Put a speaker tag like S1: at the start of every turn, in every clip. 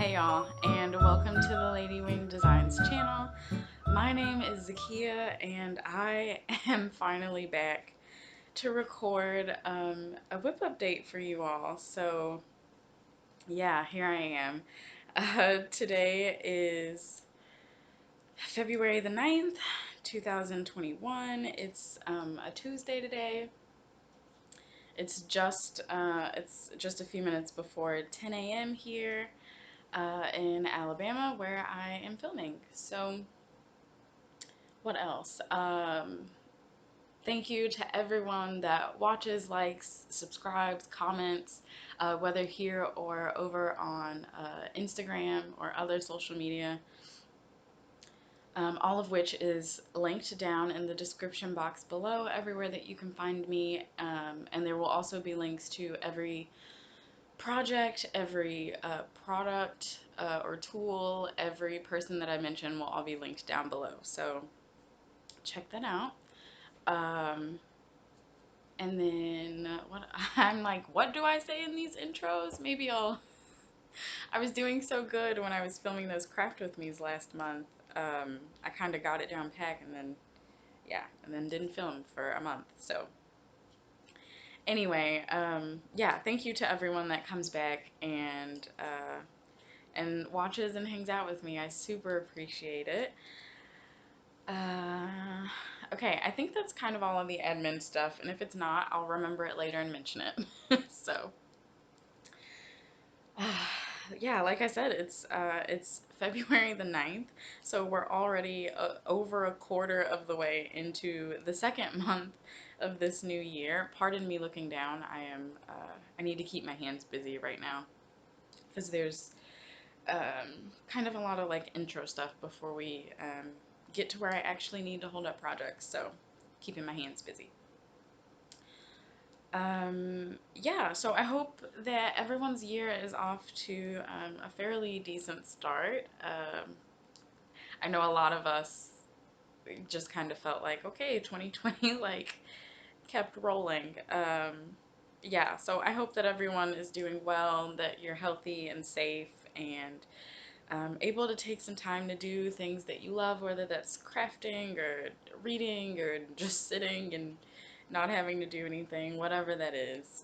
S1: Hey y'all, and welcome to the Ladywing Designs channel. My name is Zakia, and I am finally back to record a WIP update for you all. So yeah, here I am. Today is February the 9th, 2021. It's a Tuesday today. It's just a few minutes before 10 a.m. here in Alabama, where I am filming. So, what else? Thank you to everyone that watches, likes, subscribes, comments, whether here or over on Instagram or other social media. All of which is linked down in the description box below, everywhere that you can find me. And there will also be links to every project, every product or tool, every person that I mention will all be linked down below. So check that out. Um, and then what I'm like, what do I say in these intros? Maybe I was doing so good when I was filming those craft with me's last month. I kind of got it down pat, and then yeah, and then didn't film for a month. So anyway, yeah, thank you to everyone that comes back and watches and hangs out with me. I super appreciate it. Uh, okay, I think that's kind of all of the admin stuff, and if it's not, I'll remember it later and mention it. So, yeah, like I said, it's February the 9th, so we're already over a quarter of the way into the second month of this new year. Pardon me looking down. I need to keep my hands busy right now because there's kind of a lot of like intro stuff before we get to where I actually need to hold up projects, so keeping my hands busy. Yeah, so I hope that everyone's year is off to a fairly decent start. I know a lot of us just kind of felt like, okay, 2020 like kept rolling. Yeah, so I hope that everyone is doing well, that you're healthy and safe, and able to take some time to do things that you love, whether that's crafting or reading or just sitting and not having to do anything, whatever that is.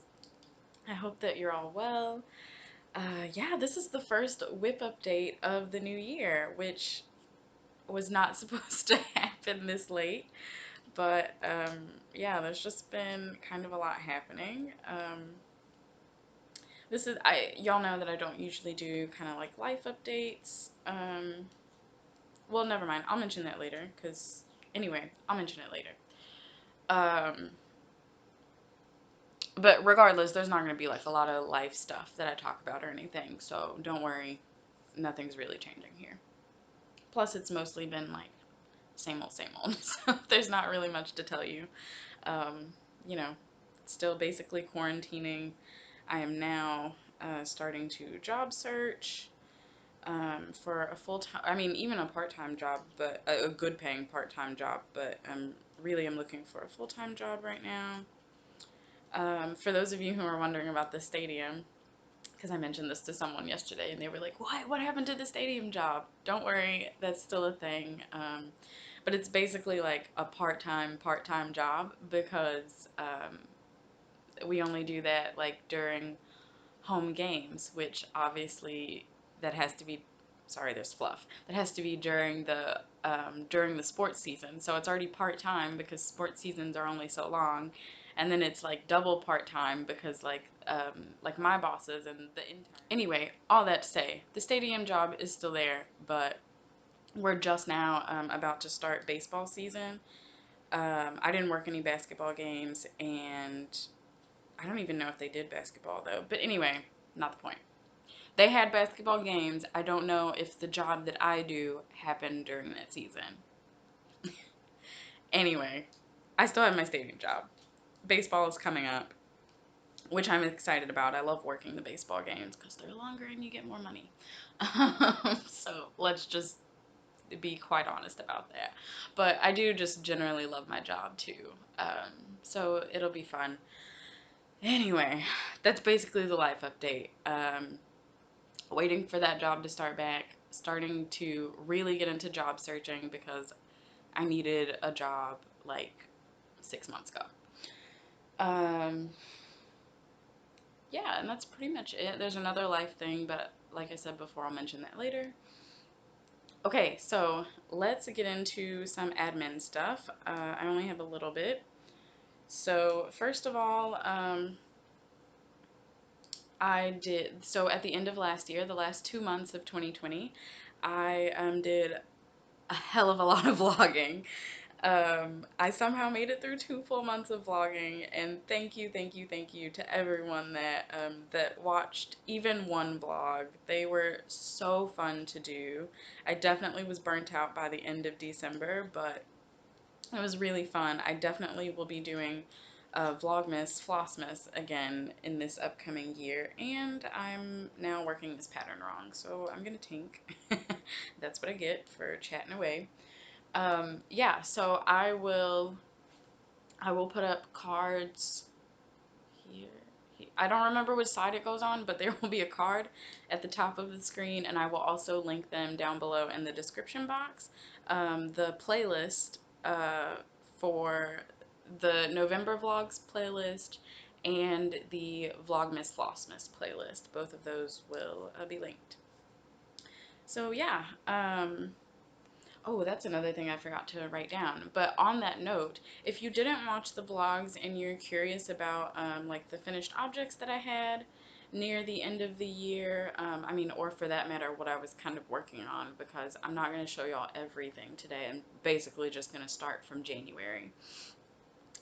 S1: I hope that you're all well. Yeah, this is the first WIP update of the new year, which was not supposed to happen this late. But yeah, there's just been kind of a lot happening. Y'all know that I don't usually do kind of like life updates. Well, never mind. I'll mention that later, because anyway, I'll mention it later. Um, but regardless, there's not going to be like a lot of life stuff that I talk about or anything, so don't worry. Nothing's really changing here. Plus, it's mostly been like same old, same old. So there's not really much to tell you. Um, you know, still basically quarantining. I am now starting to job search for a full-time, I mean, even a part-time job, but a good paying part-time job, but really am looking for a full-time job right now. For those of you who are wondering about the stadium, because I mentioned this to someone yesterday and they were like, what happened to the stadium job? Don't worry, that's still a thing. But it's basically like a part-time job because we only do that like during home games, which obviously that has to be, sorry, there's fluff. That has to be during the sports season. So it's already part-time because sports seasons are only so long. And then it's like double part-time because like my bosses and the intern. Anyway, all that to say, the stadium job is still there, but we're just now about to start baseball season. I didn't work any basketball games, and I don't even know if they did basketball though. But anyway, not the point. They had basketball games. I don't know if the job that I do happened during that season. Anyway, I still have my stadium job. Baseball is coming up, which I'm excited about. I love working the baseball games because they're longer and you get more money. So let's just be quite honest about that. But I do just generally love my job too. So it'll be fun. Anyway, that's basically the life update. waiting for that job to start back, starting to really get into job searching because I needed a job like 6 months ago. Yeah, and that's pretty much it. There's another life thing, but like I said before, I'll mention that later. Okay, so let's get into some admin stuff. I only have a little bit. So first of all, so at the end of last year, the last 2 months of 2020, I did a hell of a lot of vlogging. I somehow made it through 2 full months of vlogging, and thank you, thank you, thank you to everyone that watched even one vlog. They were so fun to do. I definitely was burnt out by the end of December, but it was really fun. I definitely will be doing Vlogmas, Flossmas again in this upcoming year, and I'm now working this pattern wrong, so I'm gonna tink. That's what I get for chatting away. Yeah, so I will put up cards here. I don't remember which side it goes on, but there will be a card at the top of the screen, and I will also link them down below in the description box. The playlist for the November vlogs playlist and the Vlogmas Flossmas playlist. Both of those will be linked. So yeah, oh, that's another thing I forgot to write down. But on that note, if you didn't watch the vlogs and you're curious about like the finished objects that I had near the end of the year, I mean, or for that matter, what I was kind of working on, because I'm not going to show y'all everything today. I'm basically just going to start from January.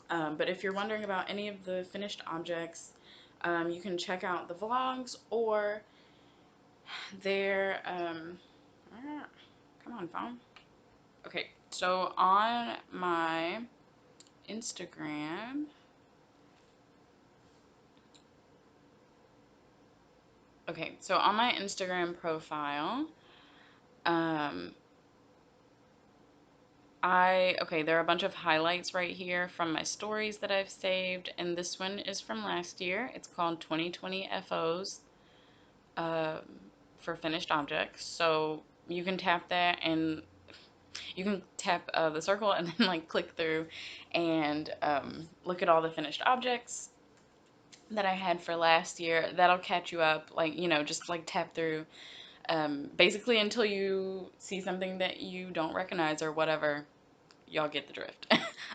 S1: But if you're wondering about any of the finished objects, you can check out the vlogs or their, come on, phone. Okay, so on my Instagram, okay, so on my Instagram profile, okay, there are a bunch of highlights right here from my stories that I've saved, and this one is from last year. It's called 2020 FOs for finished objects. So you can tap that and you can tap the circle and then like click through and look at all the finished objects that I had for last year. That'll catch you up, like, you know, just like tap through basically until you see something that you don't recognize or whatever. Y'all get the drift.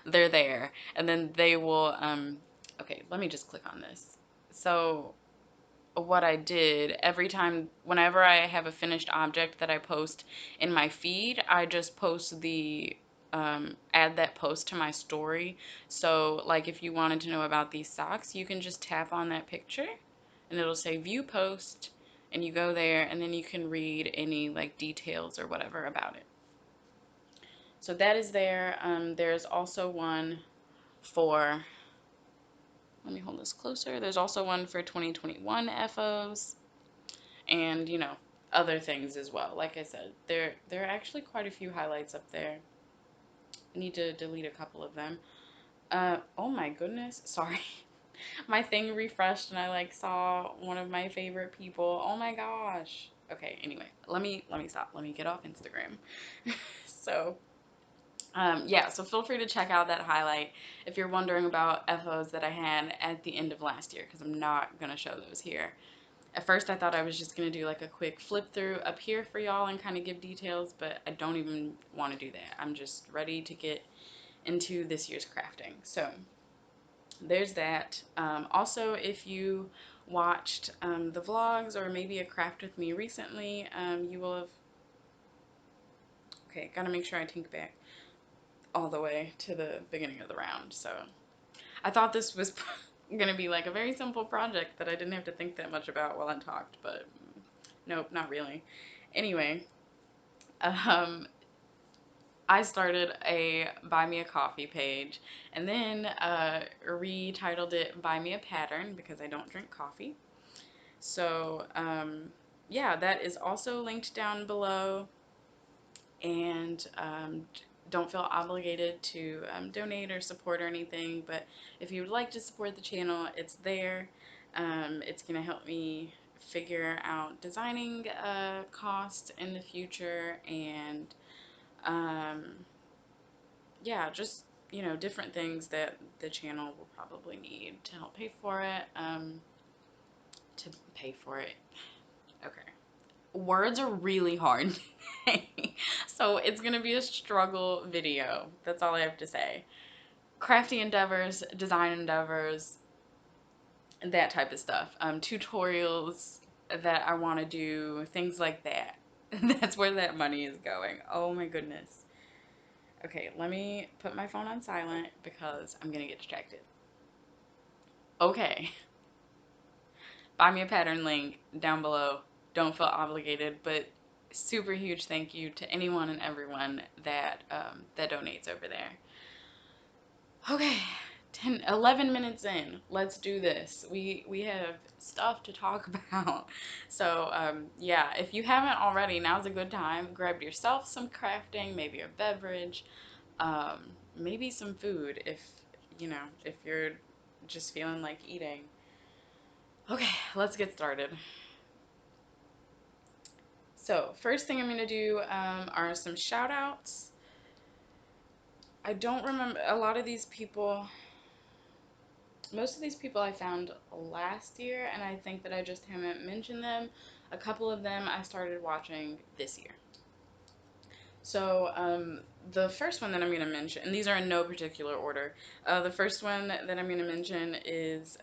S1: They're there, and then they will okay, let me just click on this. So what I did, every time, whenever I have a finished object that I post in my feed, I just post the add that post to my story. So like if you wanted to know about these socks, you can just tap on that picture and it'll say view post, and you go there and then you can read any like details or whatever about it. So that is there. There's also one for, let me hold this closer. There's also one for 2021 FOs and, you know, other things as well. Like I said, there are actually quite a few highlights up there. I need to delete a couple of them. Oh my goodness, sorry. My thing refreshed and I like saw one of my favorite people. Oh my gosh. Okay, anyway, let me stop. Let me get off Instagram. So, yeah, so feel free to check out that highlight if you're wondering about FOs that I had at the end of last year, because I'm not going to show those here. At first I thought I was just going to do like a quick flip through up here for y'all and kind of give details, but I don't even want to do that. I'm just ready to get into this year's crafting. So there's that. Also, if you watched the vlogs or maybe a craft with me recently, you will have, okay, gotta make sure I think back all the way to the beginning of the round. So I thought this was gonna be like a very simple project that I didn't have to think that much about while I talked, but nope, not really. Anyway, I started a Buy Me a Coffee page and then retitled it Buy Me a Pattern because I don't drink coffee. So yeah, that is also linked down below, and don't feel obligated to donate or support or anything, but if you would like to support the channel, it's there. It's going to help me figure out designing costs in the future, and um, yeah, just different things that the channel will probably need to help pay for it. To pay for it. Okay. Words are really hard today. So it's gonna be a struggle video. That's all I have to say. Crafty endeavors, design endeavors, that type of stuff. Tutorials that I want to do, things like that. That's where that money is going. Oh my goodness. Okay, let me put my phone on silent because I'm gonna get distracted. Okay. Buy me a pattern link down below. Don't feel obligated, but super huge thank you to anyone and everyone that that donates over there. Okay, 11 minutes in. Let's do this. We have stuff to talk about. So yeah, if you haven't already, now's a good time. Grab yourself some crafting, maybe a beverage, maybe some food if you're just feeling like eating. Okay, let's get started. So first thing I'm going to do are some shout outs. I don't remember a lot of these people. Most of these people I found last year, and I think that I just haven't mentioned them. A couple of them I started watching this year. So the first one that I'm going to mention, and these are in no particular order. The first one that I'm going to mention is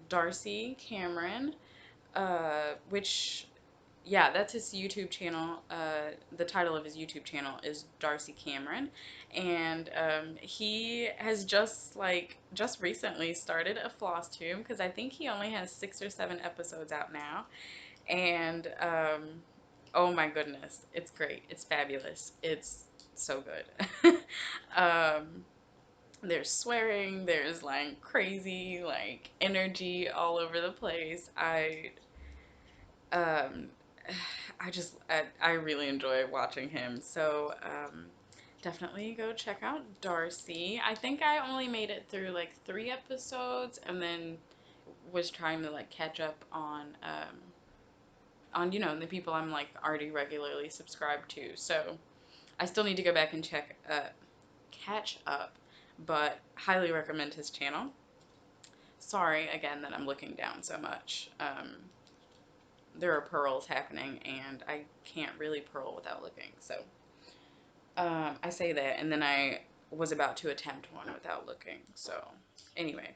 S1: Darcy Cameron, which, yeah, that's his YouTube channel. The title of his YouTube channel is Darcy Cameron, and he has just recently started a floss tube, because I think he only has 6 or 7 episodes out now, and oh my goodness, it's great, it's fabulous, it's so good. There's swearing, there's like crazy like energy all over the place. Um, I really enjoy watching him. So definitely go check out Darcy. I think I only made it through like 3 episodes, and then was trying to like catch up on the people I'm like already regularly subscribed to. So I still need to go back and catch up, but highly recommend his channel. Sorry again that I'm looking down so much. There are pearls happening, and I can't really pearl without looking. So I say that, and then I was about to attempt one without looking. So anyway,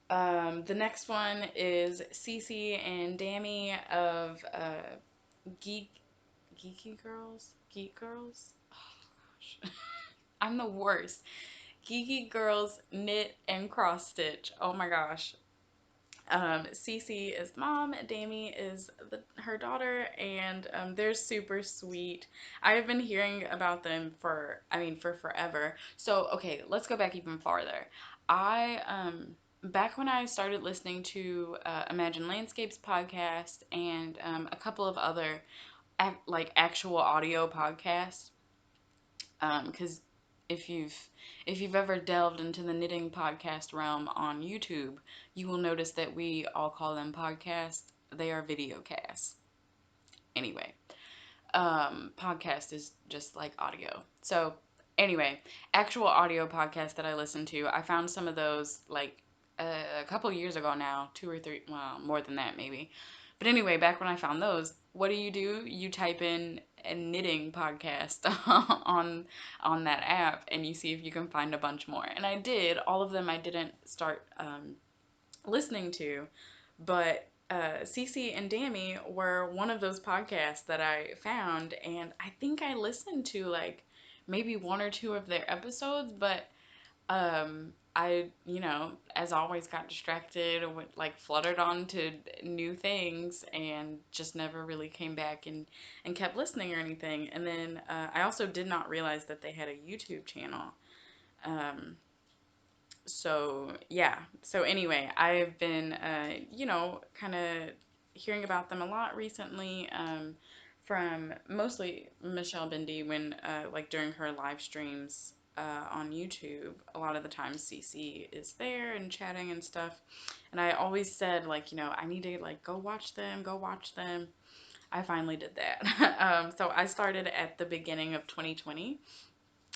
S1: the next one is Cece and Dami of Geeky Girls, Geek Girls. Oh gosh, I'm the worst. Geeky Girls Knit and Cross Stitch. Oh my gosh. Cece is mom, Dami is her daughter, and they're super sweet. I have been hearing about them for forever. So, okay, let's go back even farther. Back when I started listening to Imagine Landscapes podcast and a couple of other actual audio podcasts, because if you've ever delved into the knitting podcast realm on YouTube, you will notice that we all call them podcasts. They are video casts. Anyway, podcast is just like audio. So anyway, actual audio podcasts that I listen to, I found some of those like a couple years ago now, 2 or 3, well, more than that maybe. But anyway, back when I found those, what do? You type in a knitting podcast on that app, and you see if you can find a bunch more. And I did. All of them I didn't start listening to, but Cece and Dami were one of those podcasts that I found, and I think I listened to like maybe 1 or 2 of their episodes, but I, as always, got distracted or like fluttered on to new things, and just never really came back and kept listening or anything. And then I also did not realize that they had a YouTube channel. So yeah. So anyway, I've been, kind of hearing about them a lot recently, from mostly Michelle Bindi when, like during her live streams, on YouTube, a lot of the times CC is there and chatting and stuff. And I always said, like, you know, I need to, like, go watch them, go watch them. I finally did that. So I started at the beginning of 2020.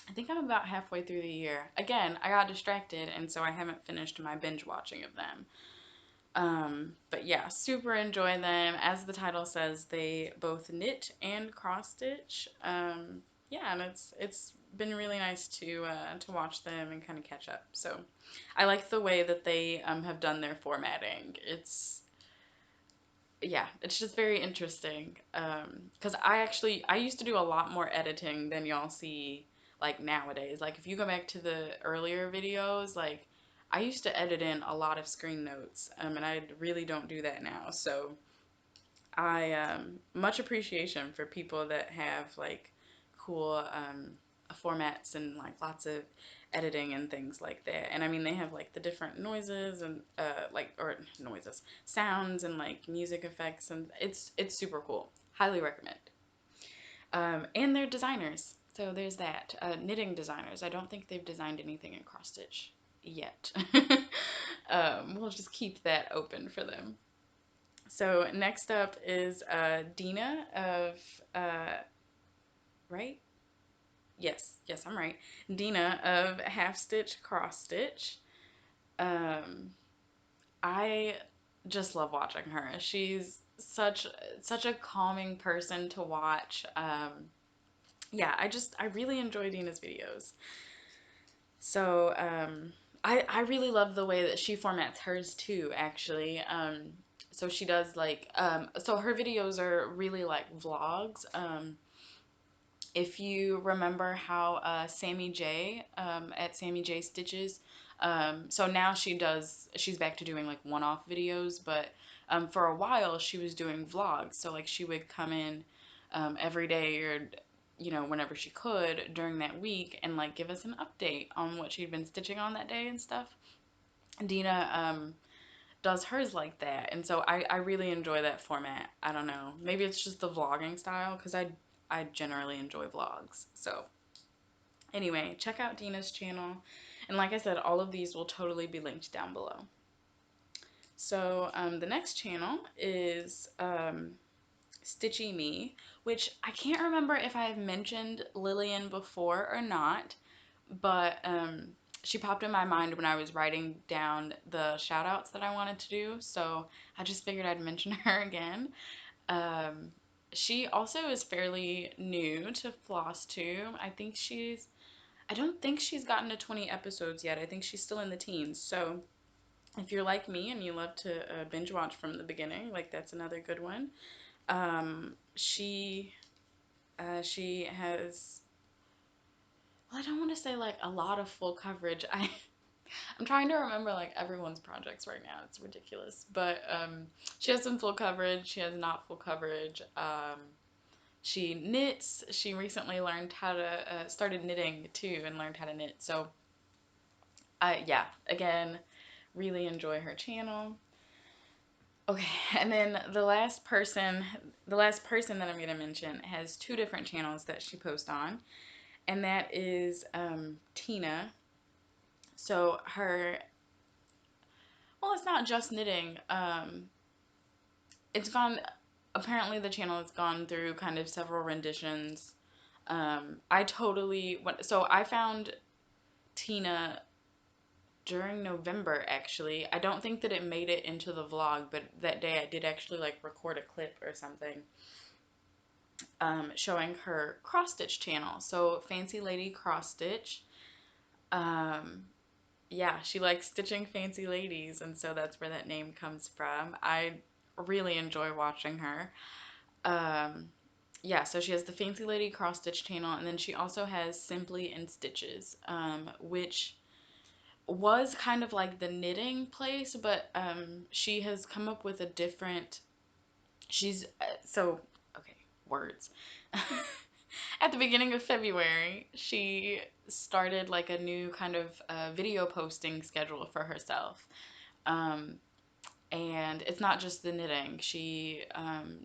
S1: I think I'm about halfway through the year. Again, I got distracted, and so I haven't finished my binge watching of them. But yeah, super enjoy them. As the title says, they both knit and cross stitch. Yeah, and it's been really nice to watch them and kind of catch up. So I like the way that they have done their formatting. It's yeah, it's just very interesting. Because I used to do a lot more editing than y'all see like nowadays. Like if you go back to the earlier videos, like I used to edit in a lot of screen notes, and I really don't do that now. So I much appreciation for people that have like cool formats and like lots of editing and things like that. And I mean they have like the different noises and like or noises, sounds and like music effects, and it's super cool. Highly recommend. And they're designers. So there's that. Knitting designers. I don't think they've designed anything in cross stitch yet. We'll just keep that open for them. So next up is Dina of, right? Yes, I'm right. Dina of Half Stitch Cross Stitch. Um, I just love watching her. She's such a calming person to watch. Yeah, I really enjoy Dina's videos. So I really love the way that she formats hers too, actually. So she does like so her videos are really like vlogs. If you remember how Sammy J at Sammy J Stitches, so now she's back to doing like one-off videos, but for a while she was doing vlogs. So like she would come in every day or you know whenever she could during that week and like give us an update on what she'd been stitching on that day and stuff. Dina does hers like that, and so I really enjoy that format. I don't know, maybe it's just the vlogging style because I generally enjoy vlogs. So anyway, check out Dina's channel, and like I said, all of these will totally be linked down below. So the next channel is Stitchy Me, which I can't remember if I've mentioned Lillian before or not, but she popped in my mind when I was writing down the shout outs that I wanted to do, so I just figured I'd mention her again. Um, she also is fairly new to FlossTube. I don't think she's gotten to 20 episodes yet. I think she's still in the teens. So if you're like me and you love to binge watch from the beginning, like that's another good one. She has, well, I don't want to say like a lot of full coverage. I'm trying to remember like everyone's projects right now. It's ridiculous. But she has some full coverage. She has not full coverage. She knits. She recently learned how to started knitting too and learned how to knit. So yeah, again, really enjoy her channel. Okay, and then the last person that I'm gonna mention has two different channels that she posts on, and that is Tina. So her, well, it's not just knitting. It's gone. Apparently, the channel has gone through kind of several renditions. I totally went. So I found Tina during November. Actually, I don't think that it made it into the vlog, but that day I did actually like record a clip or something. Showing her cross stitch channel. So Fancy Lady Cross Stitch. Um, yeah, she likes stitching fancy ladies, and so that's where that name comes from. I really enjoy watching her. Um, yeah, so she has the Fancy Lady Cross Stitch channel, and then she also has Simply in Stitches, which was kind of like the knitting place, but she has come up with a different. She's so okay, words. At the beginning of February, she started like a new kind of video posting schedule for herself. Um, and it's not just the knitting. She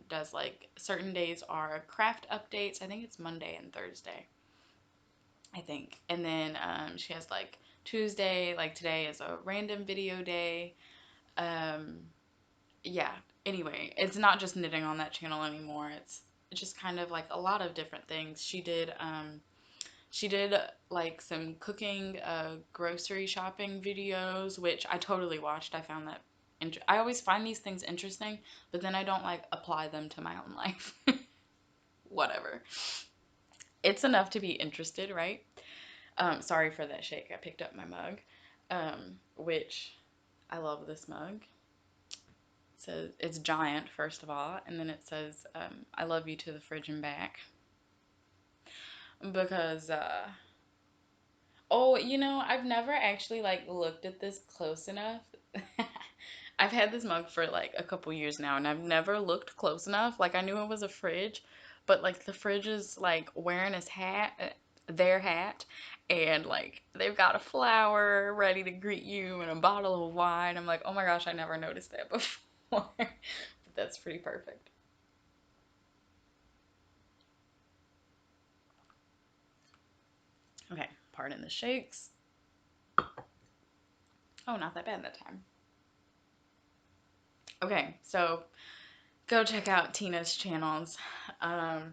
S1: does like certain days are craft updates. I think it's Monday and Thursday. I think. And then she has like Tuesday, like today is a random video day. Um, yeah. Anyway, it's not just knitting on that channel anymore. It's just kind of like a lot of different things. She did like some cooking, grocery shopping videos, which I totally watched. I found that I always find these things interesting, but then I don't like apply them to my own life. Whatever. It's enough to be interested, right? Sorry for that shake. I picked up my mug, which I love this mug. It says it's giant, first of all, and then it says "I love you to the fridge and back" because oh, I've never actually like looked at this close enough. I've had this mug for like a couple years now, and I've never looked close enough. Like I knew it was a fridge, but like the fridge is like wearing his hat, their hat, and like they've got a flower ready to greet you and a bottle of wine. I'm like, oh my gosh, I never noticed that before. But that's pretty perfect. Okay, pardon the shakes. Oh, not that bad that time. Okay, so go check out Tina's channels. Um,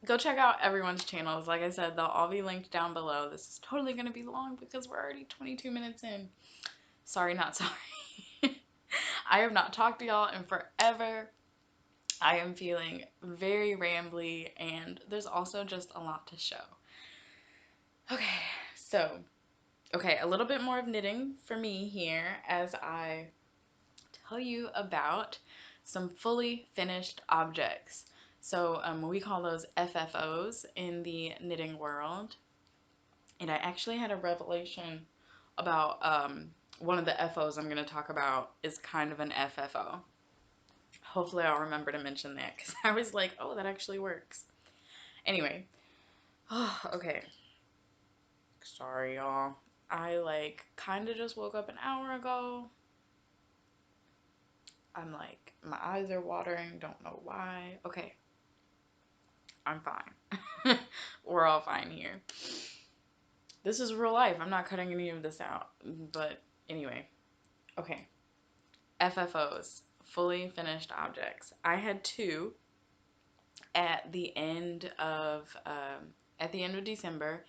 S1: Go check out everyone's channels. Like I said, they'll all be linked down below. This is totally going to be long because we're already 22 minutes in. Sorry, not sorry. I have not talked to y'all in forever. I am feeling very rambly, and there's also just a lot to show. Okay, so, a little bit more of knitting for me here as I tell you about some fully finished objects. So we call those FFOs in the knitting world. And I actually had a revelation about one of the FOs I'm going to talk about is kind of an FFO. Hopefully I'll remember to mention that because I was like, oh, that actually works. Anyway, okay. Sorry, y'all. I like kind of just woke up an hour ago. I'm like, my eyes are watering, don't know why. Okay, I'm fine. We're all fine here. This is real life. I'm not cutting any of this out. But anyway, okay. FFOs, fully finished objects. I had two at the end of December.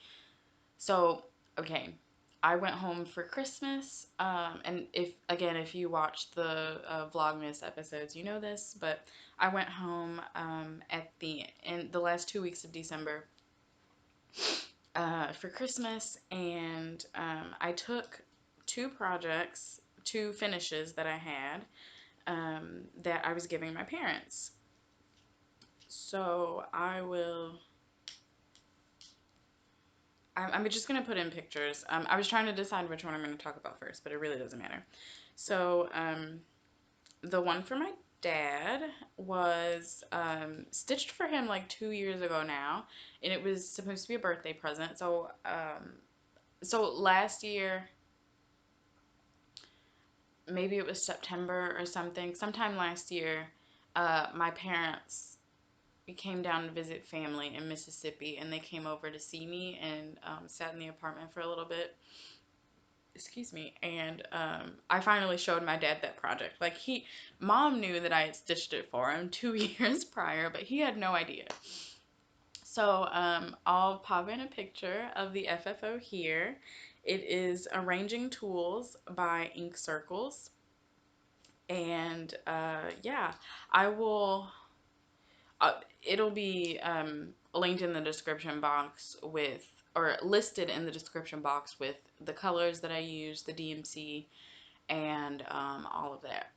S1: So, okay, I went home for Christmas, and if you watched the Vlogmas episodes, you know this, but I went home in the last 2 weeks of December for Christmas, and I took two finishes that I had that I was giving my parents. So I'm just going to put in pictures. I was trying to decide which one I'm going to talk about first, but it really doesn't matter. So, the one for my dad was stitched for him like 2 years ago now, and it was supposed to be a birthday present. So last year, maybe it was September or something, sometime last year, my parents we came down to visit family in Mississippi, and they came over to see me and sat in the apartment for a little bit. Excuse me. And I finally showed my dad that project. Like mom knew that I had stitched it for him 2 years prior, but he had no idea. So I'll pop in a picture of the FFO here. It is Arranging Tools by Ink Circles. And yeah, I will it'll be linked in the description box or listed in the description box with the colors that I use, the DMC, and all of that.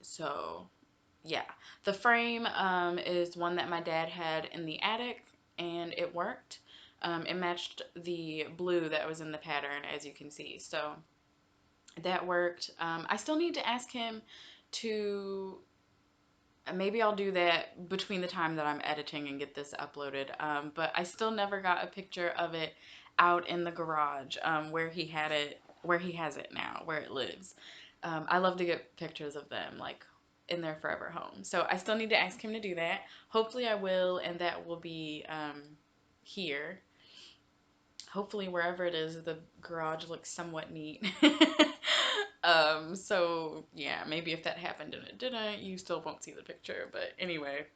S1: So, yeah. The frame is one that my dad had in the attic, and it worked. It matched the blue that was in the pattern, as you can see. So, that worked. I still need to ask him to maybe I'll do that between the time that I'm editing and get this uploaded. But I still never got a picture of it out in the garage where he has it now, where it lives. I love to get pictures of them, like in their forever home. So I still need to ask him to do that. Hopefully I will, and that will be here. hopefully wherever it is, the garage looks somewhat neat. So yeah, maybe if that happened and it didn't, you still won't see the picture. But anyway,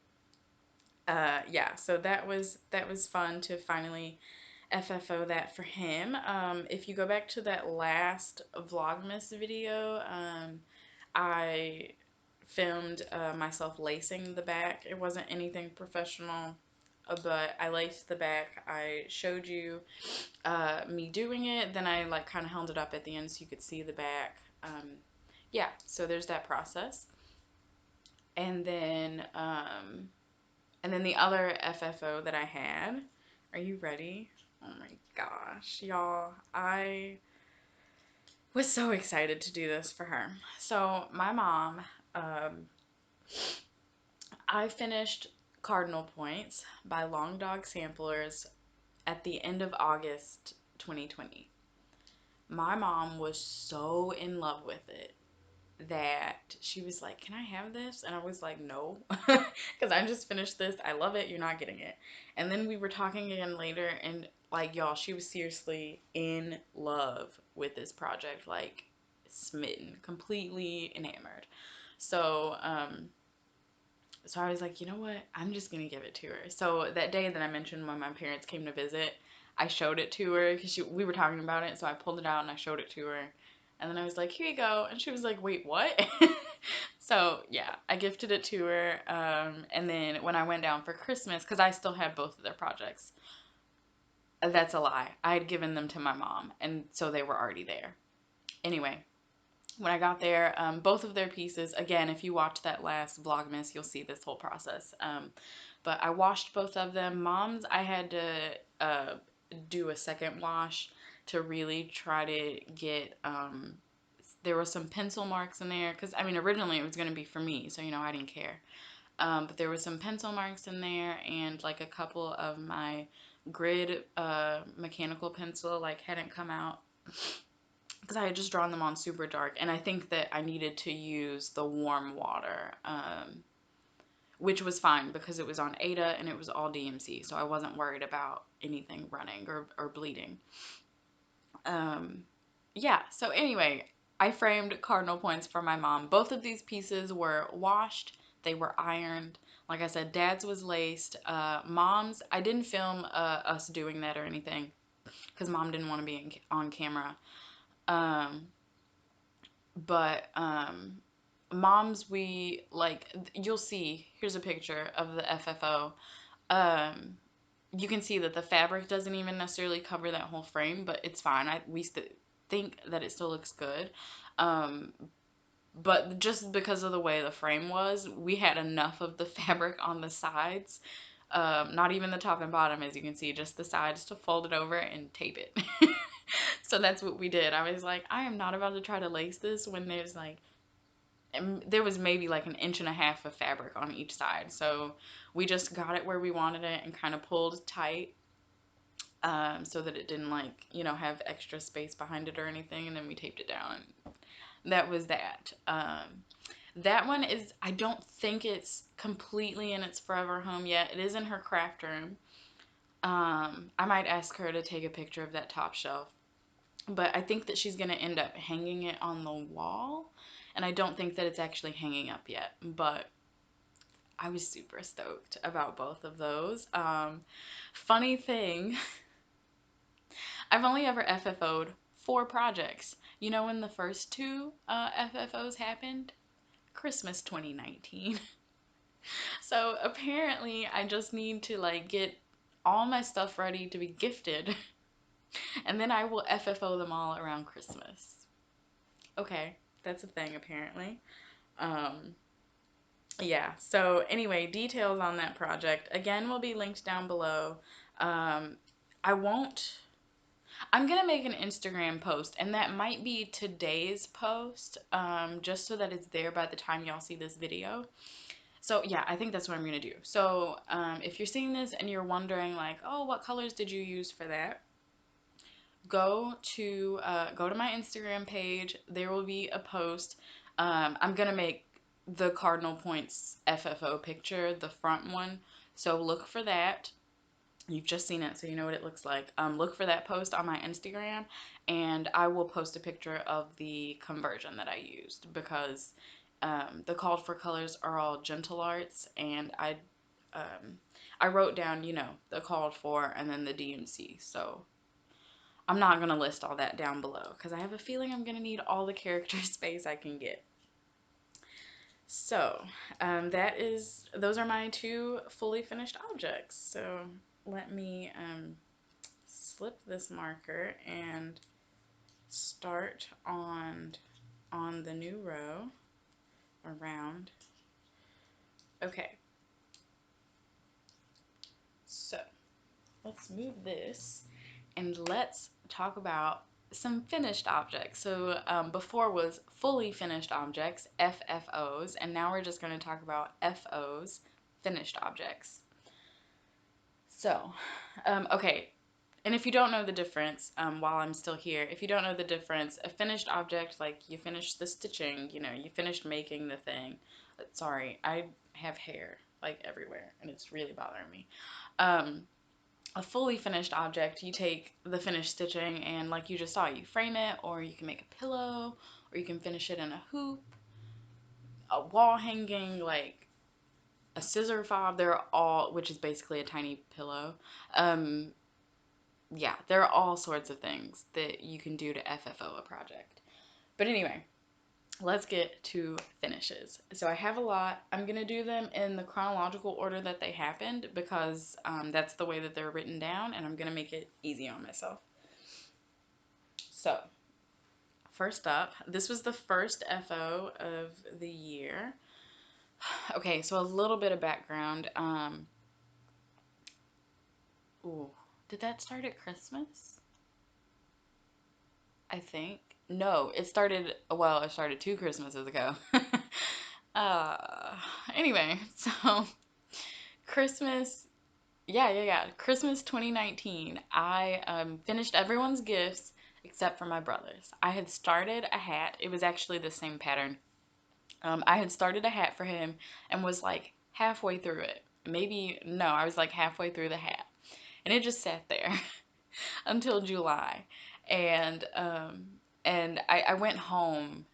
S1: yeah, so that was fun to finally FFO that for him. If you go back to that last Vlogmas video, I filmed myself lacing the back. It wasn't anything professional, but I laced the back. I showed you me doing it. Then I like kind of held it up at the end so you could see the back. Yeah, so there's that process. And then the other FFO that I had. Are you ready? Oh my gosh, y'all. I was so excited to do this for her. So my mom, um, I finished Cardinal Points by Long Dog Samplers at the end of August 2020. My mom was so in love with it that she was like, "Can I have this?" And I was like, "No," because I just finished this. I love it. You're not getting it. And then we were talking again later, and like, y'all, she was seriously in love with this project, like smitten, completely enamored. So, so I was like, you know what? I'm just gonna give it to her. So that day that I mentioned when my parents came to visit, I showed it to her because we were talking about it. So I pulled it out and I showed it to her, and then I was like, here you go. And she was like, wait, what? So yeah, I gifted it to her. And then when I went down for Christmas, because I still had both of their projects. That's a lie. I had given them to my mom, and so they were already there. Anyway, when I got there, both of their pieces, again, if you watch that last Vlogmas, you'll see this whole process. But I washed both of them. Mom's, I had to do a second wash to really try to get, there were some pencil marks in there, because, I mean, originally it was going to be for me, so, I didn't care. But there were some pencil marks in there, and, like, a couple of my grid mechanical pencil, like, hadn't come out because I had just drawn them on super dark, and I think that I needed to use the warm water, which was fine because it was on Aida and it was all DMC, so I wasn't worried about anything running or bleeding. Yeah, so anyway, I framed Cardinal Points for my mom. Both of these pieces were washed, they were ironed. Like I said, Dad's was laced. Mom's, I didn't film us doing that or anything because Mom didn't want to be on camera. Um, but Mom's, we like, you'll see, here's a picture of the FFO. um you can see that the fabric doesn't even necessarily cover that whole frame, but it's fine. We think that it still looks good. um but just because of the way the frame was, we had enough of the fabric on the sides, not even the top and bottom, as you can see, just the sides, to fold it over and tape it. So that's what we did. I was like, I am not about to try to lace this when there's like, and there was maybe like an inch and a half of fabric on each side. So we just got it where we wanted it and kind of pulled tight, so that it didn't, like, have extra space behind it or anything. And then we taped it down. That was that. That one is, I don't think it's completely in its forever home yet. It is in her craft room. I might ask her to take a picture of that top shelf. But I think that she's going to end up hanging it on the wall. And I don't think that it's actually hanging up yet. But I was super stoked about both of those. Funny thing, I've only ever FFO'd 4 projects. You know when the first 2 FFOs happened? Christmas 2019. So apparently I just need to like get all my stuff ready to be gifted. And then I will FFO them all around Christmas. Okay, that's a thing apparently. Um, yeah, so anyway, details on that project again will be linked down below. Um, I won't, I'm gonna make an Instagram post, and that might be today's post, just so that it's there by the time y'all see this video. So yeah, I think that's what I'm gonna do. So if you're seeing this and you're wondering like, oh, what colors did you use for that? Go to my Instagram page. There will be a post. I'm gonna make the Cardinal Points FFO picture, the front one. So look for that. You've just seen it, so you know what it looks like. Look for that post on my Instagram, and I will post a picture of the conversion that I used, because the called for colors are all gentle arts, and um, I wrote down, you know, the called for and then the DMC. So I'm not going to list all that down below because I have a feeling I'm going to need all the character space I can get. So those are my two fully finished objects. So let me slip this marker and start on the new row around. Okay, so let's move this and let's talk about some finished objects. So before was fully finished objects, FFOs, and now we're just going to talk about FOs, finished objects. So, okay, and if you don't know the difference, while I'm still here, if you don't know the difference, a finished object, like you finished the stitching, you know, you finished making the thing. Sorry, I have hair like everywhere, and it's really bothering me. A fully finished object, you take the finished stitching and, like you just saw, you frame it, or you can make a pillow, or you can finish it in a hoop, a wall hanging, like a scissor fob. They're all, which is basically a tiny pillow. Yeah, there are all sorts of things that you can do to FFO a project. But anyway, let's get to finishes. So I have a lot. I'm going to do them in the chronological order that they happened, because that's the way that they're written down, and I'm going to make it easy on myself. So first up, this was the first FO of the year. Okay, so a little bit of background. Ooh, did that start at Christmas? I think. No, it started, well, it started 2 Christmases ago. uh, anyway, so Christmas, yeah. Christmas 2019, I finished everyone's gifts except for my brother's. I had started a hat. It was actually the same pattern. I had started a hat for him and was like halfway through it. Maybe, no, I was like halfway through the hat. And it just sat there until July. And I went home.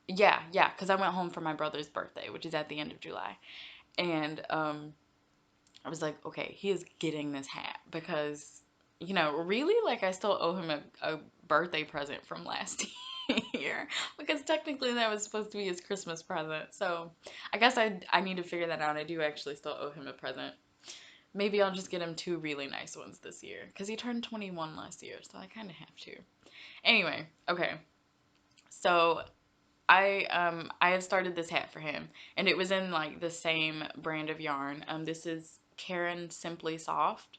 S1: Yeah, because I went home for my brother's birthday, which is at the end of July. And I was like, okay, he is getting this hat, because, you know, really, like, I still owe him a birthday present from last year, because technically that was supposed to be his Christmas present. So I guess I need to figure that out. I do actually still owe him a present. Maybe I'll just get him 2 really nice ones this year, because he turned 21 last year, so I kind of have to. Anyway, okay. So I had started this hat for him, and it was in like the same brand of yarn. This is Caron Simply Soft.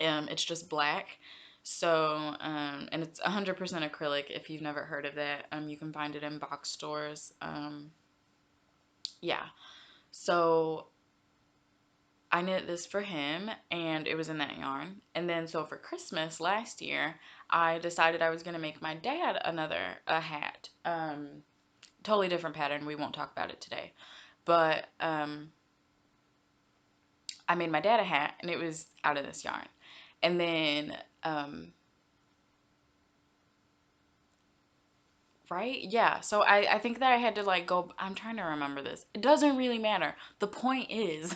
S1: It's just black. So and it's 100% acrylic. If you've never heard of that, you can find it in box stores. Yeah. So I knit this for him, and it was in that yarn. And then so for Christmas last year, I decided I was going to make my dad a hat. Totally different pattern. We won't talk about it today. But I made my dad a hat, and it was out of this yarn. And then, right? Yeah. So I think that I had to like go, I'm trying to remember this. It doesn't really matter. The point is,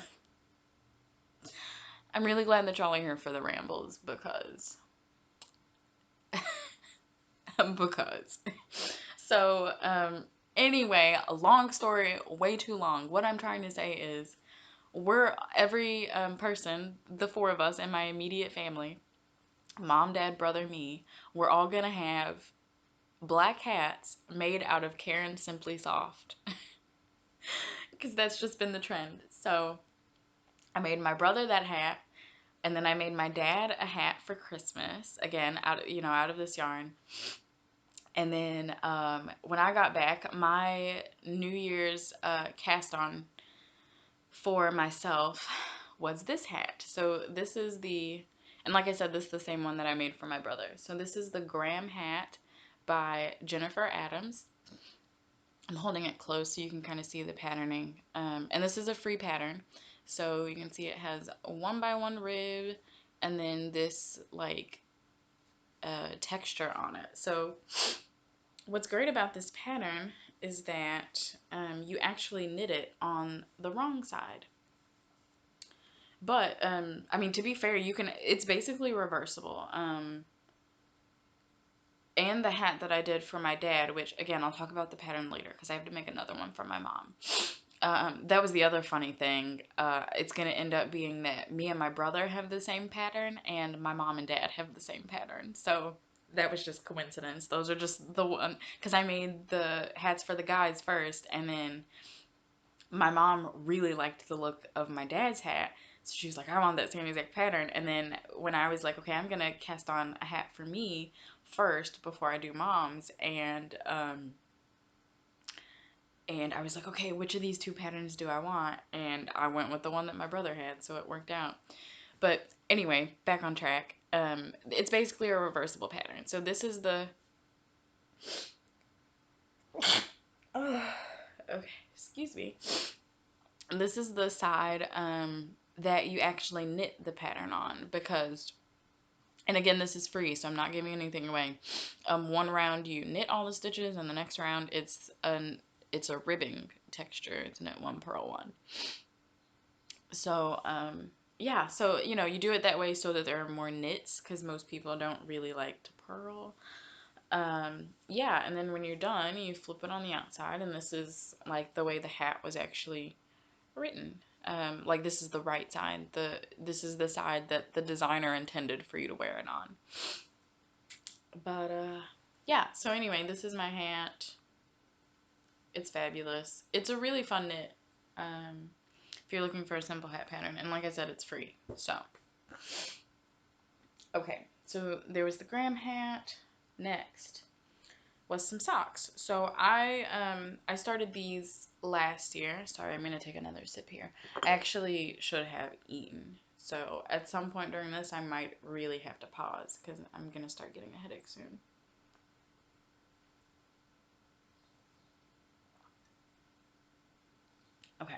S1: I'm really glad that y'all are here for the rambles, because, because. So, anyway, a long story, way too long. What I'm trying to say is, every person, the 4 of us in my immediate family, mom, dad, brother, me, we're all gonna have black hats made out of Caron Simply Soft, because that's just been the trend. So I made my brother that hat, and then I made my dad a hat for Christmas, again out of this yarn. And then when I got back, my New Year's cast on for myself was this hat. So this is and like I said, this is the same one that I made for my brother. So this is the Graham hat by Jennifer Adams. I'm holding it close so you can kind of see the patterning. And this is a free pattern. So you can see it has a 1x1 rib and then this like texture on it. So what's great about this pattern is that you actually knit it on the wrong side. But I mean, to be fair, you can, it's basically reversible. And the hat that I did for my dad, which again, I'll talk about the pattern later because I have to make another one for my mom. That was the other funny thing. It's going to end up being that me and my brother have the same pattern and my mom and dad have the same pattern. So that was just coincidence. Those are just the one, because I made the hats for the guys first, and then my mom really liked the look of my dad's hat. So she was like, I want that same exact pattern. And then when I was like, okay, I'm going to cast on a hat for me first before I do mom's, and I was like, okay, which of these two patterns do I want? And I went with the one that my brother had, so it worked out. But anyway, back on track. It's basically a reversible pattern. So this is the... okay, excuse me. This is the side that you actually knit the pattern on, because... and again, this is free, so I'm not giving anything away. One round you knit all the stitches, and the next round it's a ribbing texture. It's knit 1, purl 1. So yeah, so you know, you do it that way so that there are more knits, because most people don't really like to purl. Yeah, and then when you're done, you flip it on the outside, and this is like the way the hat was actually written. Like this is the right side. This is the side that the designer intended for you to wear it on. But yeah, so anyway, this is my hat. It's fabulous. It's a really fun knit. If you're looking for a simple hat pattern, and like I said, it's free. So okay, so there was the Graham hat. Next was some socks. So I started these last year. Sorry, I'm gonna take another sip here. I actually should have eaten. So at some point during this, I might really have to pause because I'm gonna start getting a headache soon. Okay.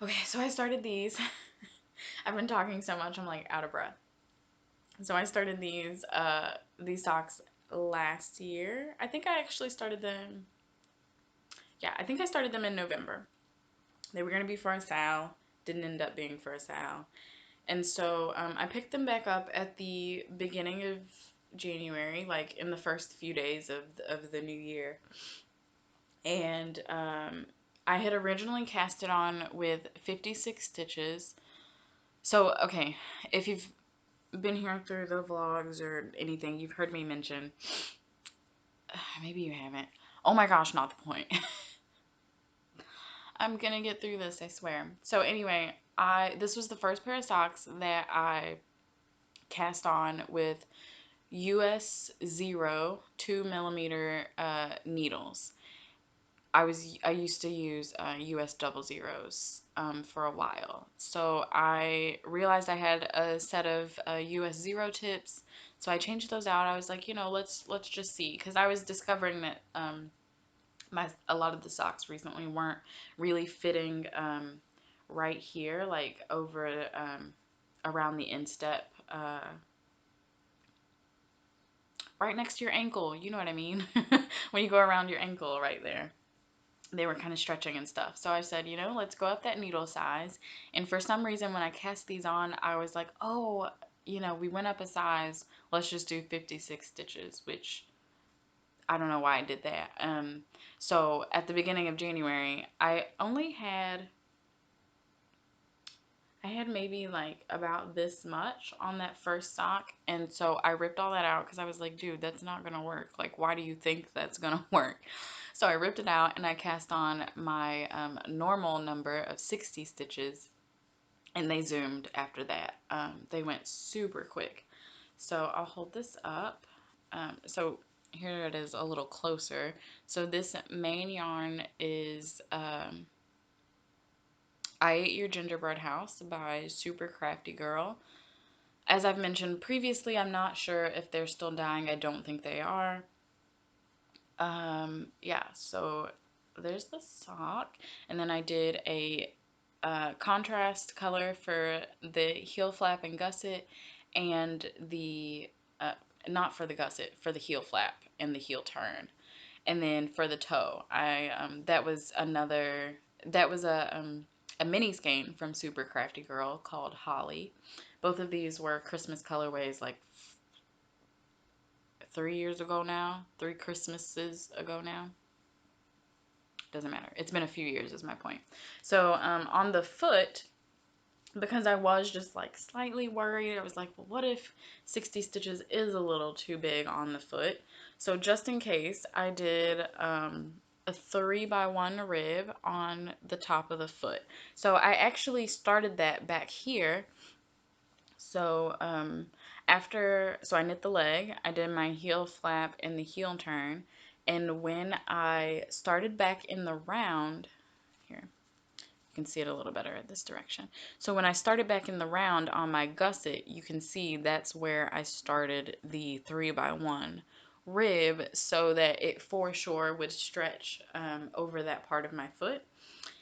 S1: Okay, so I started these. I've been talking so much, I'm like out of breath. So I started these socks last year. I think I actually started them. Yeah, I think I started them in November. They were gonna be for a sale. Didn't end up being for a sale. And so I picked them back up at the beginning of January, like in the first few days of the new year. And I had originally cast it on with 56 stitches. So, okay, if you've been here through the vlogs or anything, you've heard me mention, maybe you haven't. Oh my gosh, not the point. I'm gonna get through this, I swear. So anyway, this was the first pair of socks that I cast on with US 0 2mm needles. I used to use US 00s for a while. So I realized I had a set of US 0 tips. So I changed those out. I was like, you know, let's just see, because I was discovering that a lot of the socks recently weren't really fitting right here, like over around the instep, right next to your ankle. You know what I mean? When you go around your ankle right there. They were kind of stretching and stuff. So I said, you know, let's go up that needle size. And for some reason, when I cast these on, I was like, oh, you know, we went up a size. Let's just do 56 stitches, which I don't know why I did that. So at the beginning of January, I had maybe like about this much on that first sock. And so I ripped all that out because I was like, dude, that's not going to work. Like, why do you think that's going to work? So I ripped it out and I cast on my normal number of 60 stitches, and they zoomed after that. They went super quick. So I'll hold this up. So here it is a little closer. So this main yarn is I Ate Your Gingerbread House by Super Crafty Girl. As I've mentioned previously, I'm not sure if they're still dyeing. I don't think they are. Yeah, so there's the sock. And then I did a contrast color for the heel flap and gusset, and the, not for the gusset, for the heel flap and the heel turn. And then for the toe, that was a mini skein from Super Crafty Girl called Holly. Both of these were Christmas colorways, like 3 years ago now, 3 Christmases ago now. Doesn't matter. It's been a few years is my point. So on the foot, because I was just like slightly worried, I was like, well, what if 60 stitches is a little too big on the foot? So just in case, I did a 3x1 rib on the top of the foot. So I actually started that back here. So so I knit the leg, I did my heel flap and the heel turn, and when I started back in the round, here, you can see it a little better at this direction. So when I started back in the round on my gusset, you can see that's where I started the 3x1 rib, so that it for sure would stretch over that part of my foot.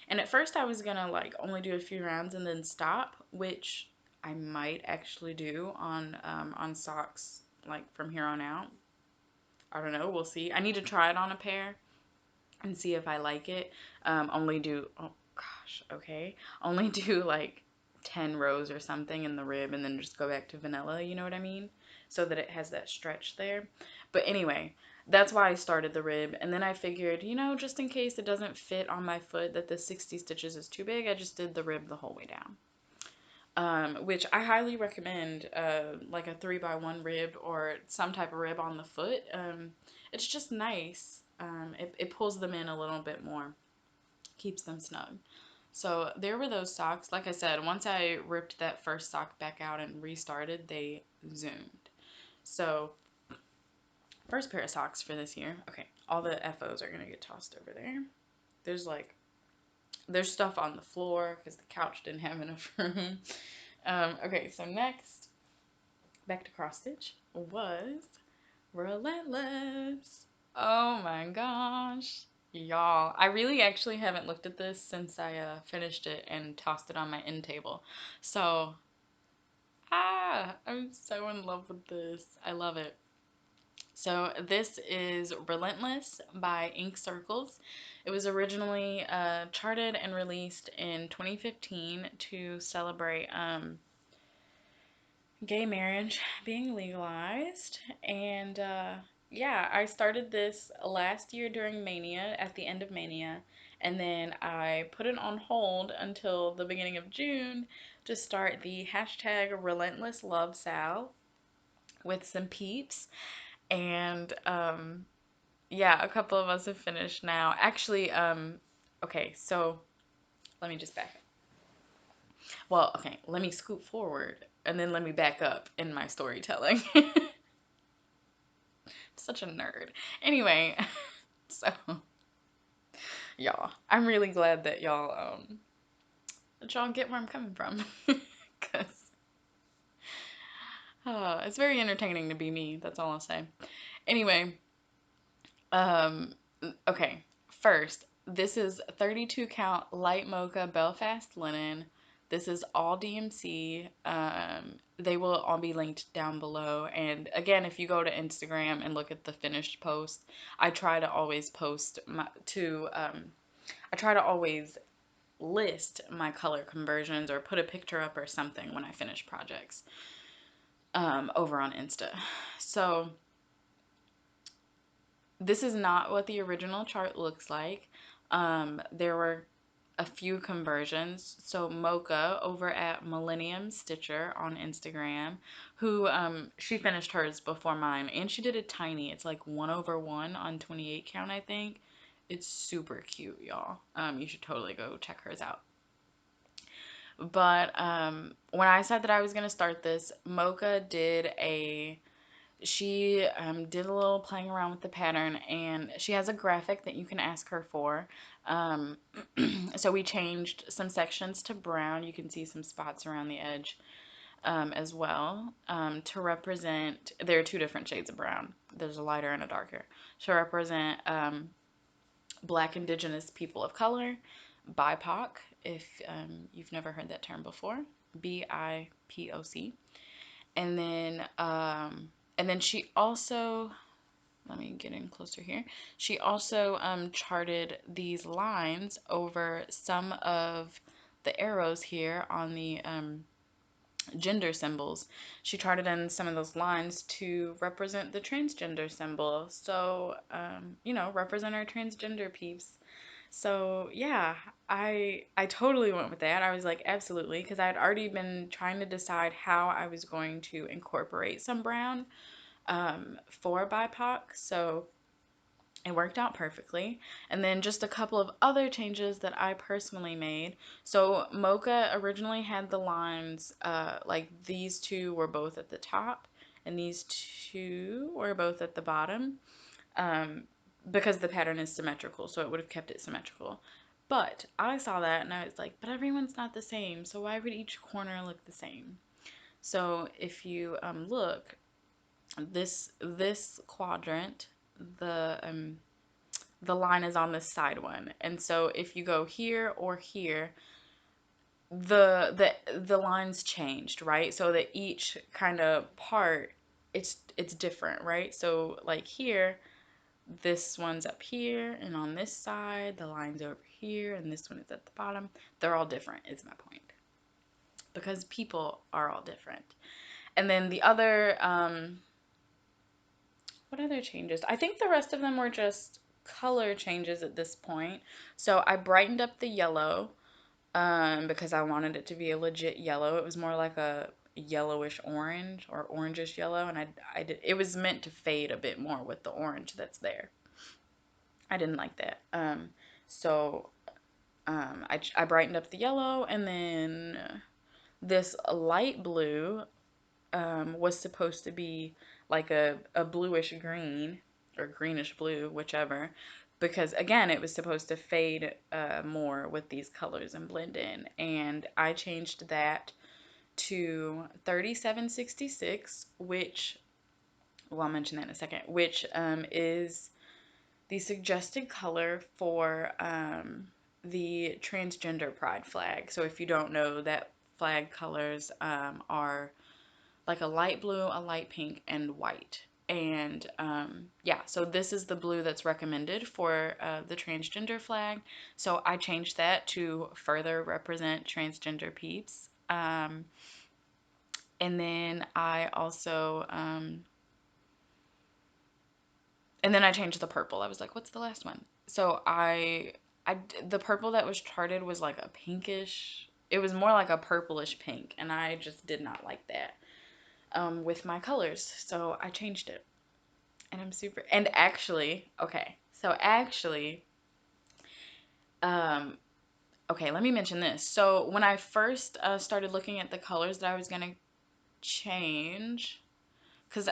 S1: And at first I was gonna like only do a few rounds and then stop, which I might actually do on socks like from here on out. I don't know, we'll see. I need to try it on a pair and see if I like it. Only do, oh gosh, okay. Only do like 10 rows or something in the rib and then just go back to vanilla, you know what I mean? So that it has that stretch there. But anyway, that's why I started the rib. And then I figured, you know, just in case it doesn't fit on my foot, that the 60 stitches is too big, I just did the rib the whole way down. Which I highly recommend, like a 3x1 rib or some type of rib on the foot. It's just nice. It pulls them in a little bit more, keeps them snug. So there were those socks. Like I said, once I ripped that first sock back out and restarted, they zoomed. So first pair of socks for this year. Okay, all the FOs are gonna get tossed over there. There's stuff on the floor because the couch didn't have enough room. Okay, so next, back to cross stitch, was Relentless. Oh my gosh. Y'all, I really actually haven't looked at this since I finished it and tossed it on my end table. So, I'm so in love with this. I love it. So this is Relentless by Ink Circles. It was originally charted and released in 2015 to celebrate gay marriage being legalized. And yeah, I started this last year during Mania, at the end of Mania, and then I put it on hold until the beginning of June to start the hashtag Relentless Love Sal with some peeps. And yeah, a couple of us have finished now. Actually, okay, so let me just back up. Well, okay, let me scoot forward and then let me back up in my storytelling. Such a nerd. Anyway, so y'all, I'm really glad that y'all get where I'm coming from. Cause it's very entertaining to be me, that's all I'll say. Anyway, okay, first, this is 32 count Light Mocha Belfast linen. This is all DMC. They will all be linked down below. And again, if you go to Instagram and look at the finished post, I try to always I try to always list my color conversions or put a picture up or something when I finish projects over on Insta. So this is not what the original chart looks like. There were a few conversions. So Mocha over at Millennium Stitcher on Instagram, who she finished hers before mine, and she did it tiny. It's like 1/1 on 28 count, I think. It's super cute, y'all. You should totally go check hers out. But when I said that I was gonna start this, Mocha did she did a little playing around with the pattern, and she has a graphic that you can ask her for. So we changed some sections to brown. You can see some spots around the edge as well, to represent, there are two different shades of brown. There's a lighter and a darker. To represent Black Indigenous People of Color, BIPOC, if you've never heard that term before, BIPOC. And then she also, let me get in closer here. She also charted these lines over some of the arrows here on the gender symbols. She charted in some of those lines to represent the transgender symbol. So, represent our transgender peeps. So yeah, I totally went with that. I was like, absolutely, because I had already been trying to decide how I was going to incorporate some brown for BIPOC. So it worked out perfectly. And then just a couple of other changes that I personally made. So Mocha originally had the lines, like these two were both at the top and these two were both at the bottom, um, because the pattern is symmetrical, so it would have kept it symmetrical. But I saw that and I was like, but everyone's not the same, so why would each corner look the same? So if you look, this quadrant, the line is on this side one. And so if you go here or here, the lines changed, right? So that each kind of part, it's different, right? So like here, this one's up here, and on this side, the line's over here, and this one is at the bottom. They're all different, is my point. Because people are all different. And then the other, what other changes? I think the rest of them were just color changes at this point. So I brightened up the yellow, because I wanted it to be a legit yellow. It was more like a yellowish orange or orangish yellow, and it was meant to fade a bit more with the orange that's there. I didn't like that. So I brightened up the yellow, and then this light blue was supposed to be like a bluish green or greenish blue, whichever, because again, it was supposed to fade more with these colors and blend in. And I changed that to 3766, which, well, I'll mention that in a second, which is the suggested color for the transgender pride flag. So if you don't know, that flag colors are like a light blue, a light pink, and white. And yeah, so this is the blue that's recommended for the transgender flag. So I changed that to further represent transgender peeps. And then I also, and then I changed the purple. I was like, what's the last one? So the purple that was charted was like a pinkish, it was more like a purplish pink, and I just did not like that with my colors. So I changed it. And I'm super, and actually, okay, so actually, um, okay, let me mention this. So when I first started looking at the colors that I was gonna change, because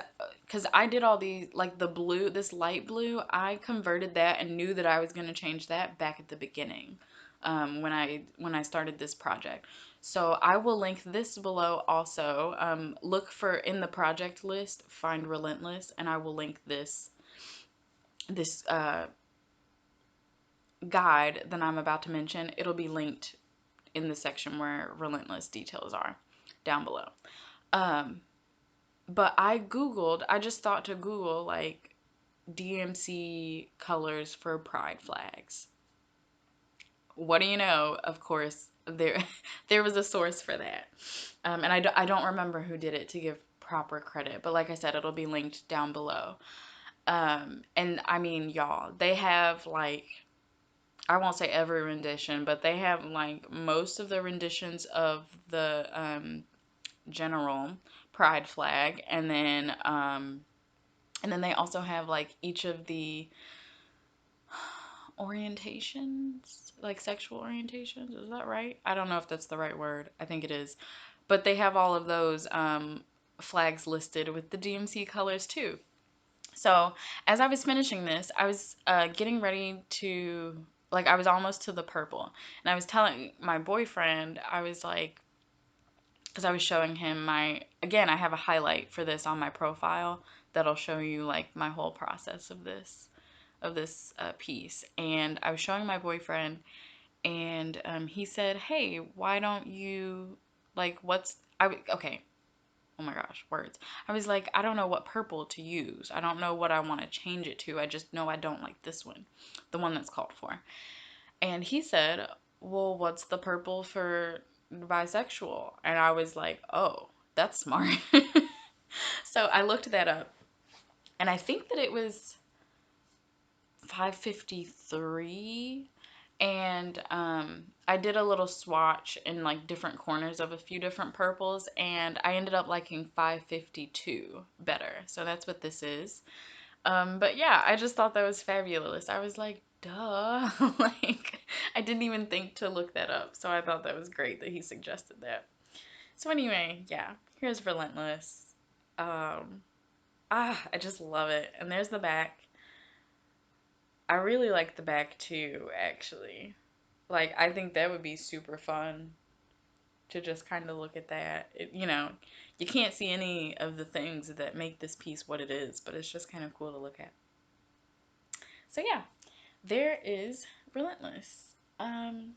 S1: I did all these, like the blue, this light blue, I converted that and knew that I was going to change that back at the beginning, when I started this project. So I will link this below also. Look for, in the project list, find Relentless, and I will link this guide that I'm about to mention. It'll be linked in the section where Relentless details are down below. But I just thought to Google like DMC colors for pride flags. What do you know? Of course, there there was a source for that. And I don't remember who did it to give proper credit, but like I said, it'll be linked down below. And I mean, y'all, they have like, I won't say every rendition, but they have like most of the renditions of the general pride flag, and then they also have like each of the orientations, like sexual orientations. Is that right? I don't know if that's the right word. I think it is. But they have all of those flags listed with the DMC colors too. So as I was finishing this, I was getting ready to, like, I was almost to the purple. And I was telling my boyfriend, I was like, because I was showing him again, I have a highlight for this on my profile that'll show you like my whole process of of this piece, and I was showing my boyfriend, and he said, "Hey, why don't you like okay, oh my gosh, words. I was like, I don't know what purple to use. I don't know what I want to change it to. I just know I don't like this one, the one that's called for." And he said, "Well, what's the purple for bisexual?" And I was like, "Oh, that's smart." So I looked that up, and I think that it was 553, and I did a little swatch in like different corners of a few different purples, and I ended up liking 552 better. So that's what this is. But yeah, I just thought that was fabulous. I was like, duh. Like, I didn't even think to look that up. So I thought that was great that he suggested that. So anyway, yeah, here's Relentless. I just love it. And there's the back. I really like the back too, actually. Like, I think that would be super fun to just kind of look at that. You can't see any of the things that make this piece what it is, but it's just kind of cool to look at. So yeah, there is Relentless. I'm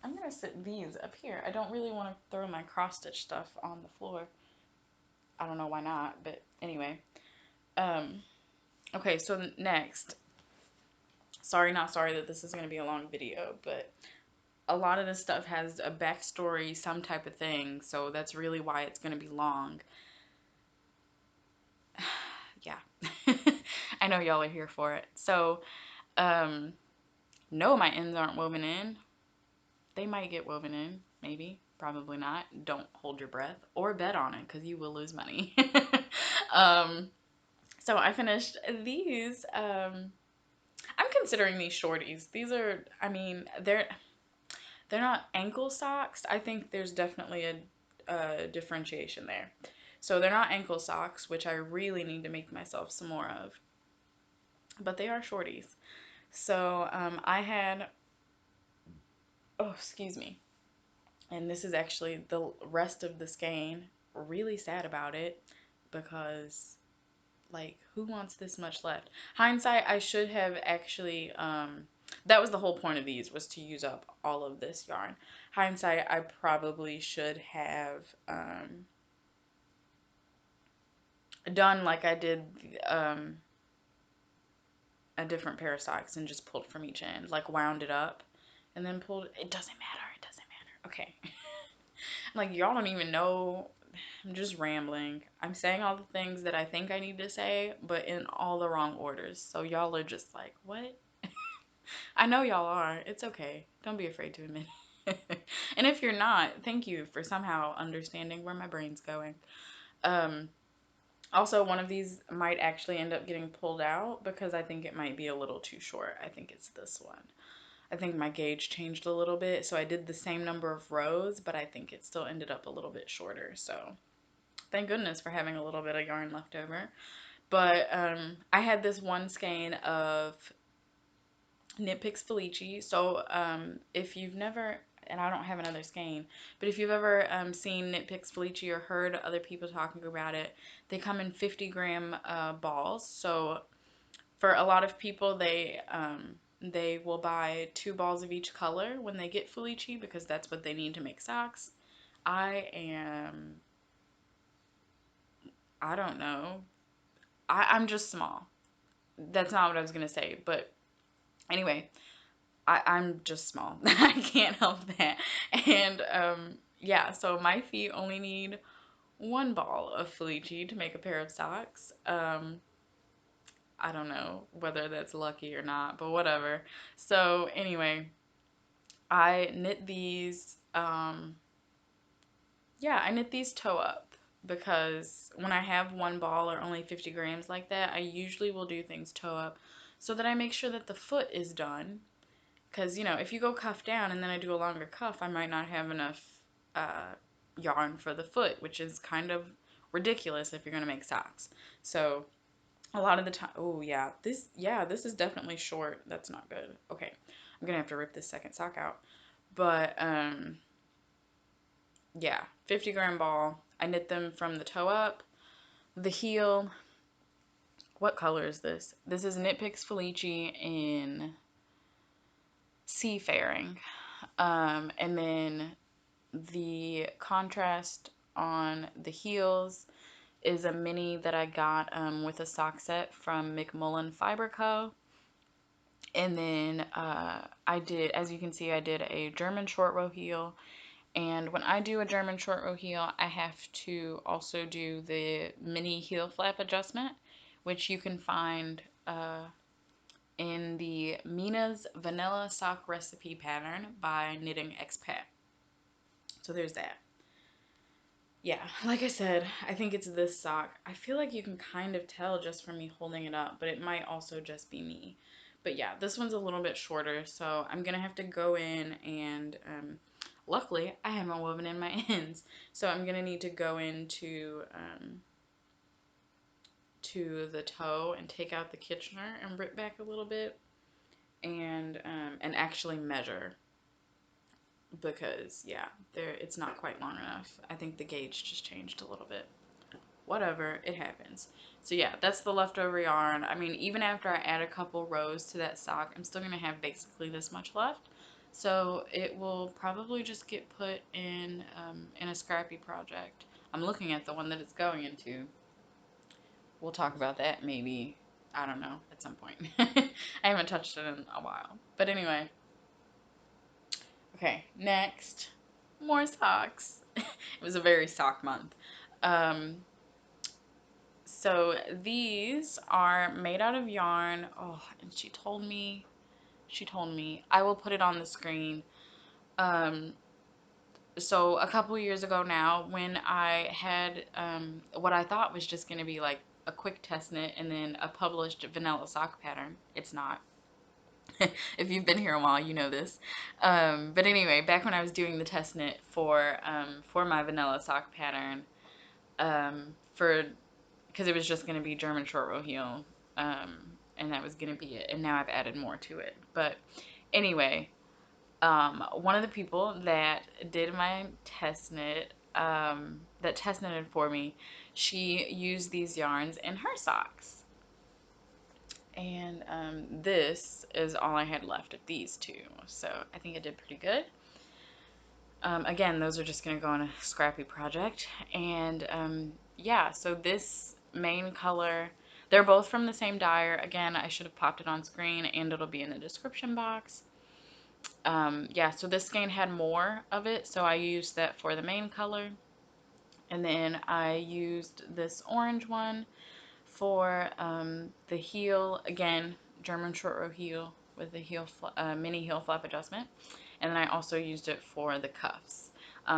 S1: gonna sit these up here. I don't really want to throw my cross stitch stuff on the floor. I don't know why not, but anyway. Okay, so next, sorry, not sorry that this is gonna be a long video, but a lot of this stuff has a backstory, some type of thing, so that's really why it's gonna be long. Yeah. I know y'all are here for it. So, no, my ends aren't woven in. They might get woven in, maybe, probably not. Don't hold your breath or bet on it because you will lose money. So I finished these. I'm considering these shorties. These are, I mean, they're not ankle socks. I think there's definitely a differentiation there. So they're not ankle socks, which I really need to make myself some more of, but they are shorties. So I had, oh, excuse me. And this is actually the rest of the skein. Really sad about it because, like, who wants this much left? Hindsight, I should have actually, that was the whole point of these, was to use up all of this yarn. Hindsight, I probably should have done like I did a different pair of socks and just pulled from each end, like wound it up and then pulled. It doesn't matter. It doesn't matter. Okay. Like, y'all don't even know. I'm just rambling. I'm saying all the things that I think I need to say, but in all the wrong orders. So y'all are just like, what? I know y'all are. It's okay. Don't be afraid to admit it. And if you're not, thank you for somehow understanding where my brain's going. Also, one of these might actually end up getting pulled out because I think it might be a little too short. I think it's this one. I think my gauge changed a little bit, so I did the same number of rows, but I think it still ended up a little bit shorter. So thank goodness for having a little bit of yarn left over. But I had this one skein of knit Picks Felici. So if you've never, and I don't have another skein, but if you've ever seen knit Picks Felici or heard other people talking about it, they come in 50-gram balls. So for a lot of people, they will buy 2 balls of each color when they get Felici because that's what they need to make socks. I don't know. I'm just small. That's not what I was going to say, but anyway, I'm just small. I can't help that. And yeah, so my feet only need 1 ball of Felici to make a pair of socks. I don't know whether that's lucky or not, but whatever. So anyway, I knit these, yeah, I knit these toe up because when I have 1 ball or only 50 grams like that, I usually will do things toe up so that I make sure that the foot is done. Because, if you go cuff down and then I do a longer cuff, I might not have enough yarn for the foot, which is kind of ridiculous if you're going to make socks. So a lot of the time, oh yeah, this is definitely short. That's not good. Okay, I'm going to have to rip this second sock out. But, yeah, 50-gram ball. I knit them from the toe up, the heel, what color is this? This is Knit Picks Felici in Seafaring. And then the contrast on the heels is a mini that I got with a sock set from McMullen Fiber Co. And then I did, as you can see, I did a German short row heel. And when I do a German short row heel, I have to also do the mini heel flap adjustment, which you can find in the Mina's Vanilla Sock Recipe Pattern by Knitting Expat. So there's that. Yeah, like I said, I think it's this sock. I feel like you can kind of tell just from me holding it up, but it might also just be me. But yeah, this one's a little bit shorter, so I'm gonna have to go in and, luckily, I haven't woven in my ends, so I'm gonna need to go into, to the toe and take out the Kitchener and rip back a little bit, and actually measure. Because yeah, it's not quite long enough. I think the gauge just changed a little bit. Whatever, it happens. So yeah, that's the leftover yarn. I mean, even after I add a couple rows to that sock, I'm still gonna have basically this much left. So it will probably just get put in a scrappy project. I'm looking at the one that it's going into. We'll talk about that maybe, I don't know, at some point. I haven't touched it in a while. But anyway. Okay, next, more socks. It was a very sock month. So these are made out of yarn. Oh, and she told me, I will put it on the screen. So a couple years ago now, when I had what I thought was just going to be like a quick test knit and then a published vanilla sock pattern, it's not. If you've been here a while, you know this. But anyway, back when I was doing the test knit for my vanilla sock pattern, because it was just going to be German short row heel, and that was going to be it. And now I've added more to it. But anyway, one of the people that did my test knit, that test knitted for me, she used these yarns in her socks. And this is all I had left of these two. So I think I did pretty good. Again, those are just going to go on a scrappy project. And yeah, so this main color, they're both from the same dyer. Again, I should have popped it on screen and it'll be in the description box. Yeah, so this skein had more of it, so I used that for the main color. And then I used this orange one for the heel, again, German short row heel with the heel mini heel flap adjustment. And then I also used it for the cuffs.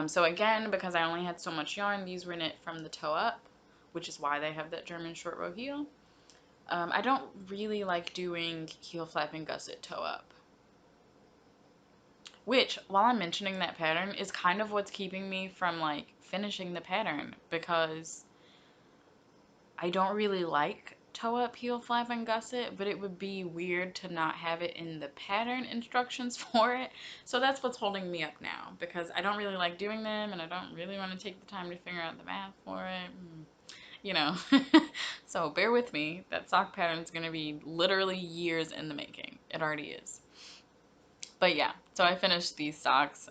S1: So again, because I only had so much yarn, these were knit from the toe up, which is why they have that German short row heel. I don't really like doing heel flap and gusset toe up. Which, while I'm mentioning that pattern, is kind of what's keeping me from like finishing the pattern, because I don't really like toe up, heel flap, and gusset, but it would be weird to not have it in the pattern instructions for it. So that's what's holding me up now, because I don't really like doing them, and I don't really want to take the time to figure out the math for it, you know. So bear with me. That sock pattern is going to be literally years in the making. It already is. But yeah, so I finished these socks.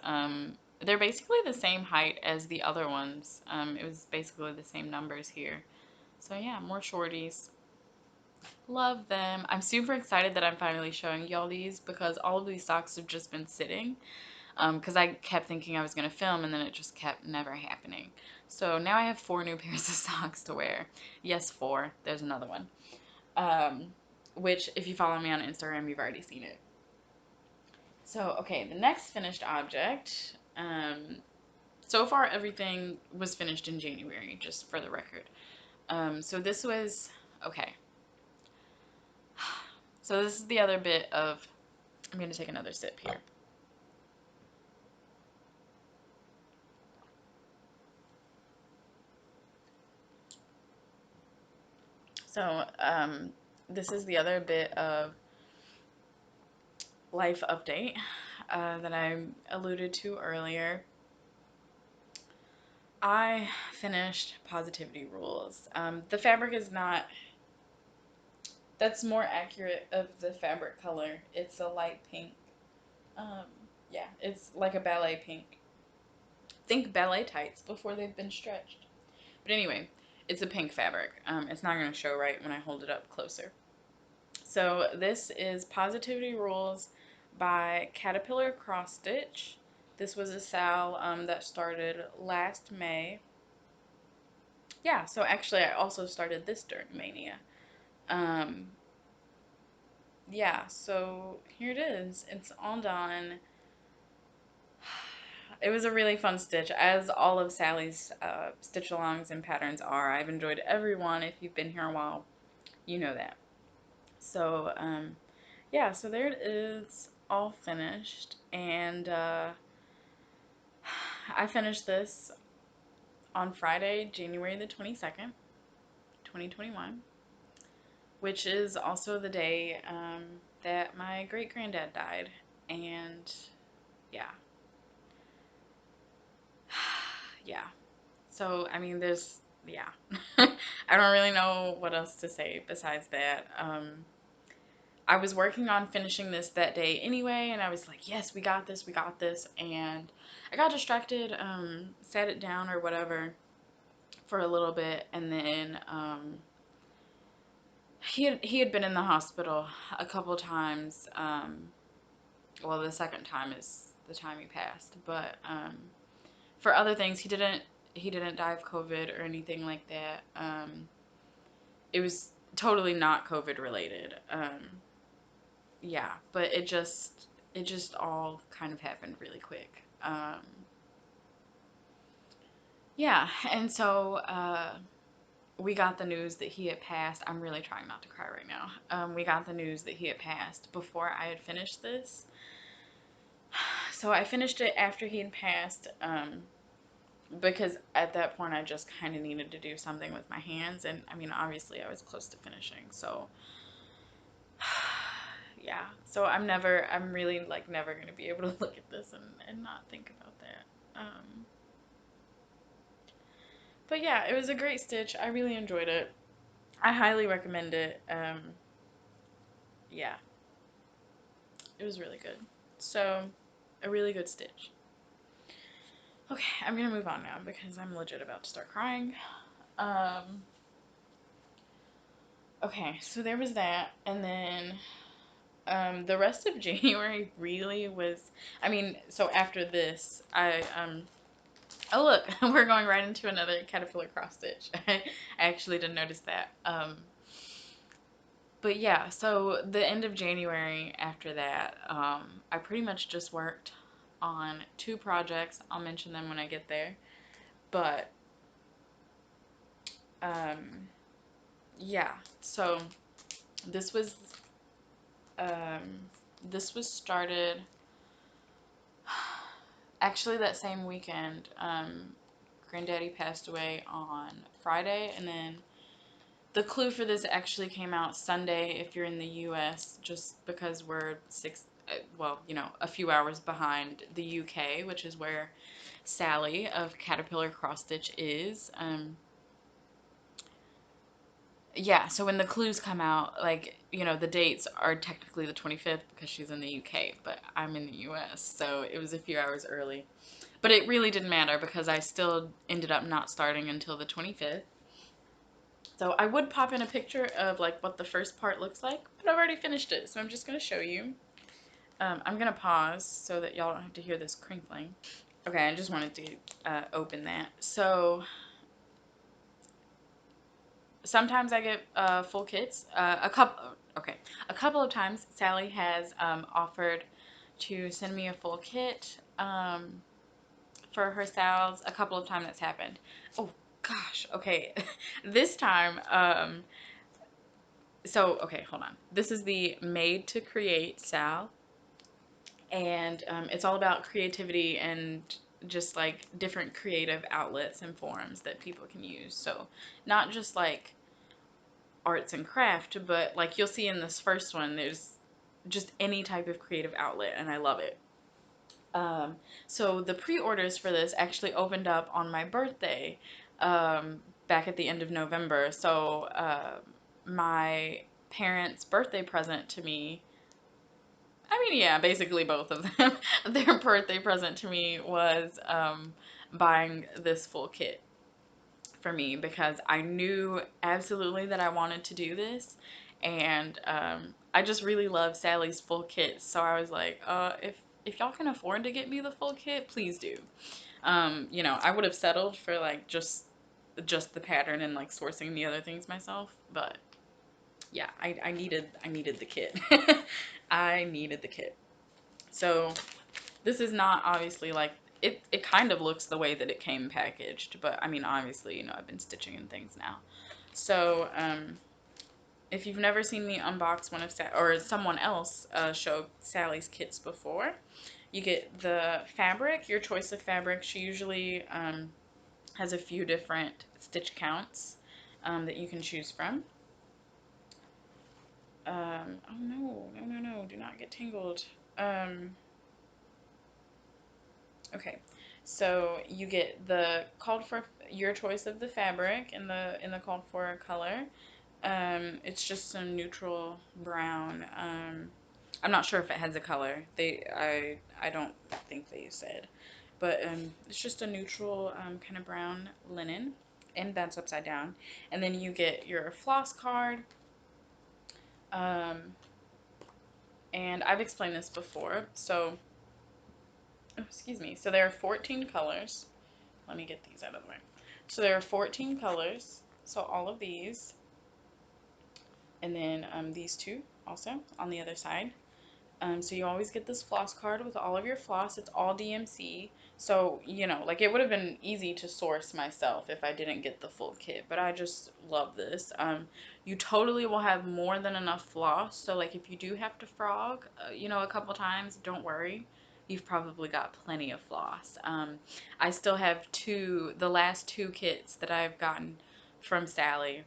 S1: They're basically the same height as the other ones. It was basically the same numbers here. So yeah, more shorties. Love them. I'm super excited that I'm finally showing y'all these, because all of these socks have just been sitting. Because I kept thinking I was going to film, and then it just kept never happening. So now I have 4 new pairs of socks to wear. Yes, 4. There's another one. Which, if you follow me on Instagram, you've already seen it. So, okay, the next finished object, so far everything was finished in January, just for the record. So this was, okay. So this is the other bit of, I'm going to take another sip here. So, this is the other bit of life update that I alluded to earlier. I finished Positivity Rules. The fabric is not That's more accurate of the fabric color. It's a light pink. Um, yeah, it's like a ballet pink. Think ballet tights before they've been stretched. But anyway, it's a pink fabric. It's not going to show right when I hold it up closer. So this is Positivity Rules by Caterpillar Cross Stitch. This was a sal that started last May. Yeah, so actually I also started this during Mania. Um, yeah, so here it is. It's all done. It was a really fun stitch, as all of Sally's stitch-alongs and patterns are. I've enjoyed every one. If you've been here a while, you know that. So, yeah, so there it is, all finished. And I finished this on Friday, January the 22nd, 2021, which is also the day that my great-granddad died. And, yeah. Yeah. So, I mean, yeah. I don't really know what else to say besides that. I was working on finishing this that day anyway, and I was like, yes, we got this, and I got distracted, sat it down or whatever for a little bit, and then, he had been in the hospital a couple times, well, the second time is the time he passed, but, for other things, he didn't die of COVID or anything like that. It was totally not COVID related. Yeah, but it just all kind of happened really quick. Yeah, and so we got the news that he had passed. I'm really trying not to cry right now. We got the news that he had passed before I had finished this. So I finished it after he had passed. Because at that point I just kind of needed to do something with my hands, and I mean, obviously I was close to finishing, so yeah, so I'm really like never gonna be able to look at this and not think about that. But yeah, it was a great stitch. I really enjoyed it. I highly recommend it. Yeah, it was really good. So, a really good stitch. Okay, I'm gonna move on now because I'm legit about to start crying. Um, okay, so there was that, and then the rest of January really was, I mean, so after this, oh look, we're going right into another caterpillar cross stitch. I actually didn't notice that. But yeah, so the end of January after that, I pretty much just worked on 2 projects. I'll mention them when I get there. But, yeah, so this was, this was started actually that same weekend. Granddaddy passed away on Friday, and then the clue for this actually came out Sunday if you're in the US, just because we're well, you know, a few hours behind the UK, which is where Sally of Caterpillar Cross Stitch is. Yeah, so when the clues come out, like, you know, the dates are technically the 25th because she's in the UK, but I'm in the US, so it was a few hours early. But it really didn't matter because I still ended up not starting until the 25th. So I would pop in a picture of like what the first part looks like, but I've already finished it, so I'm just going to show you. I'm going to pause so that y'all don't have to hear this crinkling. Okay, I just wanted to open that. So sometimes I get full kits. A couple of times Sally has offered to send me a full kit for her sales. A couple of times that's happened. Oh gosh, okay. This time, so okay, hold on. This is the Made to Create sal, and it's all about creativity and just like different creative outlets and forums that people can use. So not just like arts and craft, but like you'll see in this first one, there's just any type of creative outlet, and I love it. So the pre-orders for this actually opened up on my birthday, back at the end of November. So my parents' birthday present to me, I mean, yeah, basically both of them, their birthday present to me was buying this full kit for me, because I knew absolutely that I wanted to do this, and I just really love Sally's full kits. So I was like, if y'all can afford to get me the full kit, please do. You know, I would have settled for like just the pattern and like sourcing the other things myself, but yeah, I needed the kit. I needed the kit. So this is not obviously like, it kind of looks the way that it came packaged, but I mean, obviously, you know, I've been stitching and things now. So, if you've never seen me unbox one of or someone else show Sally's kits before, you get the fabric, your choice of fabric. She usually has a few different stitch counts that you can choose from. Oh no, no, no, no, do not get tangled. Okay, so you get the called for, your choice of the fabric in the called for color. It's just some neutral brown. I'm not sure if it has a color. I don't think they said, but it's just a neutral kind of brown linen, and that's upside down. And then you get your floss card. Um, and I've explained this before, so oh, excuse me. So there are 14 colors. Let me get these out of the way. So there are 14 colors. So all of these, and then these two also on the other side. So you always get this floss card with all of your floss. It's all DMC. So, you know, like it would have been easy to source myself if I didn't get the full kit, but I just love this. You totally will have more than enough floss. So like if you do have to frog, you know, a couple times, don't worry. You've probably got plenty of floss. I still have the last two kits that I've gotten from Sally.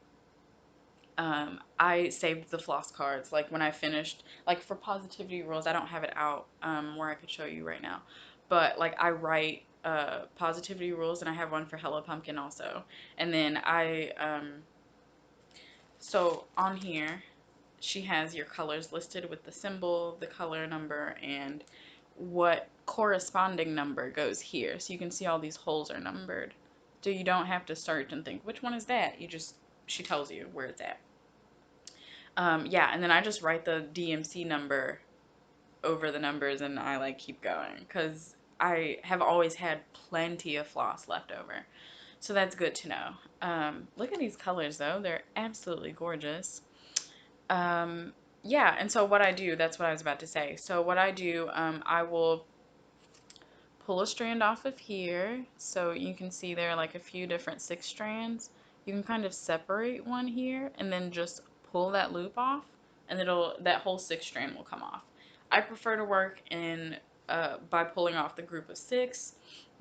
S1: I saved the floss cards, like when I finished, like for positivity rules, I don't have it out where I could show you right now, but like I write positivity rules, and I have one for Hello Pumpkin also. And then so on here she has your colors listed with the symbol, the color number, and what corresponding number goes here, so you can see all these holes are numbered, so you don't have to search and think which one is that. She tells you where it's at. Yeah, and then I just write the DMC number over the numbers, and I like keep going because I have always had plenty of floss left over. So that's good to know. Look at these colors though. They're absolutely gorgeous. Yeah, and so what I do, that's what I was about to say. So what I do, I will pull a strand off of here. So you can see there are like a few different 6 strands. You can kind of separate one here and then just pull that loop off, and that whole 6 strand will come off. I prefer to work in by pulling off the group of 6.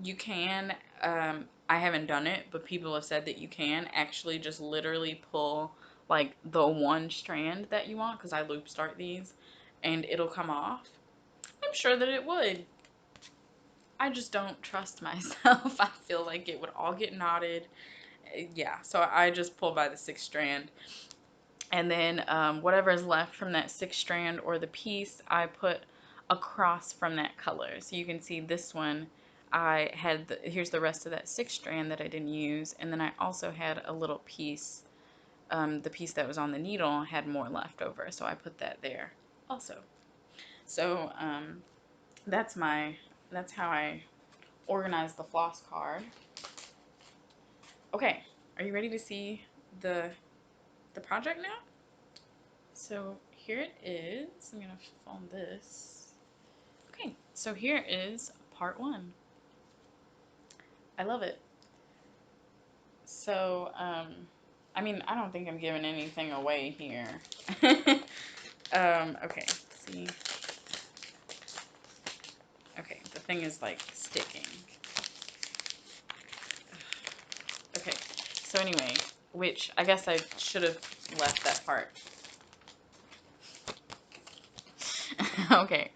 S1: You can, I haven't done it, but people have said that you can actually just literally pull like the one strand that you want, because I loop start these, and it'll come off. I'm sure that it would. I just don't trust myself. I feel like it would all get knotted. Yeah, so I just pull by the 6th strand. And then whatever is left from that 6th strand or the piece, I put across from that color. So you can see this one, I had, here's the rest of that 6th strand that I didn't use. And then I also had a little piece, the piece that was on the needle had more left over. So I put that there also. So that's how I organize the floss card. Okay, are you ready to see the project now? So here it is. I'm gonna fold this. Okay, so here is part 1. I love it. So I mean, I don't think I'm giving anything away here. Okay, see. Okay, the thing is like sticking. Okay, so anyway, which I guess I should have left that part. Okay,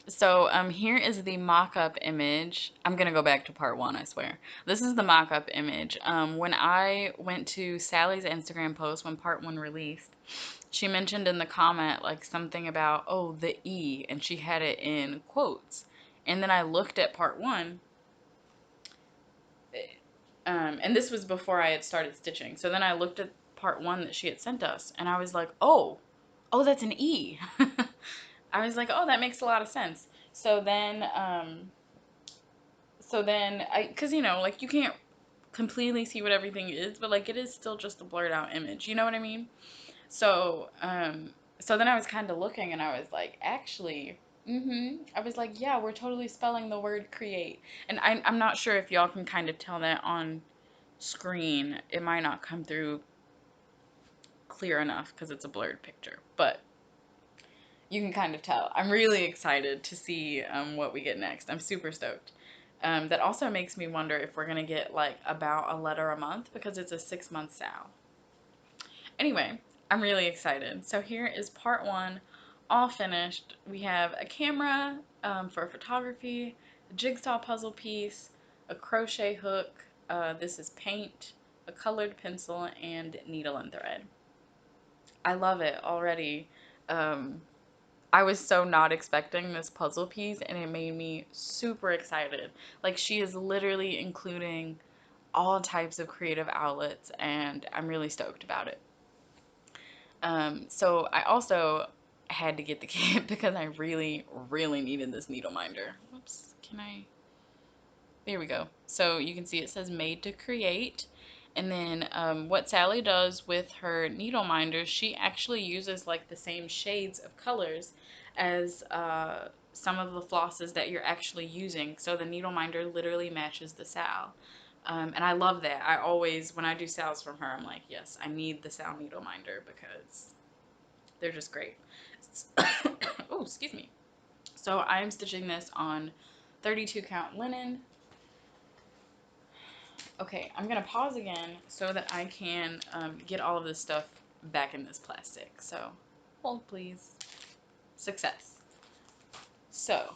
S1: so here is the mock-up image. I'm gonna go back to part 1, I swear. This is the mock-up image. When I went to Sally's Instagram post when part 1 released, she mentioned in the comment like something about, oh, the E, and she had it in quotes. And then I looked at part one, and this was before I had started stitching. So then I looked at part one that she had sent us, and I was like, oh, that's an E. I was like, oh, that makes a lot of sense. So then because, you know, like, you can't completely see what everything is, but, like, it is still just a blurred out image. You know what I mean? So, so then I was kind of looking, and I was like, actually, I was like, yeah, we're totally spelling the word create. And I'm not sure if y'all can kind of tell that on screen. It might not come through clear enough because it's a blurred picture, but you can kind of tell. I'm really excited to see what we get next. I'm super stoked. That also makes me wonder if we're going to get like about a letter a month because it's a 6-month sal. Anyway, I'm really excited. So here is part one, all finished. We have a camera for photography, a jigsaw puzzle piece, a crochet hook, this is paint, a colored pencil, and needle and thread. I love it already. I was so not expecting this puzzle piece, and it made me super excited. Like, she is literally including all types of creative outlets, and I'm really stoked about it. So I also had to get the kit because I really, really needed this needle minder. Whoops, there we go. So you can see it says made to create. And then what Sally does with her needle minders, she actually uses like the same shades of colors as some of the flosses that you're actually using. So the needle minder literally matches the sal. And I love that. I always, when I do sals from her, I'm like, yes, I need the sal needle minder because they're just great. Oh, excuse me. So I'm stitching this on 32 count linen. Okay, I'm gonna pause again so that I can get all of this stuff back in this plastic. So hold please. Success. So,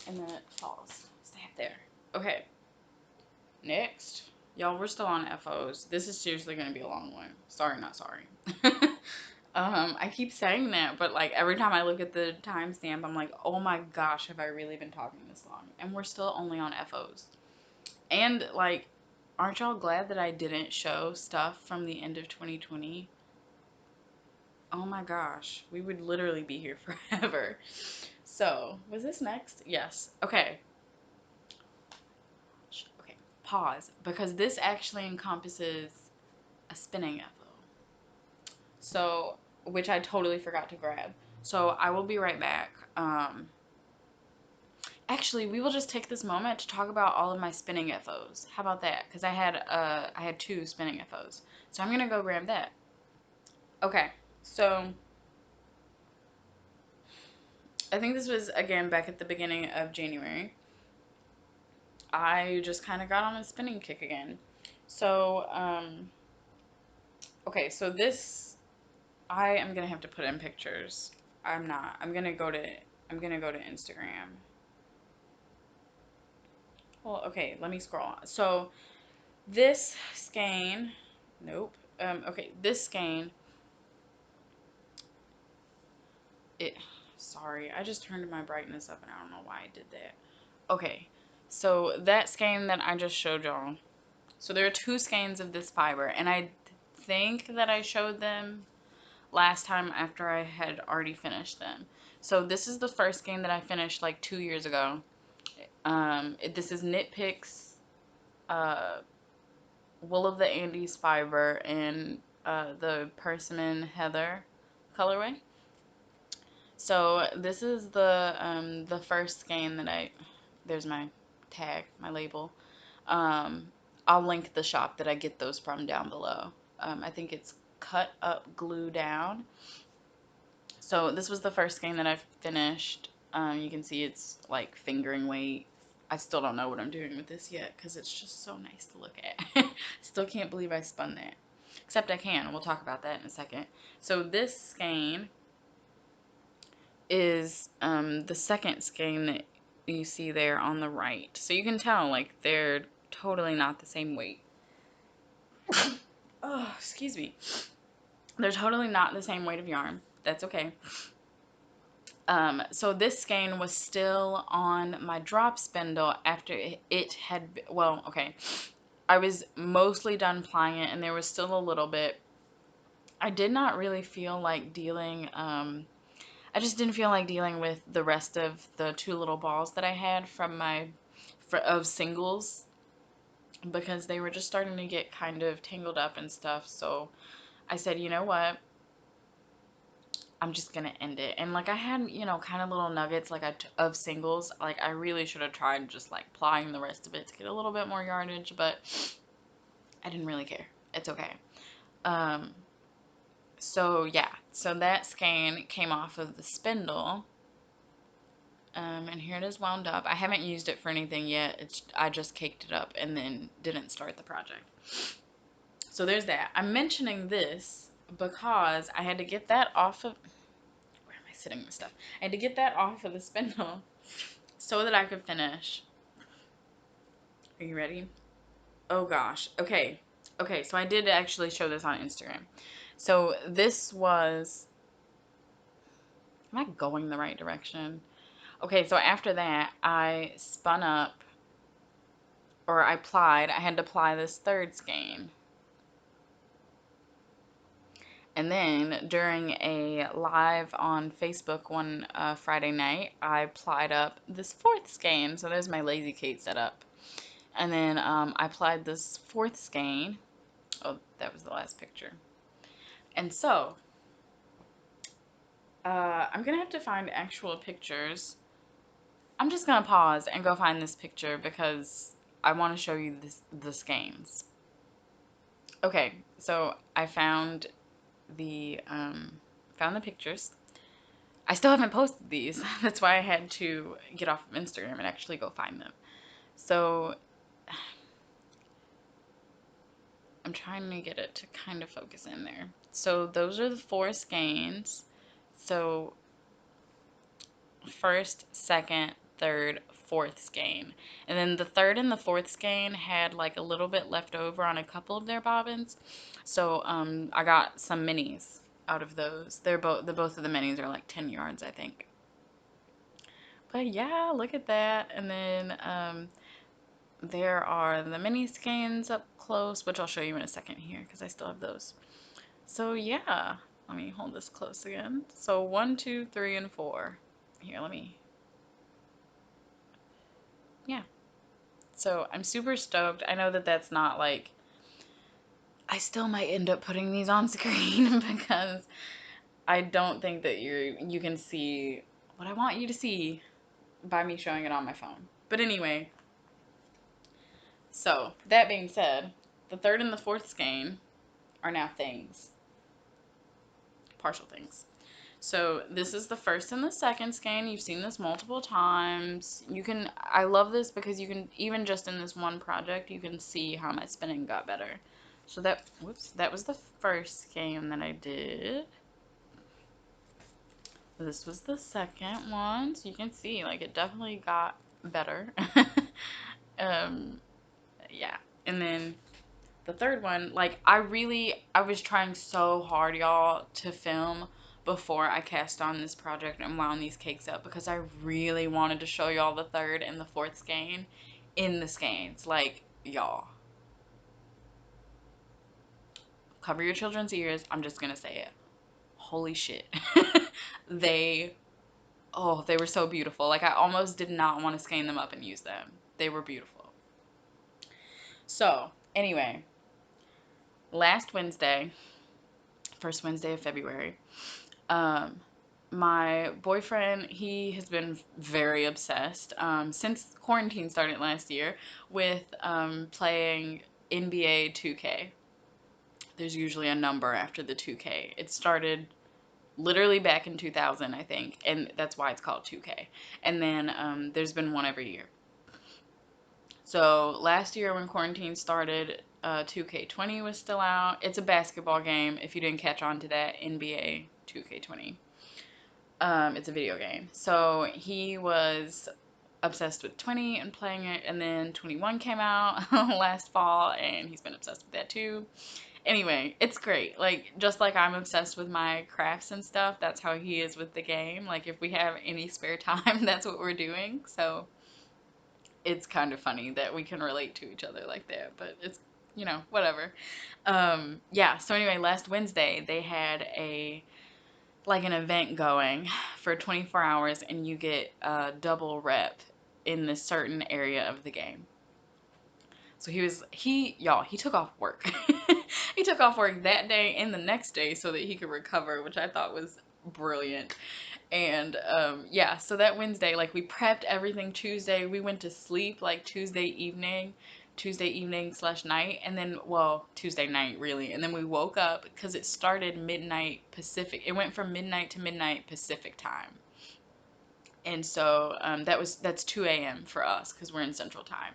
S1: and then it falls. Stay up there. Okay. Next. Y'all, we're still on FOs. This is seriously gonna be a long one. Sorry, not sorry. I keep saying that, but like every time I look at the timestamp, I'm like, oh my gosh, have I really been talking this long? And we're still only on FOs. And like, aren't y'all glad that I didn't show stuff from the end of 2020? Oh my gosh, we would literally be here forever. So, was this next? Yes. Okay. Okay, pause, because this actually encompasses a spinning FO. So, which I totally forgot to grab. So, I will be right back. Actually, we will just take this moment to talk about all of my spinning FOs. How about that? Because I had 2 spinning FOs. So I'm gonna go grab that. Okay, so I think this was again back at the beginning of January. I just kind of got on a spinning kick again. So okay, so this I am gonna have to put in pictures. I'm not. I'm gonna go to Instagram. Well, okay, let me scroll on. So this skein, nope. Okay, this skein, sorry, I just turned my brightness up and I don't know why I did that. Okay, so that skein that I just showed y'all, so there are 2 skeins of this fiber, and I think that I showed them last time after I had already finished them. So this is the first skein that I finished like 2 years ago. This is Knit Picks, Wool of the Andes fiber, and the Persimmon Heather colorway. So this is the first skein that there's my tag, my label. I'll link the shop that I get those from down below. I think it's Cut Up Glue Down. So this was the first skein that I finished. You can see it's like fingering weight. I still don't know what I'm doing with this yet because it's just so nice to look at. Still can't believe I spun that. Except I can. We'll talk about that in a second. So this skein is the second skein that you see there on the right. So you can tell like they're totally not the same weight. Oh, excuse me. They're totally not the same weight of yarn. That's okay. So this skein was still on my drop spindle after it had, well, okay. I was mostly done plying it and there was still a little bit. I did not really feel like dealing, I just didn't feel like dealing with the rest of the 2 little balls that I had from my, of singles, because they were just starting to get kind of tangled up and stuff. So I said, you know what? I'm just gonna end it. And like I had, you know, kind of little nuggets like of singles. Like I really should have tried just like plying the rest of it to get a little bit more yardage, but I didn't really care. It's okay. Um, so yeah, so that skein came off of the spindle. And here it is wound up. I haven't used it for anything yet. I just caked it up and then didn't start the project. So there's that. I'm mentioning this because I had to get that off of, where am I sitting this stuff? I had to get that off of the spindle so that I could finish. Are you ready? Oh gosh. Okay. Okay, so I did actually show this on Instagram. So this was, am I going the right direction? Okay, so after that, I spun up, or I plied. I had to ply this third skein. And then during a live on Facebook one Friday night, I plied up this fourth skein. So there's my Lazy Kate setup. And then I plied this fourth skein. Oh, that was the last picture. And so I'm going to have to find actual pictures. I'm just going to pause and go find this picture because I want to show you the skeins. Okay, so I found the pictures. I still haven't posted these. That's why I had to get off of Instagram and actually go find them. So I'm trying to get it to kind of focus in there. So those are the 4 skeins. So first, second, third, fourth skein. And then the third and the fourth skein had like a little bit left over on a couple of their bobbins. So I got some minis out of those. Both of the minis are like 10 yards, I think. But yeah, look at that. And then there are the mini skeins up close, which I'll show you in a second here because I still have those. So yeah, let me hold this close again. So 1, 2, 3, and 4. Here, yeah. So I'm super stoked. I know that that's not like, I still might end up putting these on screen because I don't think that you can see what I want you to see by me showing it on my phone. But anyway, so that being said, the third and the fourth skein are now things. Partial things. So this is the first and the second skein. You've seen this multiple times. I love this because you can, even just in this one project, you can see how my spinning got better. So that was the first skein that I did. This was the second one. So you can see, like, it definitely got better. Yeah. And then the third one, like, I was trying so hard, y'all, to film before I cast on this project and wound these cakes up because I really wanted to show y'all the third and the fourth skein in the skeins. Like, y'all, cover your children's ears. I'm just gonna say it. Holy shit. they were so beautiful. Like, I almost did not want to skein them up and use them. They were beautiful. So anyway, last Wednesday, first Wednesday of February, my boyfriend, he has been very obsessed since quarantine started last year with playing NBA 2K. There's usually a number after the 2K. It started literally back in 2000, I think, and that's why it's called 2K. And then there's been one every year. So last year when quarantine started, 2K20 was still out. It's a basketball game. If you didn't catch on to that, NBA 2K20. It's a video game. So he was obsessed with 20 and playing it, and then 21 came out last fall, and he's been obsessed with that too. Anyway, it's great. Like, just like I'm obsessed with my crafts and stuff, that's how he is with the game. Like, if we have any spare time, that's what we're doing. So it's kind of funny that we can relate to each other like that, but it's, whatever. Yeah, so anyway, last Wednesday they had an event going for 24 hours, and you get a double rep in this certain area of the game. So he took off work. He took off work that day and the next day so that he could recover, which I thought was brilliant. And yeah, so that Wednesday, like, we prepped everything Tuesday. We went to sleep like Tuesday evening / night, and then, well, Tuesday night really. And then we woke up because it started midnight Pacific. It went from midnight to midnight Pacific time. And so that's 2 a.m. for us because we're in Central Time.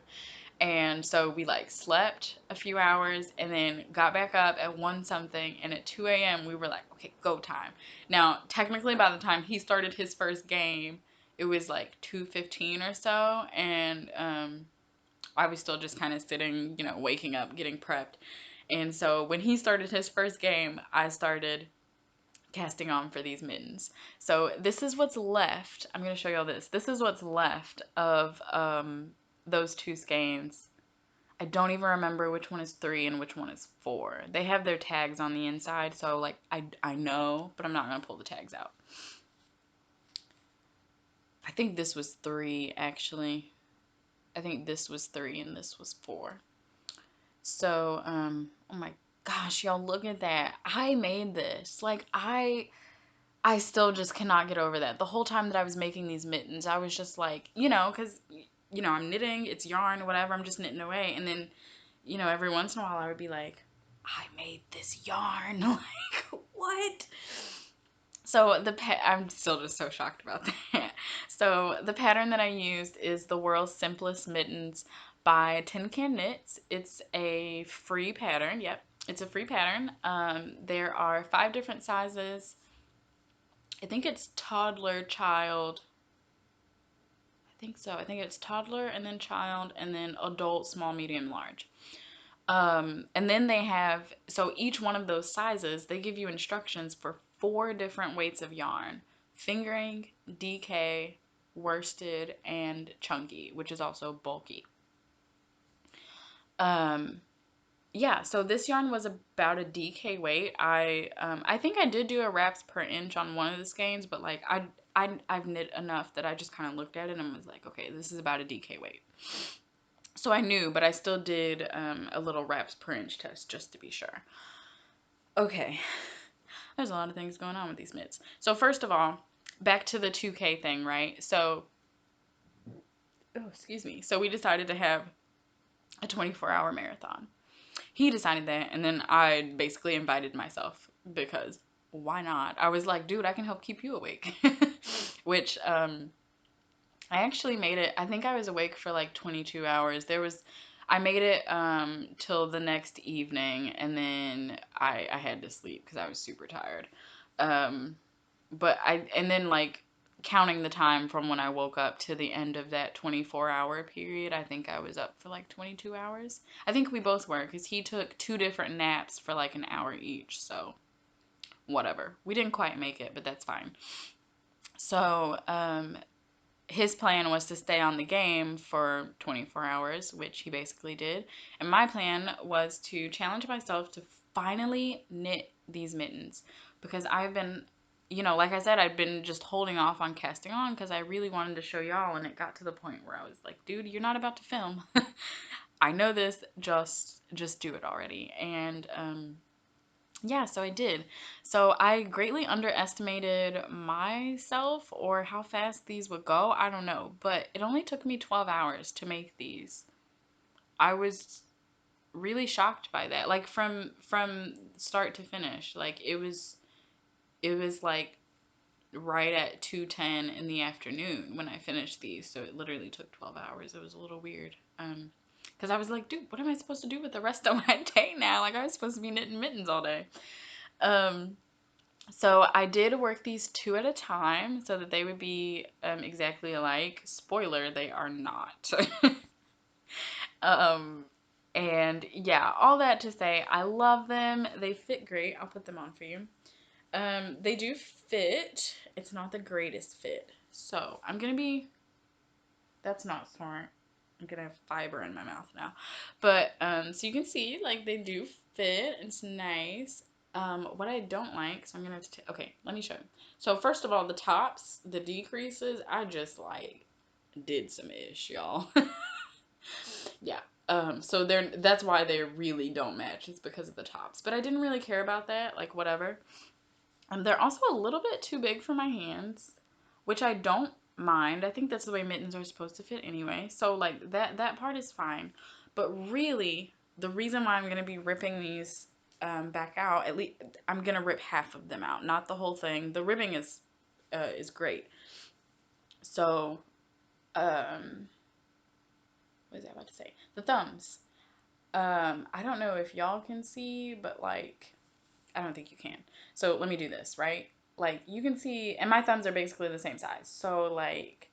S1: And so we like slept a few hours and then got back up at 1 something, and at 2 a.m. we were like, okay, go time. Now, technically by the time he started his first game, it was like 2:15 or so, and I was still just kind of sitting, waking up, getting prepped. And so when he started his first game, I started casting on for these mittens. So this is what's left. I'm going to show y'all this. This is what's left of those 2 skeins. I don't even remember which one is 3 and which one is 4. They have their tags on the inside, so like I know, but I'm not gonna pull the tags out. I think this was 3 actually. I think this was 3 and this was 4. So oh my gosh, y'all, look at that. I made this. Like, I still just cannot get over that. The whole time that I was making these mittens, I was just like, because I'm knitting, it's yarn, whatever, I'm just knitting away. And then, every once in a while I would be like, I made this yarn. Like, what? So I'm still just so shocked about that. So the pattern that I used is the World's Simplest Mittens by Tin Can Knits. It's a free pattern. Yep, it's a free pattern. There are 5 different sizes. I think it's toddler, child. I think so. I think it's toddler and then child and then adult, small, medium, large. And then they have, so each one of those sizes, they give you instructions for 4 different weights of yarn: fingering, DK, worsted, and chunky, which is also bulky. Yeah, so this yarn was about a DK weight. I think I did do a wraps per inch on one of the skeins, but like I've knit enough that I just kind of looked at it and was like, okay, this is about a DK weight. So I knew, but I still did a little wraps per inch test just to be sure. Okay, there's a lot of things going on with these mitts. So first of all, back to the 2K thing, right? So, oh, excuse me. So we decided to have a 24-hour marathon. He decided that, and then I basically invited myself because why not? I was like, dude, I can help keep you awake. Which I actually made it. I think I was awake for like 22 hours. I made it till the next evening, and then I had to sleep because I was super tired. And then like counting the time from when I woke up to the end of that 24-hour period, I think I was up for like 22 hours. I think we both were, because he took 2 different naps for like an hour each, so whatever. We didn't quite make it, but that's fine. So his plan was to stay on the game for 24 hours, which he basically did. And my plan was to challenge myself to finally knit these mittens, because I've been, like I said, I've been just holding off on casting on because I really wanted to show y'all, and it got to the point where I was like, dude, you're not about to film. I know this, just do it already. And yeah, so I did. So I greatly underestimated myself, or how fast these would go. I don't know, but it only took me 12 hours to make these. I was really shocked by that. Like, from start to finish, like it was like right at 2:10 in the afternoon when I finished these. So it literally took 12 hours. It was a little weird. Because I was like, dude, what am I supposed to do with the rest of my day now? Like, I was supposed to be knitting mittens all day. So I did work these 2 at a time so that they would be exactly alike. Spoiler, they are not. And yeah, all that to say, I love them. They fit great. I'll put them on for you. They do fit. It's not the greatest fit. So I'm going to be, that's not smart. I'm going to have fiber in my mouth now. But, so you can see, like, they do fit. It's nice. What I don't like, so I'm going to have to, okay, let me show you. So first of all, the tops, the decreases, I just, like, did some ish, y'all. Yeah. So that's why they really don't match. It's because of the tops. But I didn't really care about that, like, whatever. They're also a little bit too big for my hands, which I don't mind. I think that's the way mittens are supposed to fit anyway. So like that part is fine. But really, the reason why I'm going to be ripping these back out, at least I'm going to rip half of them out, not the whole thing. The ribbing is great. So, what was I about to say? The thumbs. I don't know if y'all can see, but like, I don't think you can. So let me do this, right? Like you can see, and my thumbs are basically the same size. So like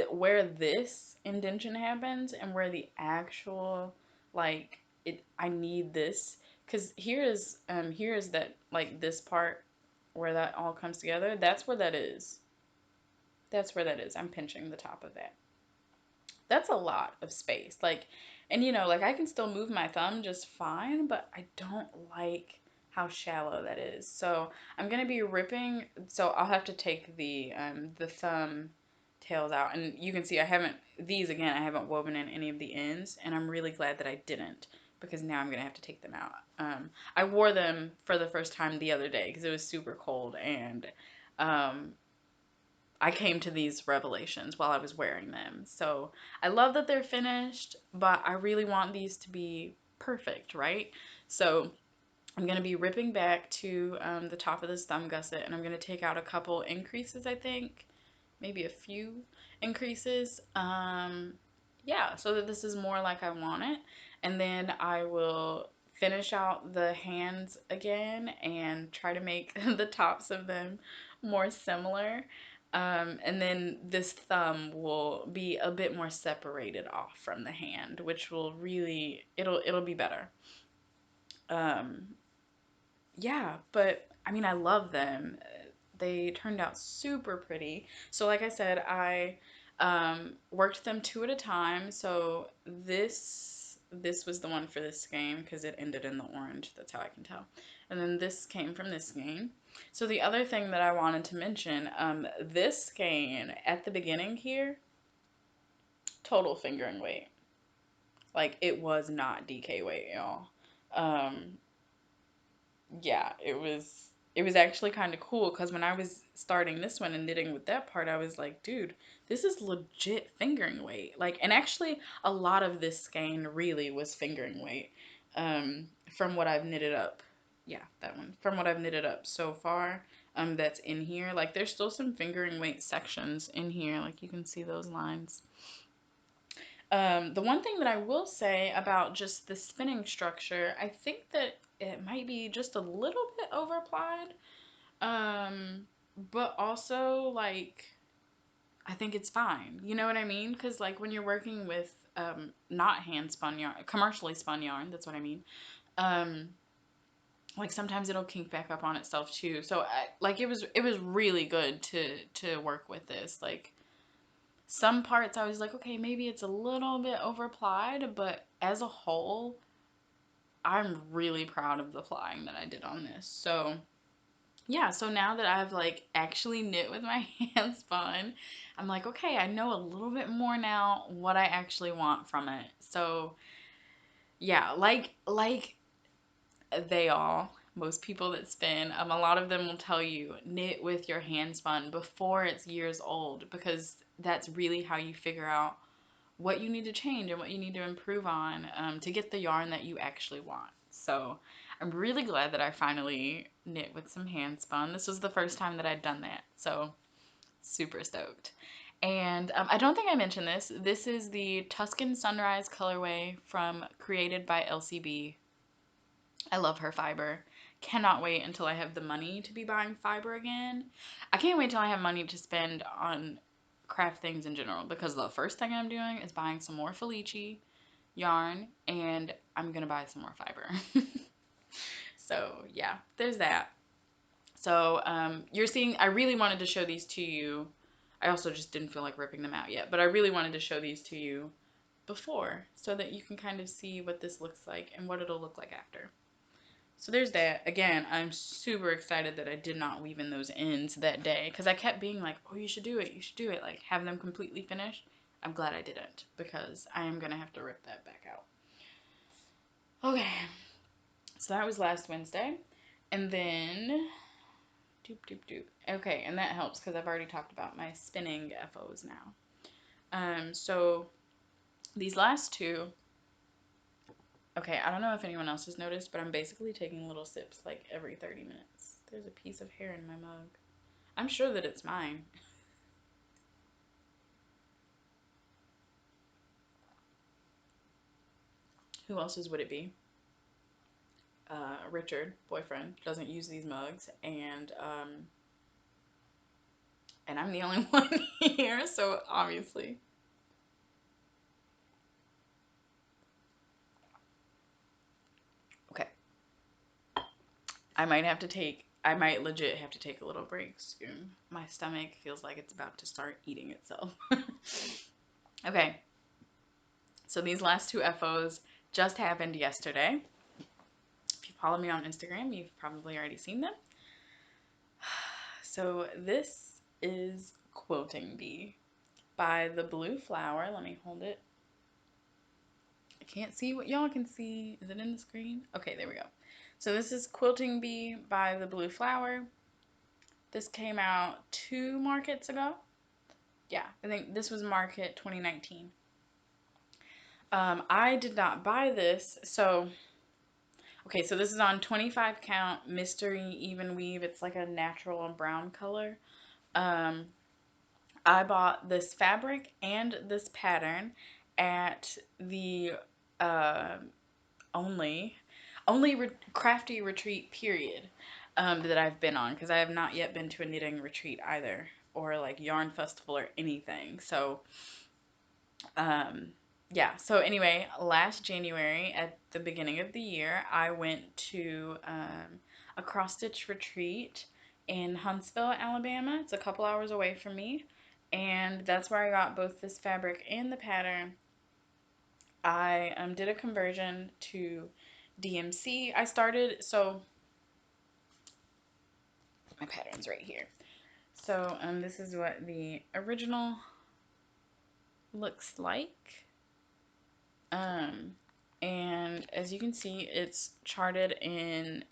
S1: where this indentation happens and where the actual, like I need this, because here's that, like this part where that all comes together. That's where that is. That's where that is. I'm pinching the top of that. That's a lot of space. Like, and you know, like I can still move my thumb just fine, but I don't like how shallow that is. So I'm gonna be ripping. So I'll have to take the thumb tails out, and you can see I haven't, these again, I haven't woven in any of the ends, and I'm really glad that I didn't, because now I'm gonna have to take them out. I wore them for the first time the other day because it was super cold, and um, I came to these revelations while I was wearing them. So I love that they're finished, but I really want these to be perfect, right? So I'm going to be ripping back to the top of this thumb gusset, and I'm going to take out a couple increases, I think. Maybe a few increases. Yeah, so that this is more like I want it. And then I will finish out the hands again and try to make the tops of them more similar. And then this thumb will be a bit more separated off from the hand, which will really, it'll be better. Um, yeah, but I mean, I love them. They turned out super pretty. So like I said, I worked them two at a time. So this was the one for this skein because it ended in the orange. That's how I can tell. And then this came from this skein. So the other thing that I wanted to mention, this skein at the beginning here, total fingering weight. Like it was not DK weight, y'all. Um, yeah, it was actually kind of cool because when I was starting this one and knitting with that part, I was like, dude, this is legit fingering weight. Like, and actually a lot of this skein really was fingering weight. From what I've knitted up. Yeah, that one. From what I've knitted up so far, that's in here. Like there's still some fingering weight sections in here. Like you can see those lines. The one thing that I will say about just the spinning structure, I think that it might be just a little bit overapplied. But also like I think it's fine. You know what I mean? Because like when you're working with not hand spun yarn, commercially spun yarn, that's what I mean. Um, like sometimes it'll kink back up on itself too. So like it was really good to work with this. Like some parts I was like, okay, maybe it's a little bit overapplied, but as a whole, I'm really proud of the plying that I did on this. So yeah, so now that I've like actually knit with my hands spun, I'm like, okay, I know a little bit more now what I actually want from it. So yeah, like most people that spin, a lot of them will tell you knit with your hand spun before it's years old, because that's really how you figure out what you need to change and what you need to improve on to get the yarn that you actually want. So I'm really glad that I finally knit with some hand spun. This was the first time that I'd done that, so super stoked. And I don't think I mentioned this. This is the Tuscan Sunrise colorway from created by LCB. I love her fiber. Cannot wait until I have the money to be buying fiber again. I can't wait till I have money to spend on craft things in general, because the first thing I'm doing is buying some more Felici yarn, and I'm gonna buy some more fiber. So yeah, there's that. So you're seeing, I really wanted to show these to you. I also just didn't feel like ripping them out yet, but I really wanted to show these to you before so that you can kind of see what this looks like and what it'll look like after. So there's that. Again, I'm super excited that I did not weave in those ends that day because I kept being like, oh, you should do it. You should do it. Like, have them completely finished. I'm glad I didn't because I am going to have to rip that back out. Okay. So that was last Wednesday. And then, doop, doop, doop. Okay, and that helps because I've already talked about my spinning FOs now. So these last two, okay, I don't know if anyone else has noticed, but I'm basically taking little sips like every 30 minutes. There's a piece of hair in my mug. I'm sure that it's mine. Who else's would it be? Richard, boyfriend, doesn't use these mugs, and I'm the only one here, so obviously. Okay. I might legit have to take a little break soon. My stomach feels like it's about to start eating itself. Okay. So these last two FOs just happened yesterday. If you follow me on Instagram, you've probably already seen them. So this is Quilting Bee by the Blue Flower. Let me hold it. I can't see what y'all can see. Is it in the screen? Okay, there we go. So this is Quilting Bee by the Blue Flower. This came out 2 markets ago. Yeah, I think this was market 2019. I did not buy this, so okay, so this is on 25 count mystery even weave. It's like a natural and brown color. I bought this fabric and this pattern at the only crafty retreat period that I've been on, because I have not yet been to a knitting retreat either, or like yarn festival or anything. So yeah, so anyway, last January at the beginning of the year, I went to a cross stitch retreat in Huntsville, Alabama. It's a couple hours away from me, and that's where I got both this fabric and the pattern. I did a conversion to DMC. I started, so my pattern's right here. So this is what the original looks like. And as you can see, it's charted in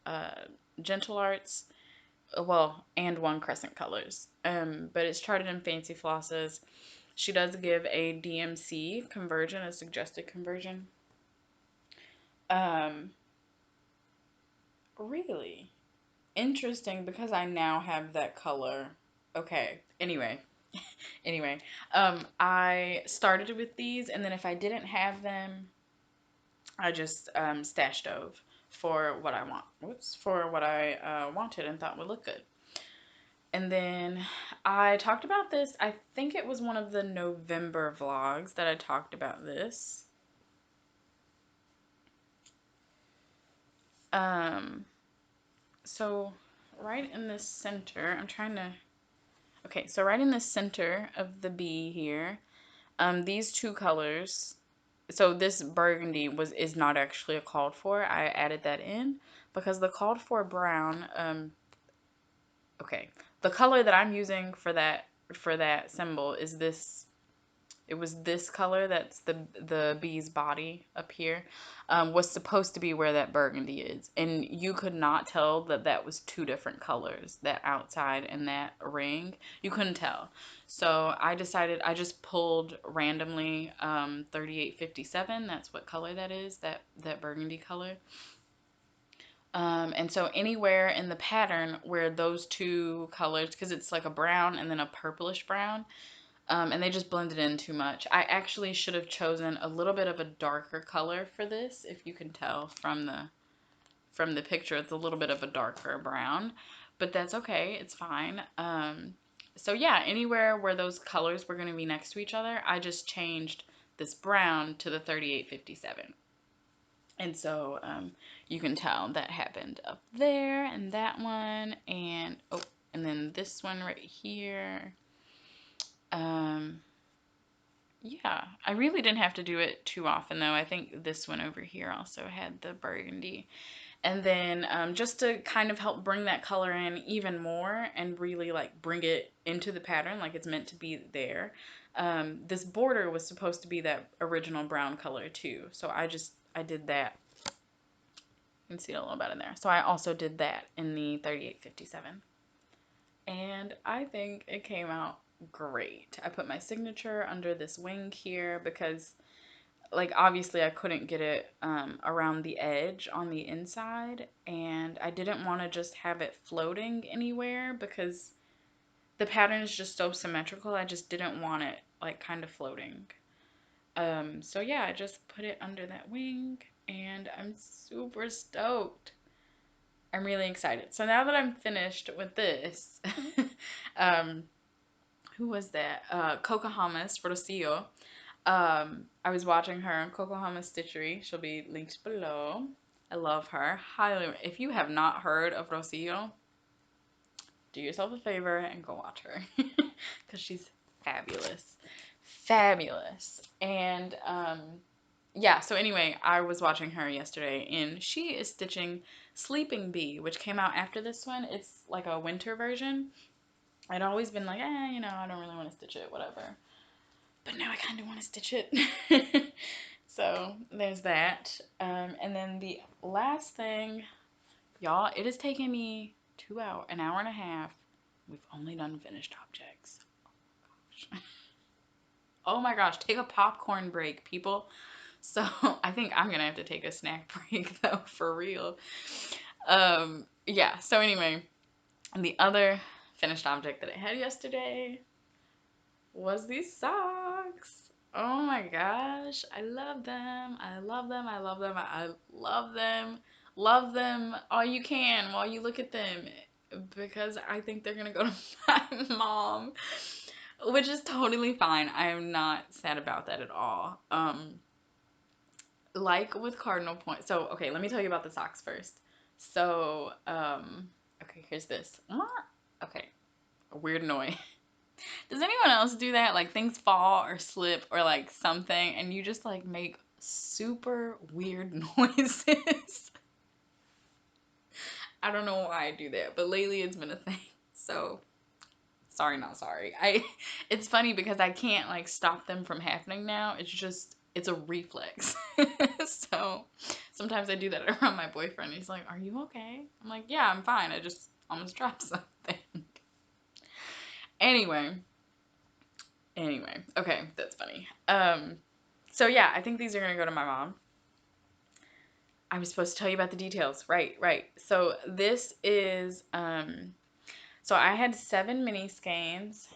S1: Gentle Arts, well, and 1 Crescent Colors. But it's charted in Fancy Flosses. She does give a DMC conversion, a suggested conversion. Really interesting, because I now have that color. Okay, anyway. I started with these, and then if I didn't have them, I just stashed stove for what I want. For what I wanted and thought would look good. And then I talked about this. I think it was one of the November vlogs that I talked about this. So right in the center, I'm trying to. Okay, so right in the center of the bee here, these 2 colors. So this burgundy is not actually a called for. I added that in because the called for brown, okay, the color that I'm using for that symbol is this. It was this color that's the bee's body up here, was supposed to be where that burgundy is, and you could not tell that that was 2 different colors, that outside and that ring. You couldn't tell. So I decided, I just pulled randomly 3857. That's what color that is, that burgundy color. And so anywhere in the pattern where those 2 colors, because it's like a brown and then a purplish brown, and they just blended in too much. I actually should have chosen a little bit of a darker color for this. If you can tell from the picture, it's a little bit of a darker brown, but that's okay. It's fine. So yeah, anywhere where those colors were going to be next to each other, I just changed this brown to the 3857. And so you can tell that happened up there and that one, and oh, and then this one right here. Yeah, I really didn't have to do it too often though. I think this one over here also had the burgundy. And then just to kind of help bring that color in even more and really like bring it into the pattern like it's meant to be there. This border was supposed to be that original brown color too. So I did that. You can see it a little bit in there. So I also did that in the 3857. And I think it came out great. I put my signature under this wing here because like obviously I couldn't get it around the edge on the inside, and I didn't want to just have it floating anywhere because the pattern is just so symmetrical. I just didn't want it like kind of floating. So yeah, I just put it under that wing and I'm super stoked. I'm really excited. So now that I'm finished with this, um, who was that? Coca Hamas Rocio. I was watching her on Kokohama Stitchery. She'll be linked below. I love her. Highly. If you have not heard of Rocio, do yourself a favor and go watch her. Because she's fabulous. Fabulous. And, yeah, so anyway, I was watching her yesterday, and she is stitching Sleeping Bee, which came out after this one. It's like a winter version. I'd always been like, I don't really want to stitch it, whatever. But now I kind of want to stitch it. So there's that. And then the last thing, y'all, it has taken me an hour and a half. We've only done finished objects. Oh my gosh, take a popcorn break, people. So I think I'm gonna have to take a snack break though, for real. Yeah, so anyway, the other finished object that I had yesterday was these socks. Oh my gosh, I love them. I love them. I love them. I love them. Love them all you can while you look at them because I think they're gonna go to my mom, which is totally fine. I am not sad about that at all. Like with Cardinal point. So, okay, let me tell you about the socks first. So, okay, here's this. Okay, a weird noise. Does anyone else do that? Like things fall or slip or like something and you just like make super weird noises. I don't know why I do that, but lately it's been a thing. So, sorry, not sorry. It's funny because I can't like stop them from happening now. It's a reflex. So, sometimes I do that around my boyfriend. He's like, "Are you okay?" I'm like, "Yeah, I'm fine. I just almost dropped something." Anyway, okay, that's funny. So yeah, I think these are gonna go to my mom. I was supposed to tell you about the details. Right. So this is, so I had 7 mini skeins,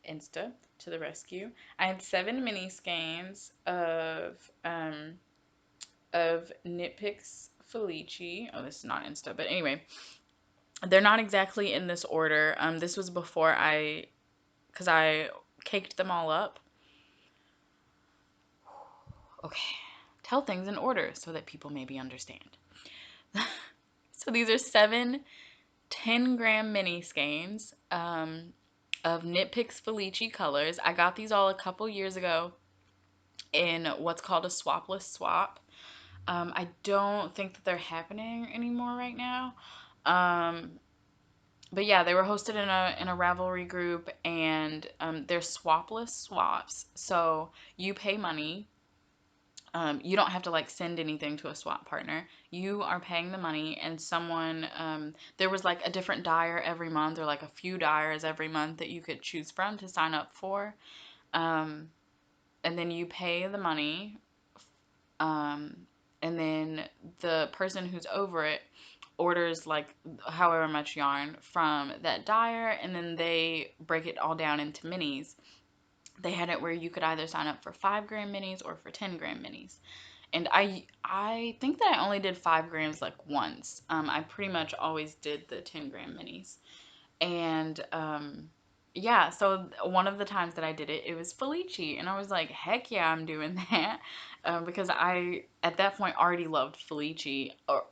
S1: Insta to the rescue. I had 7 mini skeins of Knit Picks Felici. Oh, this is not Insta, but anyway, they're not exactly in this order. This was before because I caked them all up. Okay, tell things in order so that people maybe understand. So these are 7 10-gram mini skeins of Knit Picks Felici colors. I got these all a couple years ago in what's called a swapless swap. I don't think that they're happening anymore right now. But yeah, they were hosted in a Ravelry group, and they're swapless swaps. So you pay money. You don't have to like send anything to a swap partner. You are paying the money, and someone there was like a different dyer every month, or like a few dyers every month that you could choose from to sign up for. And then you pay the money, and then the person who's over it orders like however much yarn from that dyer, and then they break it all down into minis. They had it where you could either sign up for 5-gram minis or for 10-gram minis. And I think that I only did 5 grams like once. I pretty much always did the 10-gram minis. And yeah, so one of the times that I did it, it was Felici, and I was like, heck yeah, I'm doing that, because I at that point already loved Felici. Or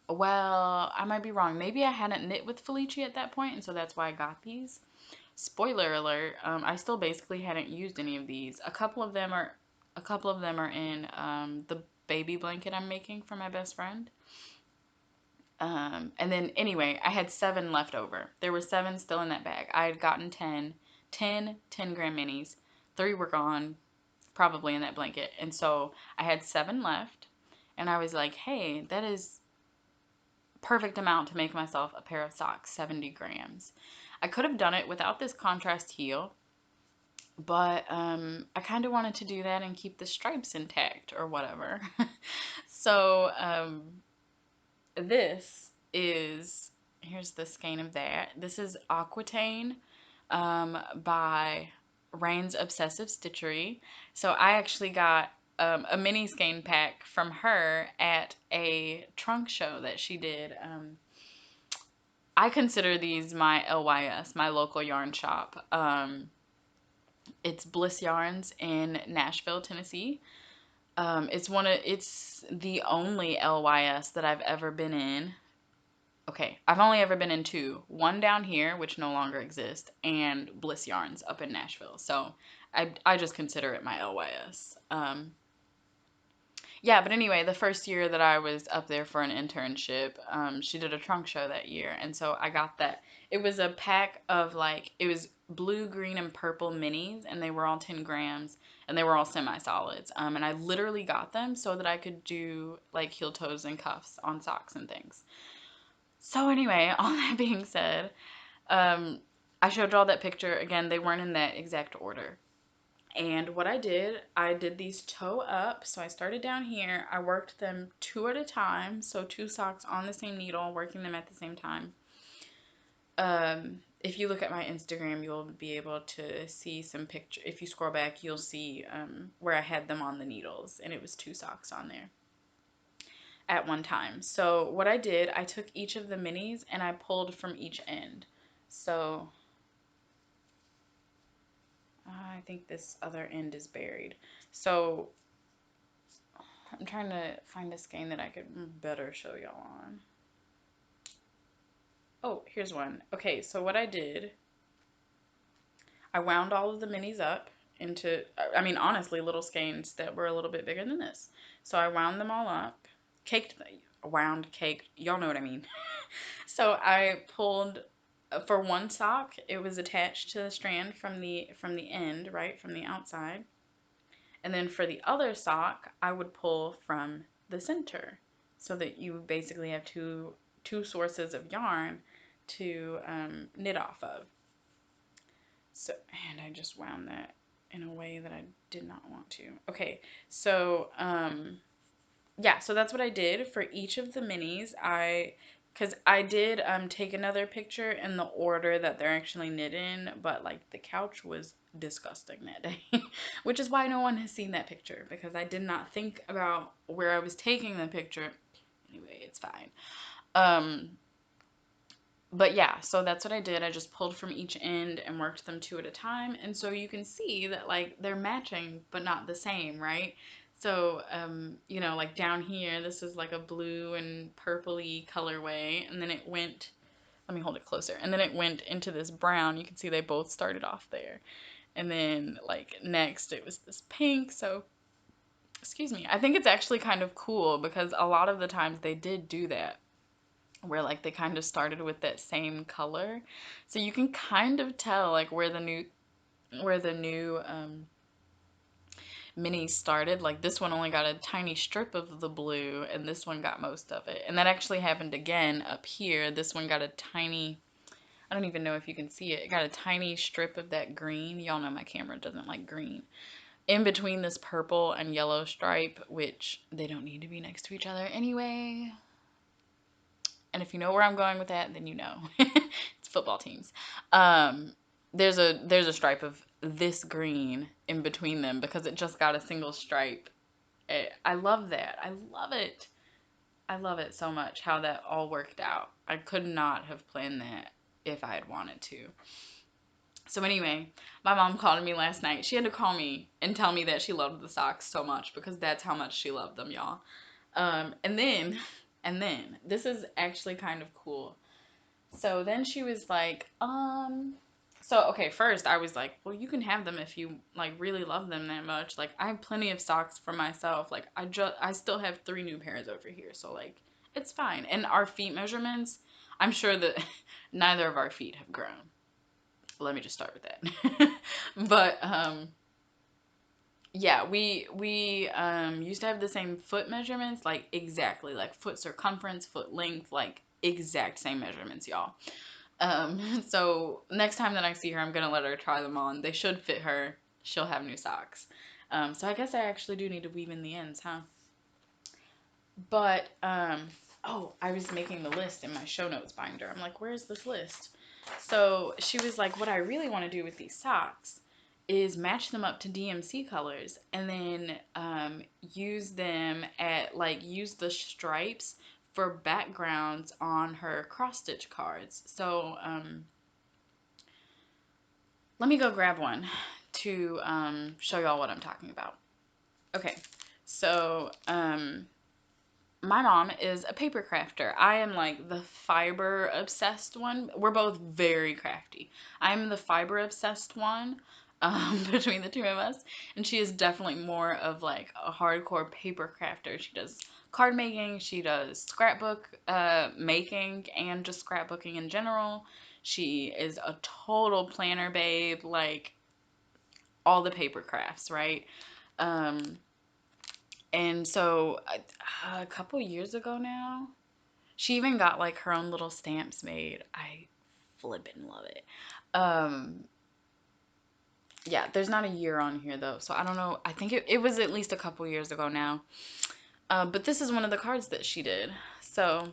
S1: well, I might be wrong. Maybe I hadn't knit with Felici at that point, and so that's why I got these. Spoiler alert, I still basically hadn't used any of these. A couple of them are in the baby blanket I'm making for my best friend. And then anyway, I had 7 left over. There were 7 still in that bag. I had gotten 10 gram minis. 3 were gone, probably in that blanket. And so I had 7 left. And I was like, hey, that is perfect amount to make myself a pair of socks, 70 grams. I could have done it without this contrast heel, but I kind of wanted to do that and keep the stripes intact or whatever. So this is, here's the skein of that. This is Aquitaine by Rain's Obsessive Stitchery. So I actually got a mini skein pack from her at a trunk show that she did. I consider these my LYS, my local yarn shop. It's Bliss Yarns in Nashville, Tennessee. It's the only LYS that I've ever been in. Okay, I've only ever been in 2. One down here, which no longer exists, and Bliss Yarns up in Nashville. So I just consider it my LYS. Yeah, but anyway, the first year that I was up there for an internship, she did a trunk show that year, and so I got that. It was a pack of like, it was blue, green, and purple minis, and they were all 10 grams, and they were all semi-solids. And I literally got them so that I could do like heel toes and cuffs on socks and things. So anyway, all that being said, um, I showed y'all that picture. Again, they weren't in that exact order. And what I did these toe up. So I started down here. I worked them 2 at a time. So 2 socks on the same needle, working them at the same time. If you look at my Instagram, you'll be able to see some picture. If you scroll back, you'll see where I had them on the needles, and it was 2 socks on there at one time. So what I did, I took each of the minis and I pulled from each end. So I think this other end is buried. So I'm trying to find a skein that I could better show y'all on. Oh, here's one. Okay, so what I did, I wound all of the minis up into, I mean, honestly, little skeins that were a little bit bigger than this. So I wound them all up, caked, y'all know what I mean. So I pulled, for one sock, it was attached to the strand from the end, right, from the outside. And then for the other sock, I would pull from the center, so that you basically have two sources of yarn to knit off of. So, and I just wound that in a way that I did not want to. Okay, so yeah, so that's what I did for each of the minis. Because I did take another picture in the order that they're actually knit in, but like the couch was disgusting that day, which is why no one has seen that picture, because I did not think about where I was taking the picture. Anyway, it's fine. But yeah, so that's what I did. I just pulled from each end and worked them 2 at a time. And so you can see that like they're matching, but not the same, right? So, you know, like down here, this is like a blue and purpley colorway. And then it went, let me hold it closer. And then it went into this brown. You can see they both started off there. And then like next it was this pink. So, excuse me. I think it's actually kind of cool because a lot of the times they did do that, where like they kind of started with that same color, so you can kind of tell like where the new mini started. Like this one only got a tiny strip of the blue, and this one got most of it. And that actually happened again up here. This one got a tiny, I don't even know if you can see it, it got a tiny strip of that green. Y'all know my camera doesn't like green, in between this purple and yellow stripe, which they don't need to be next to each other anyway. And if you know where I'm going with that, then you know. It's football teams. There's a stripe of this green in between them because it just got a single stripe. I love that. I love it. I love it so much how that all worked out. I could not have planned that if I had wanted to. So anyway, my mom called me last night. She had to call me and tell me that she loved the socks so much because that's how much she loved them, y'all. And then, this is actually kind of cool. So then she was like, so okay, first I was like, well, you can have them if you like really love them that much. Like I have plenty of socks for myself. Like I still have 3 new pairs over here, so like it's fine. And our feet measurements, I'm sure that neither of our feet have grown. Let me just start with that. But yeah, we used to have the same foot measurements, like exactly, like foot circumference, foot length, like exact same measurements, y'all. So next time that I see her, I'm gonna let her try them on. They should fit her. She'll have new socks. So I guess I actually do need to weave in the ends, huh? But oh, I was making the list in my show notes binder. I'm like, where's this list? So she was like, what I really want to do with these socks is match them up to DMC colors and then use them at like use the stripes for backgrounds on her cross stitch cards. So let me go grab one to show y'all what I'm talking about. Okay, so my mom is a paper crafter. I am like the fiber obsessed one. We're both very crafty. I'm the fiber obsessed one between the two of us. And she is definitely more of like a hardcore paper crafter. She does card making, she does scrapbook making, and just scrapbooking in general. She is a total planner babe, like all the paper crafts, right? Um, and so a couple years ago now, she even got like her own little stamps made. I flippin' love it. Um, yeah, there's not a year on here though, so I don't know. I think it was at least a couple years ago now. But this is one of the cards that she did. So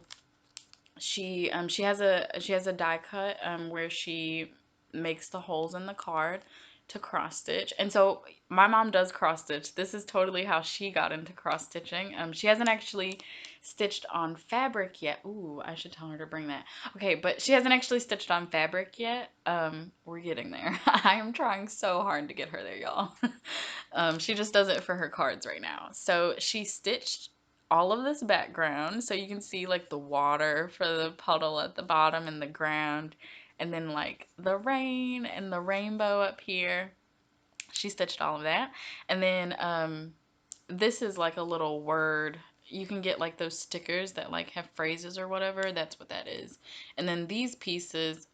S1: she has a die cut where she makes the holes in the card to cross stitch. And so my mom does cross stitch. This is totally how she got into cross stitching. She hasn't actually stitched on fabric yet. Ooh, I should tell her to bring that. Okay, but she hasn't actually stitched on fabric yet. We're getting there. I am trying so hard to get her there, y'all. She just does it for her cards right now. So she stitched all of this background so you can see like the water for the puddle at the bottom and the ground, and then like the rain and the rainbow up here. She stitched all of that. And then this is like a little word. You can get like those stickers that like have phrases or whatever. That's what that is. And then these pieces,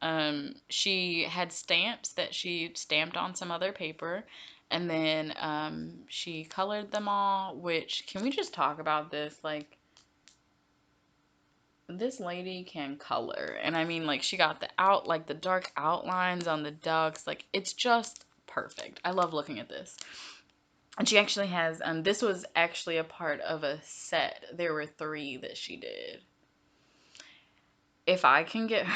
S1: she had stamps that she stamped on some other paper. And then she colored them all, which, can we just talk about this? Like, this lady can color. And I mean, like, she got like the dark outlines on the ducks. Like, it's just perfect. I love looking at this. And she actually has, this was actually a part of a set. There were 3 that she did. If I can get,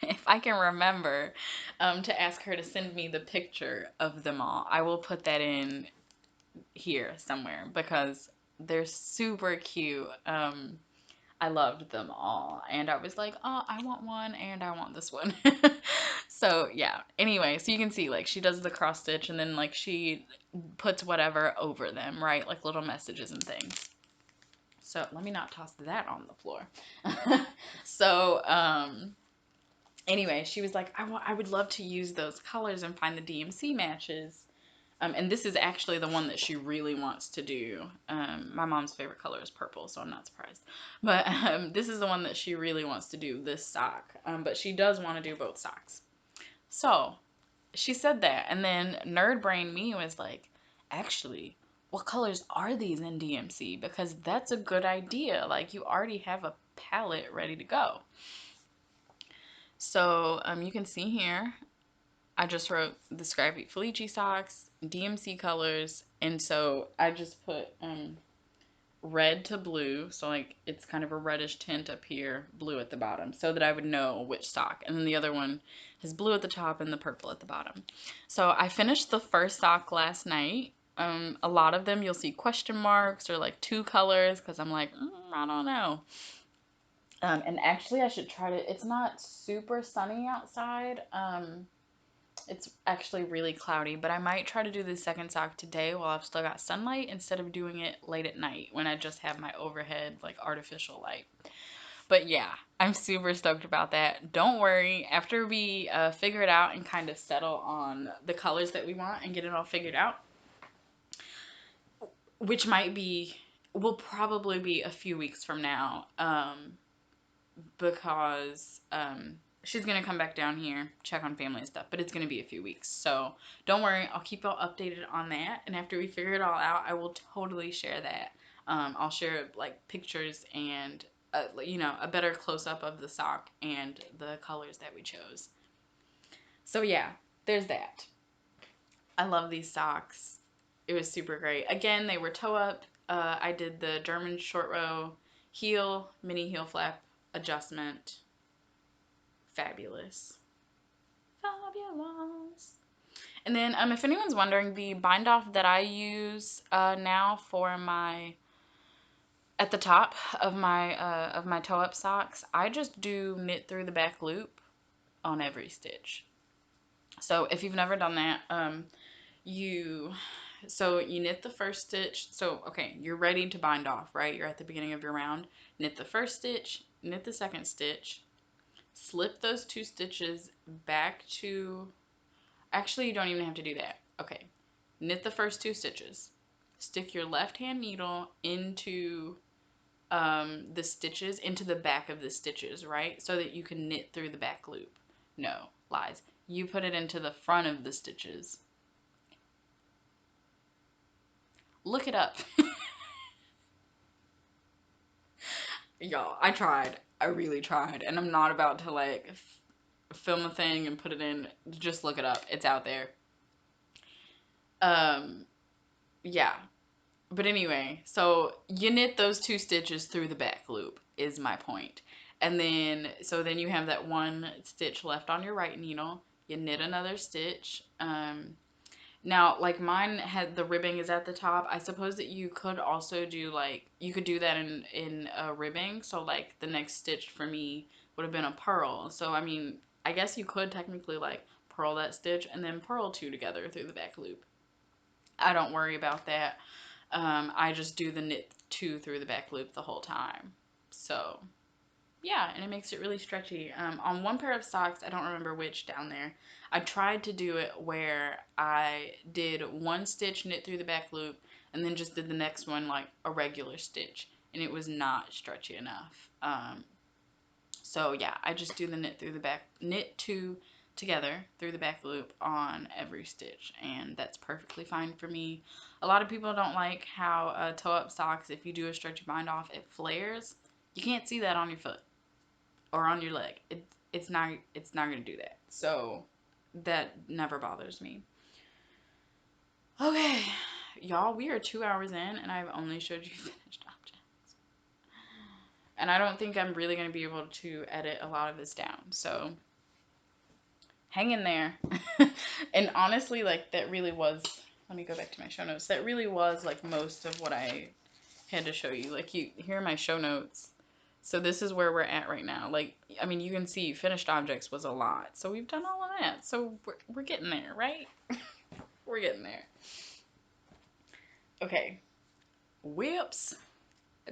S1: if I can remember to ask her to send me the picture of them all, I will put that in here somewhere because they're super cute. I loved them all. And I was like, oh, I want one and I want this one. So yeah, anyway, so you can see like she does the cross stitch and then like she puts whatever over them, right? Like little messages and things. So let me not toss that on the floor. So anyway, she was like, I would love to use those colors and find the DMC matches. And this is actually the one that she really wants to do. My mom's favorite color is purple, so I'm not surprised. But this is the one that she really wants to do, this sock. But she does want to do both socks. So she said that, and then nerd brain me was like, actually, what colors are these in DMC? Because that's a good idea. Like, you already have a palette ready to go. So you can see here, I just wrote the Scrappy Felici socks, DMC colors, and so I just put red to blue, so like it's kind of a reddish tint up here, blue at the bottom, so that I would know which sock. And then the other one has blue at the top and the purple at the bottom. So I finished the first sock last night. A lot of them you'll see question marks or like 2 colors because I'm like, I don't know. And actually I should try to, it's not super sunny outside. It's actually really cloudy, but I might try to do the second sock today while I've still got sunlight instead of doing it late at night when I just have my overhead like artificial light. But yeah, I'm super stoked about that. Don't worry, after we figure it out and kind of settle on the colors that we want and get it all figured out, which will probably be a few weeks from now, because she's gonna come back down here, check on family and stuff, but it's gonna be a few weeks. So don't worry, I'll keep y'all updated on that. And after we figure it all out, I will totally share that. I'll share like pictures and a better close up of the sock and the colors that we chose. So yeah, there's that. I love these socks. It was super great. Again, they were toe up. I did the German short row heel, mini heel flap adjustment. Fabulous. Fabulous. And then if anyone's wondering, the bind off that I use now for my at the top of my toe up socks, I just do knit through the back loop on every stitch. So if you've never done that, you knit the first stitch. So okay, you're ready to bind off, right? You're at the beginning of your round. Knit the first stitch, knit the second stitch, slip those 2 stitches back to, actually you don't even have to do that. Okay, knit the first 2 stitches, stick your left hand needle into the stitches, into the back of the stitches, right? So that you can knit through the back loop. No, lies. You put it into the front of the stitches. Look it up. Y'all, I tried. I really tried. And I'm not about to like film a thing and put it in. Just look it up. It's out there. Yeah. But anyway, so you knit those 2 stitches through the back loop is my point. And then, so then you have that 1 stitch left on your right needle. You knit another stitch. Now, like mine had the ribbing is at the top. I suppose that you could also do like, you could do that in ribbing. So like the next stitch for me would have been a purl. So I mean, I guess you could technically like purl that stitch and then purl 2 together through the back loop. I don't worry about that. I just do the knit 2 through the back loop the whole time. So yeah, and it makes it really stretchy. On one pair of socks, I don't remember which down there, I tried to do it where I did 1 stitch knit through the back loop and then just did the next one like a regular stitch, and it was not stretchy enough. So yeah, I just do the knit 2 together through the back loop on every stitch, and that's perfectly fine for me. A lot of people don't like how toe up socks, if you do a stretchy bind off, it flares. You can't see that on your foot or on your leg. It's not gonna do that. So that never bothers me. Okay, y'all, we are 2 hours in and I've only showed you finished objects. And I don't think I'm really gonna be able to edit a lot of this down. So hang in there. And honestly, like that really was, let me go back to my show notes. That really was like most of what I had to show you. Like here are my show notes. So this is where we're at right now. Like, I mean, you can see finished objects was a lot. So we've done all of that. So we're getting there, right? We're getting there. Okay. Whips.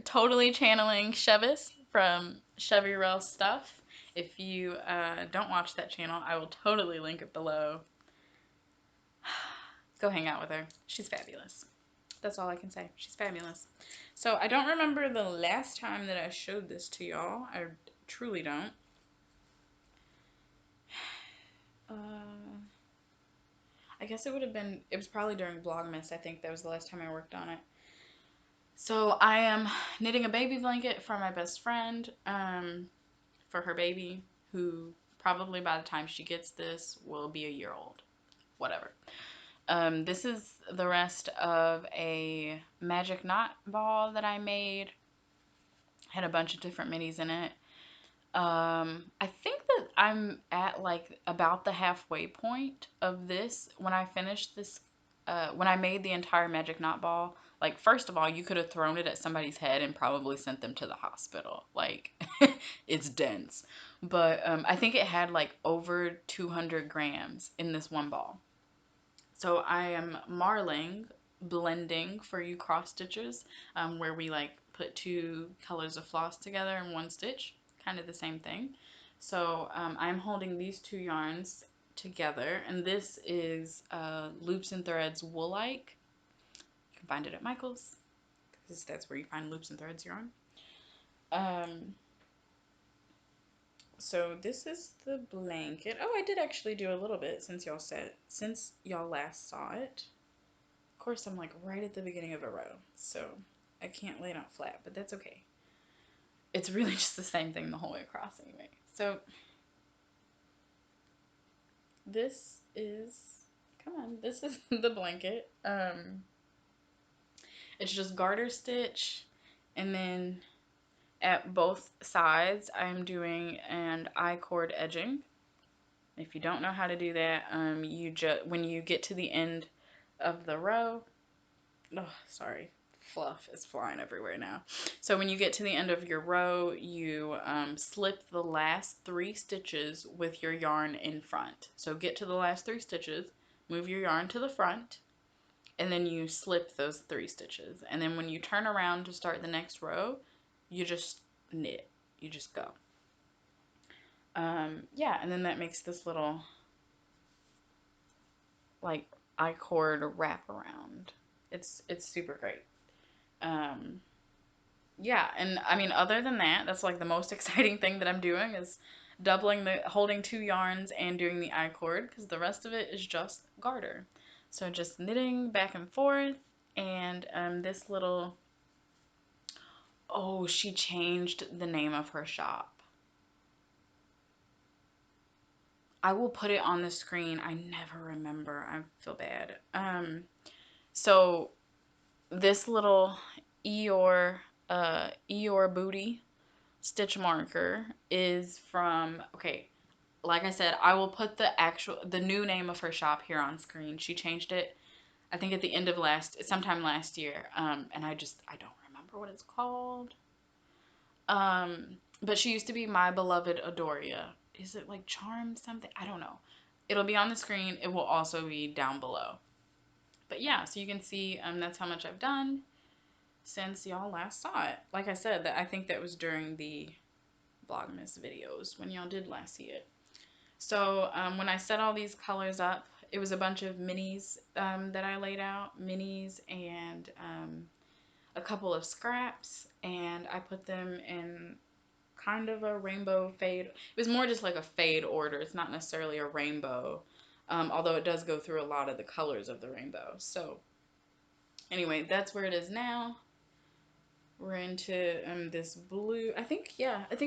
S1: Totally channeling Chevis from Chevy Rail Stuff. If you don't watch that channel, I will totally link it below. Go hang out with her. She's fabulous. That's all I can say. She's fabulous. So I don't remember the last time that I showed this to y'all. I truly don't. I guess it was probably during Vlogmas. I think that was the last time I worked on it. So I am knitting a baby blanket for my best friend, for her baby, who probably by the time she gets this will be a year old. Whatever. This is the rest of a magic knot ball that I made. Had a bunch of different minis in it. I think that I'm at like about the halfway point of this when I finish this when I made the entire magic knot ball, like, first of all, you could have thrown it at somebody's head and probably sent them to the hospital. Like, it's dense. But I think it had like over 200 grams in this one ball. So I am marling, blending for you cross stitches, where we like put two colors of floss together in one stitch, kind of the same thing. So I'm holding these two yarns together, and this is Loops and Threads Wool-like. You can find it at Michael's, because that's where you find Loops and Threads yarn. So this is the blanket. Oh, I did actually do a little bit since y'all last saw it. Of course, I'm like right at the beginning of a row, so I can't lay it out flat, but that's okay. It's really just the same thing the whole way across anyway. So this is, come on, this is the blanket. It's just garter stitch, and then at both sides I'm doing an I-cord edging. If you don't know how to do that, when you get to the end of the row, oh, sorry, fluff is flying everywhere now. So when you get to the end of your row, you slip the last 3 stitches with your yarn in front. So get to the last 3 stitches, move your yarn to the front, and then you slip those 3 stitches. And then when you turn around to start the next row, you just knit. You just go. Yeah, and then that makes this little like I-cord wraparound. It's super great. Yeah, and I mean, other than that, that's like the most exciting thing that I'm doing is holding 2 yarns and doing the I-cord, because the rest of it is just garter. So just knitting back and forth, and this little, oh, she changed the name of her shop. I will put it on the screen. I never remember. I feel bad. So this little Eeyore Booty stitch marker is from, okay, like I said, I will put the new name of her shop here on screen. She changed it, I think, at the end of sometime last year. And I don't remember what it's called. But she used to be My Beloved Adoria. Is it like Charm something? I don't know. It'll be on the screen. It will also be down below. But yeah, so you can see that's how much I've done since y'all last saw it. Like I said, I think that was during the Vlogmas videos when y'all did last see it. So when I set all these colors up, it was a bunch of minis that I laid out. Minis and a couple of scraps. And I put them in kind of a rainbow fade. It was more just like a fade order. It's not necessarily a rainbow, although it does go through a lot of the colors of the rainbow. So anyway, that's where it is now. We're into this blue. I think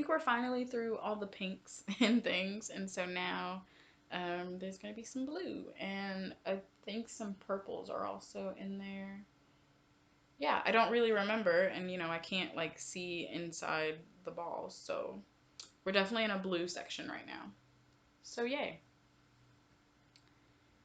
S1: we're finally through all the pinks and things, and so now there's gonna be some blue, and I think some purples are also in there. Yeah, I don't really remember, and I can't like see inside the balls, so we're definitely in a blue section right now. So yay.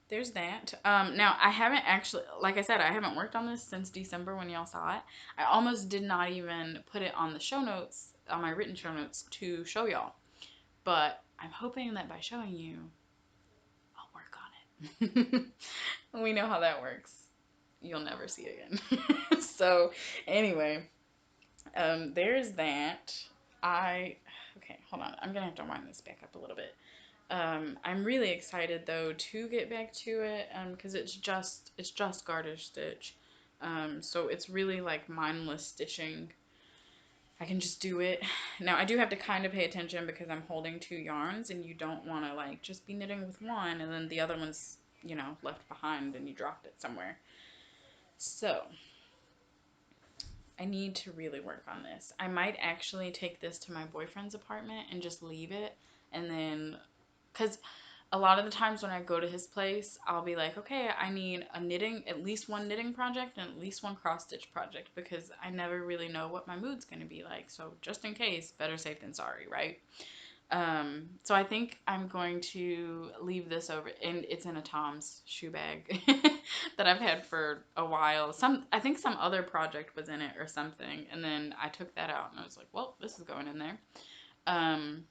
S1: There's that. Now I haven't actually, like I said, I haven't worked on this since December when y'all saw it. I almost did not even put it on the show notes, on my written show notes, to show y'all. But I'm hoping that by showing you, I'll work on it. We know how that works. You'll never see it again. So anyway, there's that. Okay, hold on. I'm gonna have to wind this back up a little bit. I'm really excited though to get back to it, because it's just garter stitch. So it's really like mindless stitching. I can just do it. Now I do have to kind of pay attention because I'm holding 2 yarns, and you don't want to like just be knitting with one and then the other one's, left behind and you dropped it somewhere. So I need to really work on this. I might actually take this to my boyfriend's apartment and just leave it, and then, because a lot of the times when I go to his place, I'll be like, okay, I need at least one knitting project and at least one cross stitch project, because I never really know what my mood's going to be like. So just in case, better safe than sorry, right? So I think I'm going to leave this over, and it's in a Tom's shoe bag that I've had for a while. I think some other project was in it or something, and then I took that out and I was like, well, this is going in there. Um,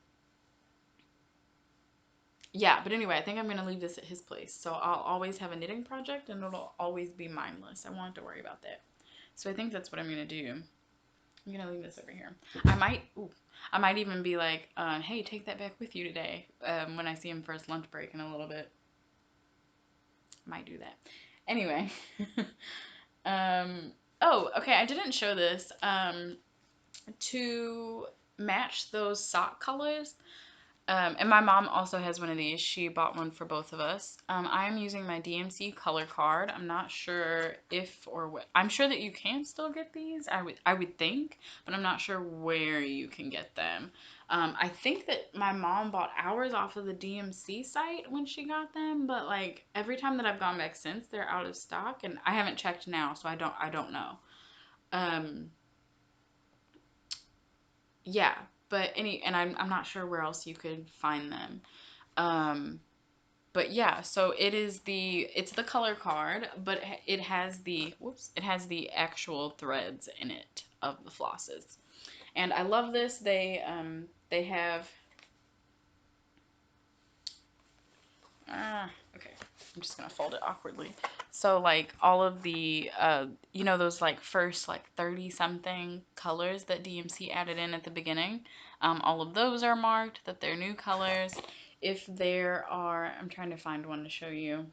S1: yeah, but anyway, I think I'm going to leave this at his place. So I'll always have a knitting project and it'll always be mindless. I won't have to worry about that. So I think that's what I'm going to do. I'm going to leave this over here. I might even be like, hey, take that back with you today when I see him for his lunch break in a little bit. I might do that. Anyway. Oh, okay, I didn't show this. To match those sock colors, and my mom also has one of these. She bought one for both of us. I am using my DMC Color Card. I'm not sure if or what. I'm sure that you can still get these. I would think, but I'm not sure where you can get them. I think that my mom bought ours off of the DMC site when she got them, but like every time that I've gone back since, they're out of stock, and I haven't checked now, so I don't know. Um, yeah, but I'm not sure where else you could find them. Um, but yeah, so it's the color card, but it has it has the actual threads in it of the flosses. And I love this. They have okay. I'm just gonna fold it awkwardly. So like all of the you know those like first like 30 something colors that DMC added in at the beginning, all of those are marked that they're new colors. If there are, I'm trying to find one to show you.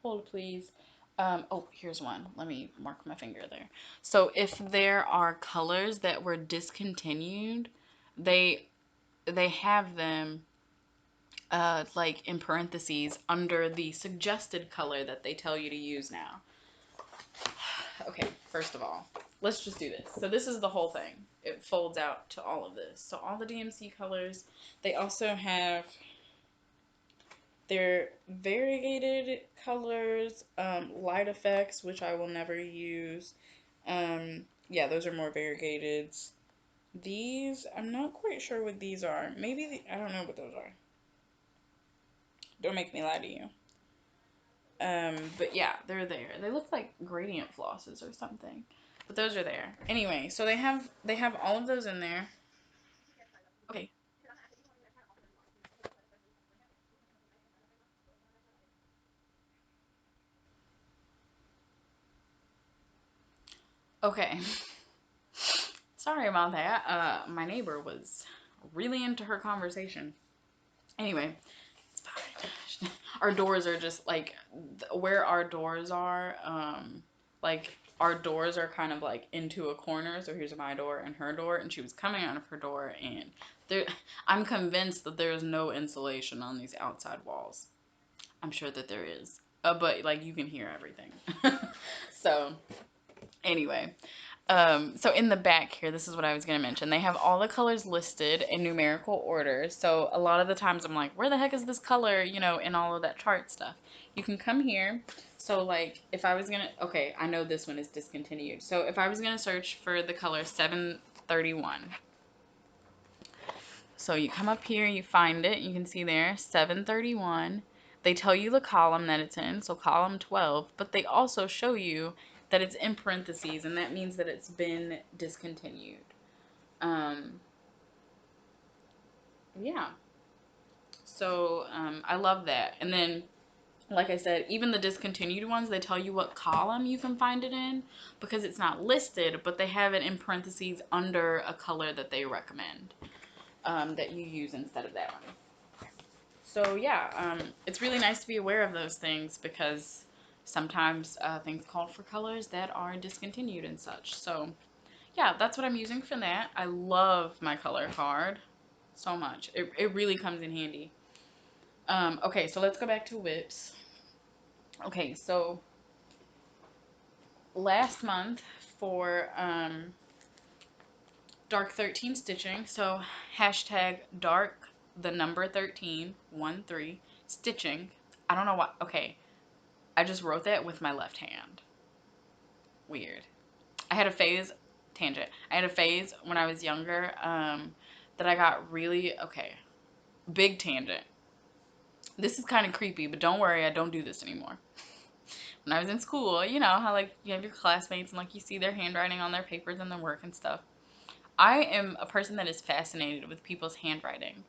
S1: Hold please. Oh, here's one. Let me mark my finger there. So if there are colors that were discontinued, they they have them like in parentheses under the suggested color that they tell you to use now. Okay, first of all, let's just do this. So this is the whole thing. It folds out to all of this. So all the DMC colors, they also have their variegated colors, light effects, which I will never use. Yeah, those are more variegated. These, I'm not quite sure what these are. I don't know what those are. Don't make me lie to you. But yeah, they're there. They look like gradient flosses or something. But those are there. Anyway, so they have all of those in there. Okay. Okay. Sorry about that. My neighbor was really into her conversation. Anyway, it's fine. Our doors are just like where our doors are, like our doors are kind of like into a corner. So here's my door and her door, and she was coming out of her door, and there, I'm convinced that there is no insulation on these outside walls. I'm sure that there is, but like you can hear everything. So anyway, so in the back here, this is what I was going to mention. They have all the colors listed in numerical order. So a lot of the times I'm like, where the heck is this color, you know, in all of that chart stuff. You can come here. So like if I was going to, okay, I know this one is discontinued. So if I was going to search for the color 731. So you come up here, you find it, you can see there, 731. They tell you the column that it's in, so column 12, but they also show you that it's in parentheses, and that means that it's been discontinued. Yeah. So I love that. And then, like I said, even the discontinued ones, they tell you what column you can find it in because it's not listed, but they have it in parentheses under a color that they recommend that you use instead of that one. So yeah, it's really nice to be aware of those things because sometimes things call for colors that are discontinued and such. So yeah, that's what I'm using for that. I love my color card so much. It really comes in handy. Okay, so let's go back to WIPs. Okay, so last month for dark 13 stitching, so hashtag dark the number 13 1 3 stitching. I don't know what. Okay, I just wrote that with my left hand. Weird. I had a phase, tangent. I had a phase when I was younger. that I got really, okay, big tangent. This is kind of creepy, but don't worry, I don't do this anymore. When I was in school, you know how like you have your classmates and like you see their handwriting on their papers and their work and stuff. I am a person that is fascinated with people's handwriting.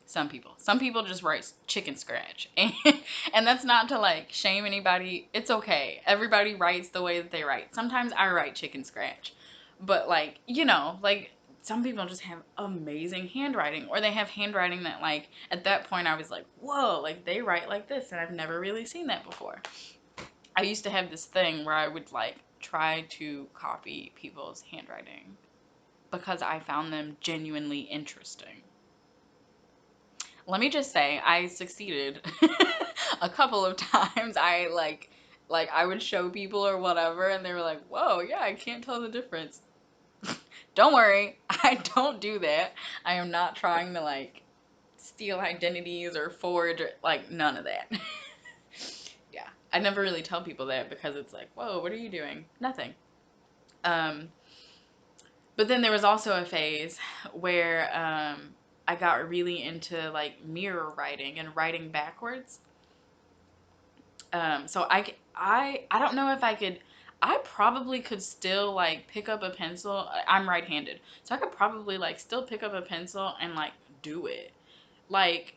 S1: Some people just write chicken scratch, and that's not to like shame anybody. It's okay. Everybody writes the way that they write. Sometimes I write chicken scratch, but like, you know, like some people just have amazing handwriting, or they have handwriting that like at that point I was like, whoa, like they write like this, and I've never really seen that before. I used to have this thing where I would like try to copy people's handwriting because I found them genuinely interesting. Let me just say, I succeeded a couple of times. Like I would show people or whatever, and they were like, "Whoa, yeah, I can't tell the difference." Don't worry, I don't do that. I am not trying to like steal identities or forge, or, like none of that. Yeah, I never really tell people that because it's like, "Whoa, what are you doing?" Nothing. Um, but then there was also a phase where I got really into like mirror writing and writing backwards. So I don't know if I could. I probably could still like pick up a pencil. I'm right-handed, so I could probably like still pick up a pencil and like do it. Like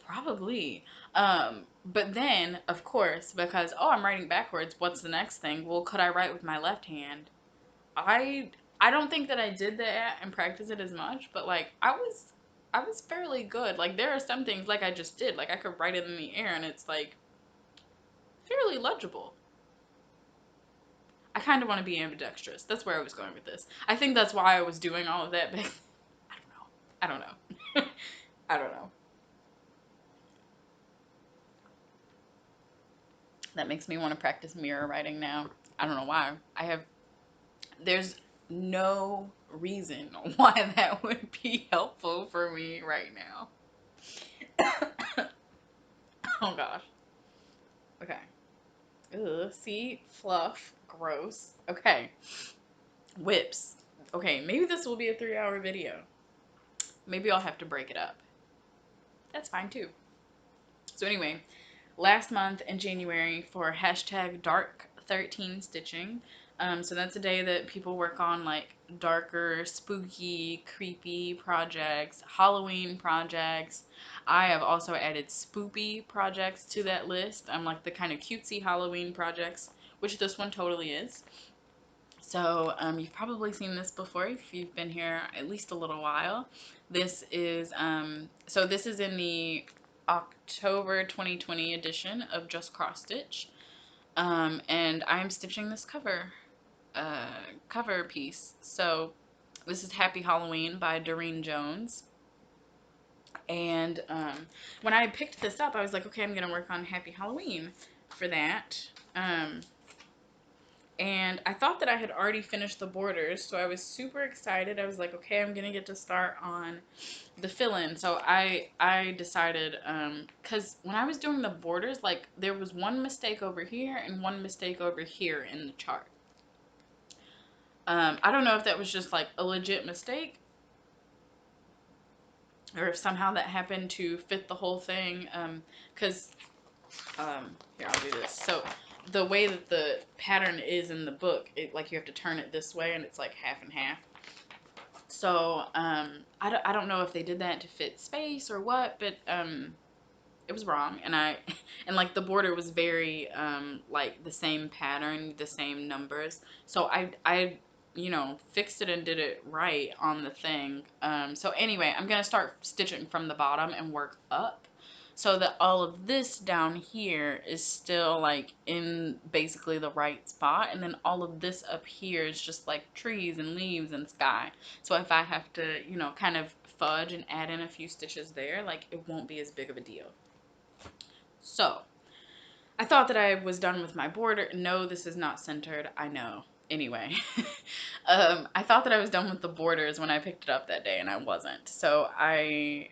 S1: probably. But then of course, because oh, I'm writing backwards, what's the next thing? Well, could I write with my left hand? I I don't think that I did that and practice it as much, but like I was fairly good. Like there are some things like I just did, like I could write it in the air and it's like fairly legible. I kind of want to be ambidextrous. That's where I was going with this. I think that's why I was doing all of that back. I don't know. I don't know. I don't know. That makes me want to practice mirror writing now. I don't know why. There's no reason why that would be helpful for me right now. Oh gosh. Okay. Ugh, see? Fluff. Gross. Okay. WIPs. Okay, maybe this will be a 3-hour video. Maybe I'll have to break it up. That's fine too. So anyway, last month in January for hashtag dark 13 stitching. So that's a day that people work on like darker, spooky, creepy projects, Halloween projects. I have also added spoopy projects to that list. I'm like the kind of cutesy Halloween projects, which this one totally is. So you've probably seen this before if you've been here at least a little while. This is so this is in the October 2020 edition of Just Cross Stitch, and I'm stitching this cover piece. So this is Happy Halloween by Doreen Jones. And when I picked this up, I was like, okay, I'm gonna work on Happy Halloween for that. And I thought that I had already finished the borders, so I was super excited. I was like, okay, I'm gonna get to start on the fill-in. So I decided, because when I was doing the borders, like there was one mistake over here and one mistake over here in the chart. I don't know if that was just like a legit mistake, or if somehow that happened to fit the whole thing. Because here, I'll do this. So the way that the pattern is in the book, it like you have to turn it this way and it's like half and half. So I don't know if they did that to fit space or what, but it was wrong. And and like the border was very like the same pattern, the same numbers. So I you know, fixed it and did it right on the thing. So anyway, I'm gonna start stitching from the bottom and work up, so that all of this down here is still like in basically the right spot, and then all of this up here is just like trees and leaves and sky. So if I have to, you know, kind of fudge and add in a few stitches there, like it won't be as big of a deal. So I thought that I was done with my border. No, this is not centered, I know. Anyway, I thought that I was done with the borders when I picked it up that day, and I wasn't. So I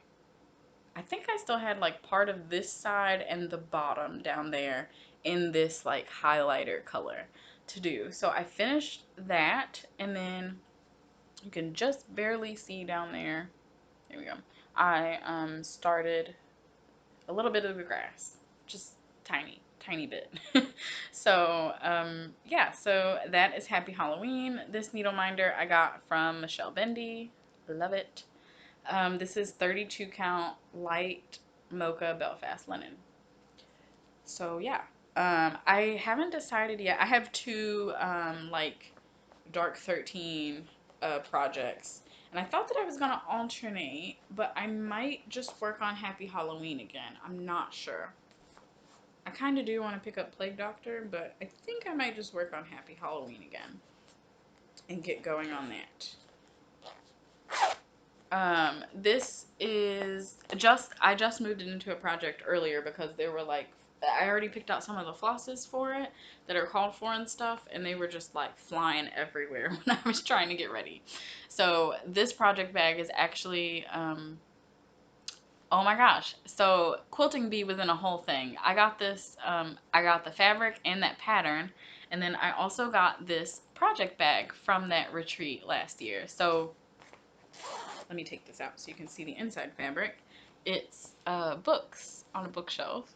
S1: think I still had like part of this side and the bottom down there in this like highlighter color to do. So I finished that, and then You can just barely see down there. There we go. I started a little bit of the grass, just tiny bit. So yeah, so that is Happy Halloween. This needle minder I got from Michelle Bendy. Love it. This is 32 count Light Mocha Belfast linen. So yeah, I haven't decided yet. I have two like Dark 13 projects, and I thought that I was gonna alternate, but I might just work on Happy Halloween again. I'm not sure. I kind of do want to pick up Plague Doctor, but I think I might just work on Happy Halloween again and get going on that. This is I just moved it into a project earlier because there were like, I already picked out some of the flosses for it that are called for and stuff, and they were just like flying everywhere when I was trying to get ready. So this project bag is actually, oh my gosh. So Quilting Bee was in a whole thing. I got this, I got the fabric and that pattern, and then I also got this project bag from that retreat last year. So let me take this out so you can see the inside fabric. It's books on a bookshelf.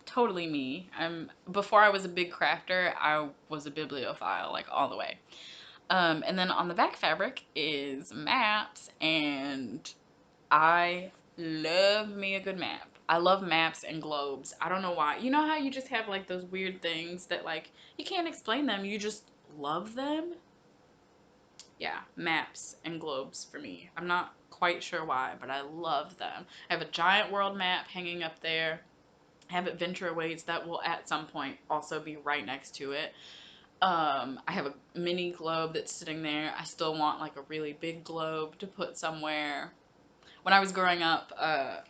S1: Totally me. Before I was a big crafter, I was a bibliophile, like all the way. And then on the back fabric is maps, and I love me a good map. I love maps and globes. I don't know why. You know how you just have like those weird things that like you can't explain them, you just love them? Yeah, maps and globes for me. I'm not quite sure why, but I love them. I have a giant world map hanging up there. I have adventure awaits that will at some point also be right next to it. I have a mini globe that's sitting there. I still want like a really big globe to put somewhere. When I was growing up,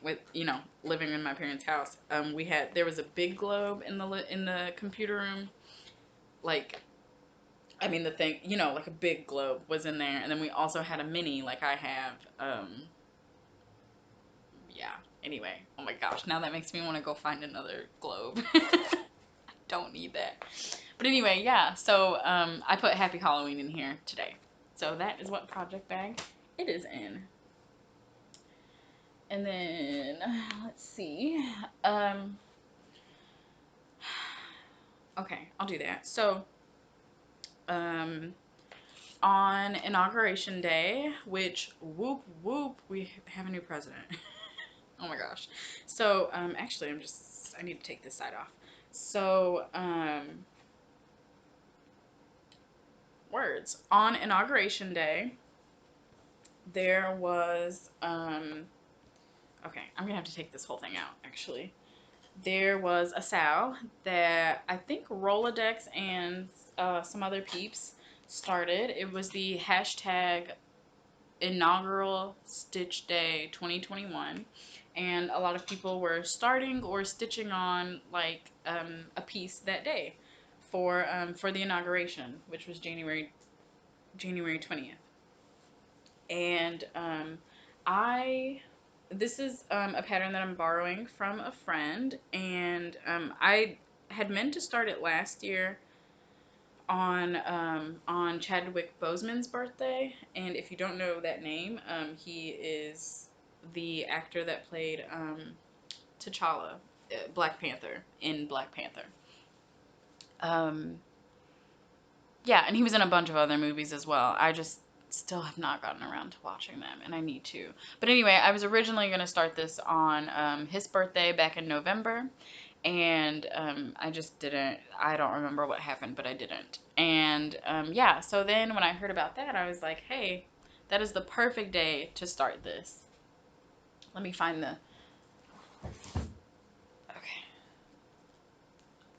S1: with, you know, living in my parents' house, there was a big globe in the computer room, like, I mean, the thing, you know, like a big globe was in there, and then we also had a mini, like I have, yeah, anyway, oh my gosh, now that makes me want to go find another globe. I don't need that. But anyway, yeah, so, I put Happy Halloween in here today. So that is what project bag it is in. And then, let's see, okay, I'll do that. So, on Inauguration Day, which, whoop, whoop, we have a new president. Oh my gosh. So, actually, I need to take this side off. So, words. On Inauguration Day, there was, okay, I'm gonna have to take this whole thing out, actually. There was a sow that I think Rolodex and some other peeps started. It was the hashtag inaugural Stitch Day 2021, and a lot of people were starting or stitching on like a piece that day for the inauguration, which was January 20th. And this is a pattern that I'm borrowing from a friend, and I had meant to start it last year on Chadwick Boseman's birthday. And if you don't know that name, he is the actor that played T'Challa, Black Panther, in Black Panther. Yeah, and he was in a bunch of other movies as well. I just still have not gotten around to watching them, and I need to. But anyway, I was originally going to start this on his birthday back in November, and I just didn't. I don't remember what happened, but I didn't. And yeah, so then when I heard about that, I was like, hey, that is the perfect day to start this. Let me find the... Okay.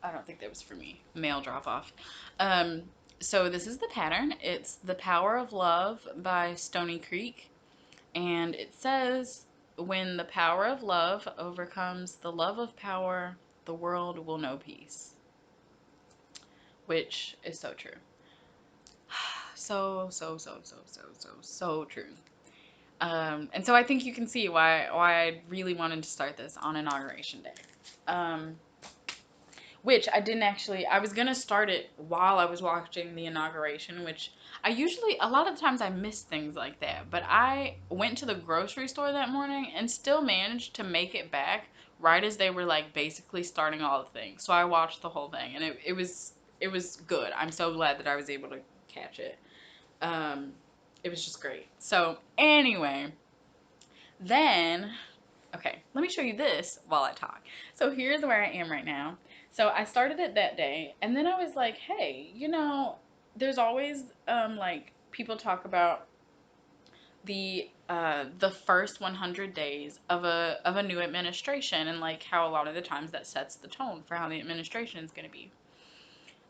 S1: I don't think that was for me. Mail drop off. So this is the pattern. It's The Power of Love by Stony Creek. And it says, when the power of love overcomes the love of power, the world will know peace. Which is so true. So true. And so I think you can see why I really wanted to start this on Inauguration Day. Which I didn't actually, I was going to start it while I was watching the inauguration, which I usually, a lot of times I miss things like that, but I went to the grocery store that morning and still managed to make it back right as they were like basically starting all the things. So I watched the whole thing and it was good. I'm so glad that I was able to catch it. Um, it was just great. So anyway, then, okay, let me show you this while I talk. So here's where I am right now. So I started it that day, and then I was like, hey, you know, there's always like people talk about the first 100 days of a new administration, and like how a lot of the times that sets the tone for how the administration is going to be.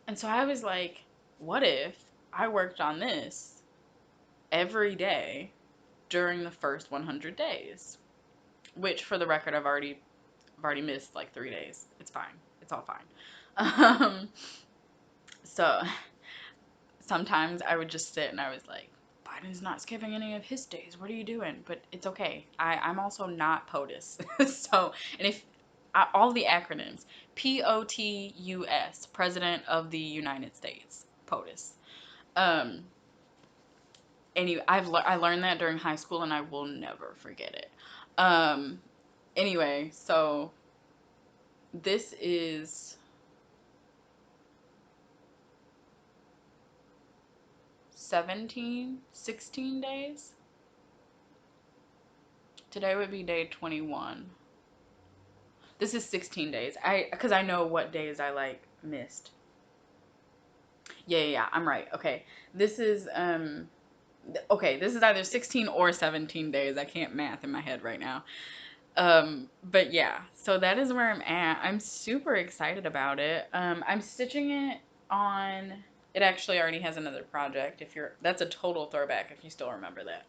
S1: And so I was like, what if I worked on this every day during the first 100 days? Which, for the record, I've already missed like 3 days. It's fine. It's all fine. So sometimes I would just sit and I was like, Biden's not skipping any of his days. What are you doing? But it's okay. I'm also not POTUS. So, and if all the acronyms, POTUS, President of the United States, POTUS. Anyway, I learned that during high school and I will never forget it. Anyway, so this is 16 days. Today would be day 21. This is 16 days. Because I know what days I like missed. Yeah, I'm right. Okay. This is this is either 16 or 17 days. I can't math in my head right now. But yeah, so that is where I'm at. I'm super excited about it. I'm stitching it on, it actually already has another project. That's a total throwback if you still remember that.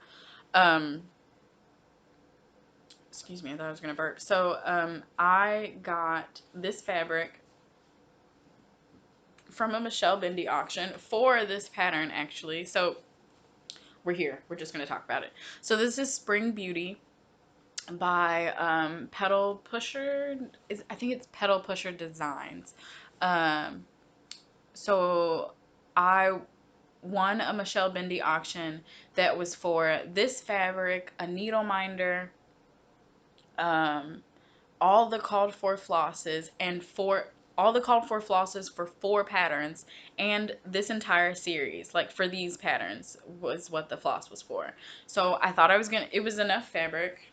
S1: Excuse me, I thought I was gonna burp. So, I got this fabric from a Michelle Bindi auction for this pattern actually. So we're here. We're just gonna talk about it. So this is Spring Beauty by Pedal Pusher. I think it's Pedal Pusher Designs. So I won a Michelle Bindi auction that was for this fabric, a needle minder, all the called for flosses, and all the called for flosses for 4 patterns, and this entire series, like for these patterns, was what the floss was for. So I thought it was enough fabric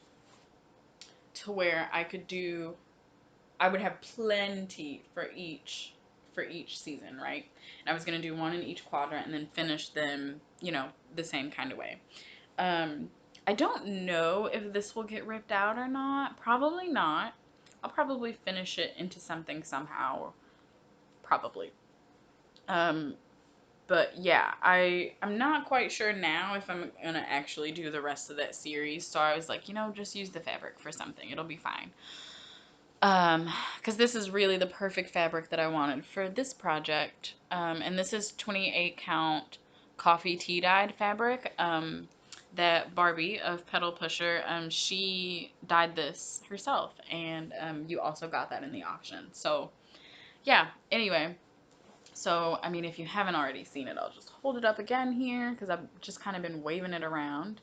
S1: to where I would have plenty for each season, right? And I was going to do one in each quadrant and then finish them, the same kind of way. I don't know if this will get ripped out or not. Probably not. I'll probably finish it into something somehow. Probably. But yeah, I'm not quite sure now if I'm going to actually do the rest of that series. So I was like, just use the fabric for something. It'll be fine. Because this is really the perfect fabric that I wanted for this project. And this is 28 count coffee tea dyed fabric. That Barbie of Pedal Pusher, she dyed this herself, and you also got that in the auction. So yeah, anyway, so I mean, if you haven't already seen it, I'll just hold it up again here because I've just kind of been waving it around.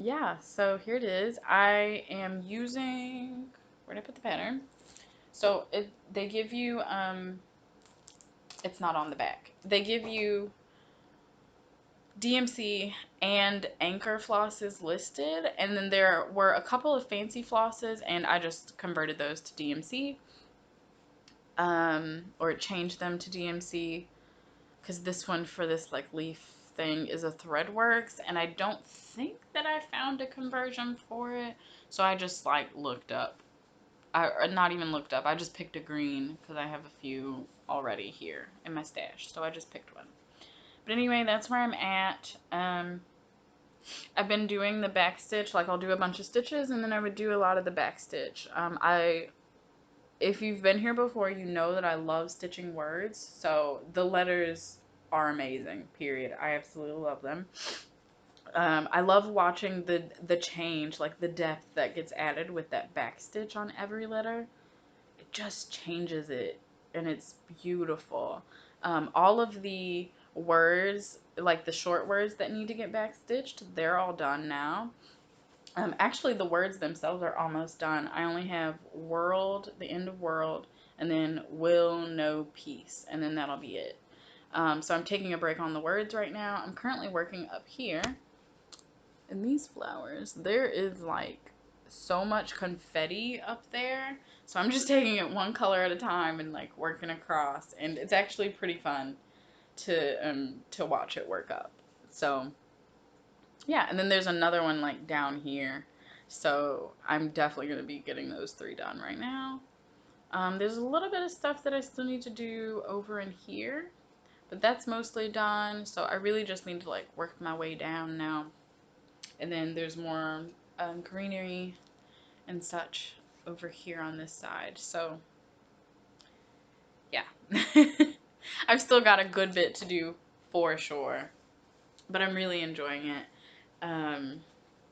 S1: Yeah, so here it is. I am using, where'd I put the pattern? So they give you, it's not on the back. They give you DMC and Anchor flosses listed, and then there were a couple of fancy flosses, and I just converted those to DMC, or changed them to DMC, because this one for this like leaf thing is a Threadworks, and I don't think that I found a conversion for it, so I just like looked up. Not even looked up, I just picked a green because I have a few already here in my stash, so I just picked one. But anyway, that's where I'm at. I've been doing the back stitch, like I'll do a bunch of stitches and then I would do a lot of the back stitch. If you've been here before, you know that I love stitching words, so the letters are amazing, period. I absolutely love them. I love watching the change, like the depth that gets added with that back stitch on every letter. It just changes it, and it's beautiful. All of the words, like the short words that need to get backstitched, they're all done now. Actually, the words themselves are almost done. I only have world, the end of world, and then will, no, peace, and then that'll be it. So I'm taking a break on the words right now. I'm currently working up here in these flowers. There is like so much confetti up there. So I'm just taking it one color at a time and like working across, and it's actually pretty fun to watch it work up. So yeah, and then there's another one like down here. So I'm definitely going to be getting those 3 done right now. There's a little bit of stuff that I still need to do over in here, but that's mostly done. So I really just need to like work my way down now. And then there's more greenery and such over here on this side. So yeah, I've still got a good bit to do for sure, but I'm really enjoying it.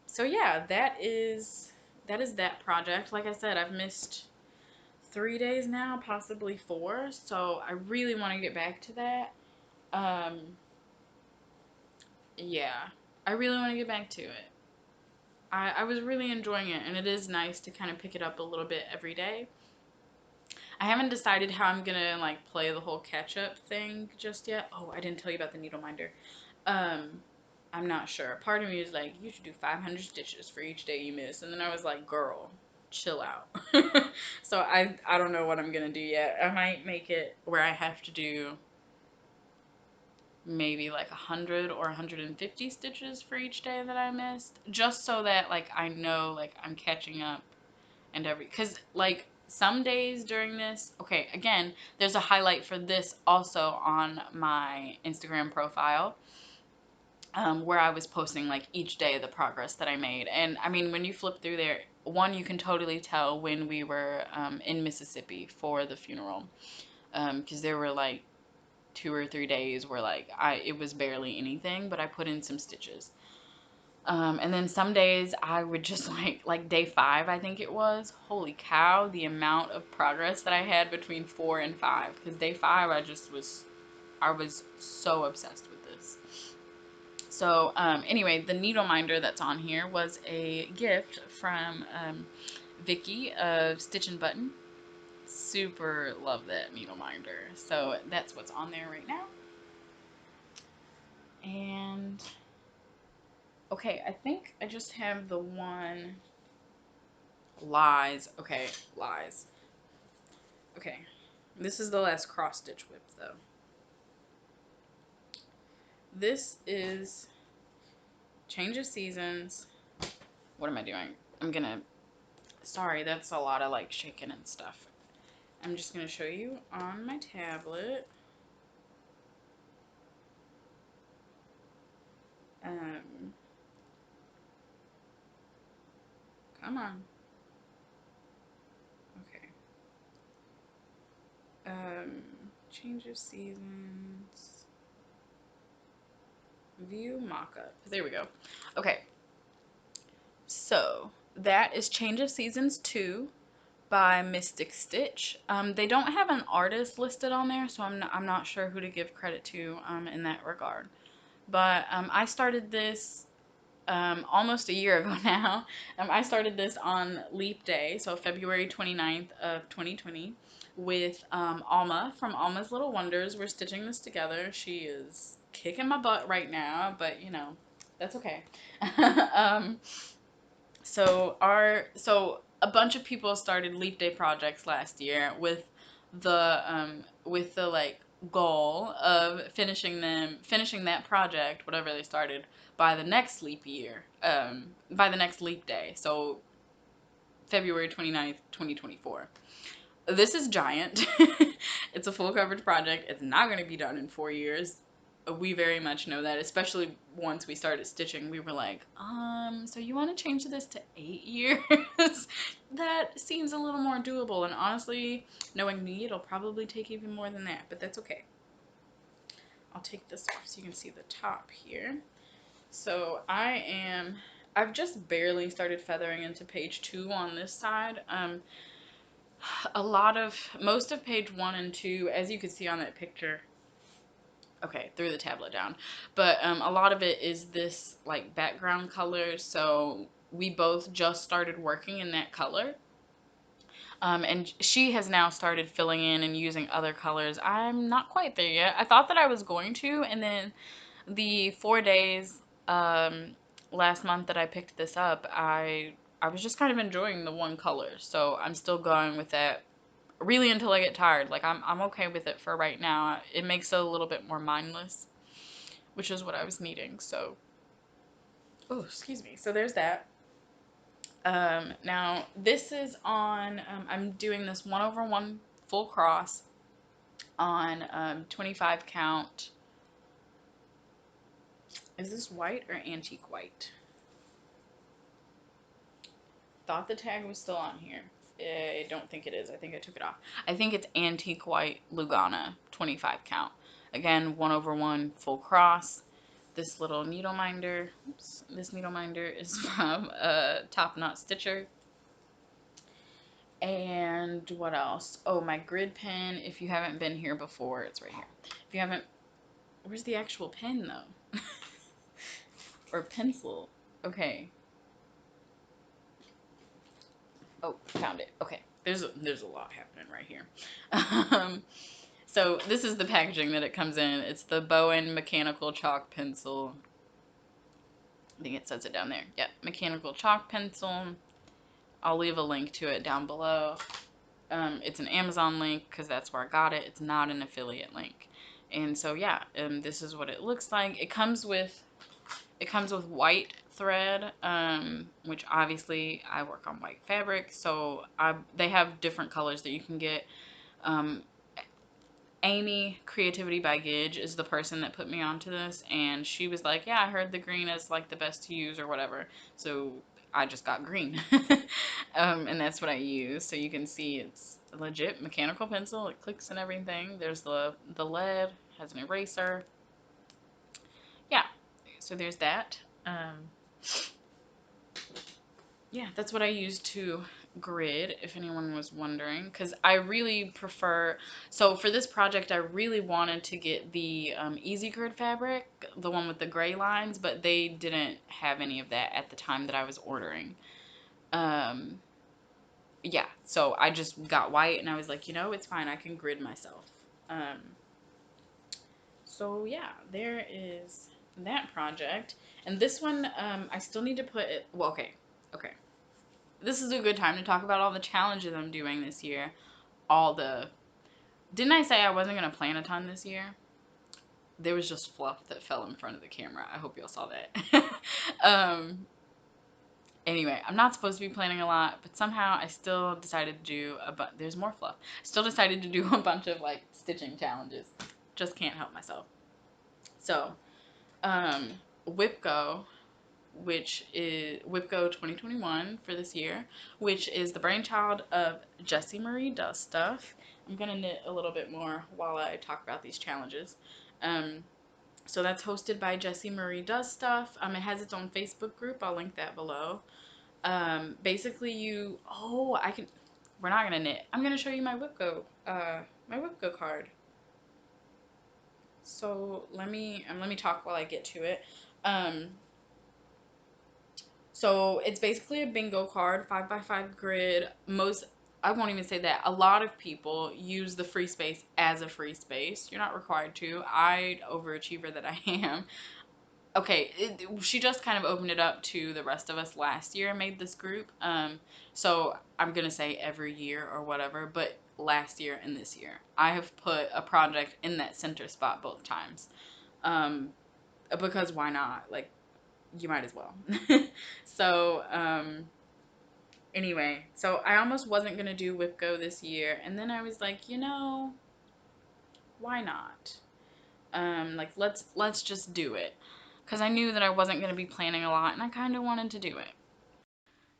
S1: So yeah, that is that project. Like I said, I've missed 3 days now, possibly 4. So I really want to get back to that. Yeah, I really want to get back to it. I was really enjoying it, and it is nice to kind of pick it up a little bit every day. I haven't decided how I'm gonna like play the whole catch up thing just yet. Oh, I didn't tell you about the needle minder. I'm not sure. Part of me is like, you should do 500 stitches for each day you miss. And then I was like, girl, chill out. So I don't know what I'm going to do yet. I might make it where I have to do maybe like 100 or 150 stitches for each day that I missed. Just so that like I know like I'm catching up and because like some days during this, okay, again, there's a highlight for this also on my Instagram profile. Where I was posting like each day the progress that I made. And I mean, when you flip through there, one, you can totally tell when we were in Mississippi for the funeral, because there were like 2 or 3 days where like it was barely anything, but I put in some stitches. And then some days I would just like day 5, I think it was. Holy cow, the amount of progress that I had between 4 and 5. Because day 5, I was so obsessed with this. So anyway, the needle minder that's on here was a gift from Vicky of Stitch and Button. Super love that needle minder. So that's what's on there right now. And okay, I think I just have the one lies. Okay, lies. Okay, this is the last cross stitch whip though. This is Change of Seasons. What am I doing? Sorry, that's a lot of like shaking and stuff. I'm just going to show you on my tablet. Come on. Okay. Change of Seasons. View mock-up. There we go. Okay. So, that is Change of Seasons 2 by Mystic Stitch. They don't have an artist listed on there, so I'm not sure who to give credit to in that regard. But I started this almost a year ago now. I started this on Leap Day, so February 29th of 2020, with Alma from Alma's Little Wonders. We're stitching this together. She is kicking my butt right now, but you know, that's okay. So a bunch of people started Leap Day projects last year with the like goal of finishing that project, whatever they started, by the next leap year, by the next leap day. So February 29th, 2024. This is giant. It's a full coverage project. It's not going to be done in 4 years. We very much know that, especially once we started stitching. We were like, so you want to change this to 8 years? That seems a little more doable, and honestly, knowing me, it'll probably take even more than that, but that's okay. I'll take this off so you can see the top here. So I've just barely started feathering into page 2 on this side. Most of page 1 and 2, as you can see on that picture, Okay, threw the tablet down. But a lot of it is this like background color. So we both just started working in that color. And she has now started filling in and using other colors. I'm not quite there yet. I thought that I was going to, and then the 4 days last month that I picked this up, I was just kind of enjoying the one color. So I'm still going with that really until I get tired. Like I'm okay with it for right now. It makes it a little bit more mindless, which is what I was needing. So, oh, excuse me. So there's that. Now this is on, I'm doing this 1/1 full cross on 25 count. Is this white or antique white? Thought the tag was still on here. I don't think it is. I think I took it off. I think it's antique white Lugana 25 count. Again, 1/1 full cross. This little needle minder, oops, this needle minder is from Top Knot Stitcher. And what else? Oh, my grid pen. If you haven't been here before, it's right here. If you haven't, where's the actual pen though? Or pencil? Okay. Oh, found it. Okay. There's a lot happening right here. So this is the packaging that it comes in. It's the Bowen mechanical chalk pencil. I think it says it down there. Yep, mechanical chalk pencil. I'll leave a link to it down below. It's an Amazon link because that's where I got it. It's not an affiliate link. And so yeah, this is what it looks like. It comes with white thread, which obviously I work on white fabric, so they have different colors that you can get. Amy, Creativity by Gidge, is the person that put me onto this, and she was like, yeah, I heard the green is like the best to use or whatever, so I just got green. And that's what I use. So you can see it's a legit mechanical pencil. It clicks and everything. There's the lead, has an eraser. Yeah, so there's that. Yeah, that's what I use to grid, if anyone was wondering, because I really prefer, so for this project I really wanted to get the easy grid fabric, the one with the gray lines, but they didn't have any of that at the time that I was ordering. Yeah, so I just got white and I was like, you know, it's fine, I can grid myself. So yeah, there is that project. And this one, I still need to put it, well, okay. This is a good time to talk about all the challenges I'm doing this year. Didn't I say I wasn't going to plan a ton this year? There was just fluff that fell in front of the camera. I hope y'all saw that. Anyway, I'm not supposed to be planning a lot, but somehow I still decided to do there's more fluff. I still decided to do a bunch of like stitching challenges. Just can't help myself. So, WIP Go, which is WIP Go 2021 for this year, which is the brainchild of Jessie Marie Does Stuff. I'm going to knit a little bit more while I talk about these challenges. So that's hosted by Jessie Marie Does Stuff. It has its own Facebook group. I'll link that below. Basically we're not going to knit. I'm going to show you my WIP Go card. So let me talk while I get to it. So it's basically a bingo card, 5x5 grid. I won't even say that. A lot of people use the free space as a free space. You're not required to. Overachiever that I am. Okay, she just kind of opened it up to the rest of us last year and made this group. So I'm going to say every year or whatever, but last year and this year. I have put a project in that center spot both times. Because why not? Like, you might as well. So, anyway, so I almost wasn't going to do WIP Go this year, and then I was like, you know, why not? Like, let's just do it. Because I knew that I wasn't going to be planning a lot, and I kind of wanted to do it.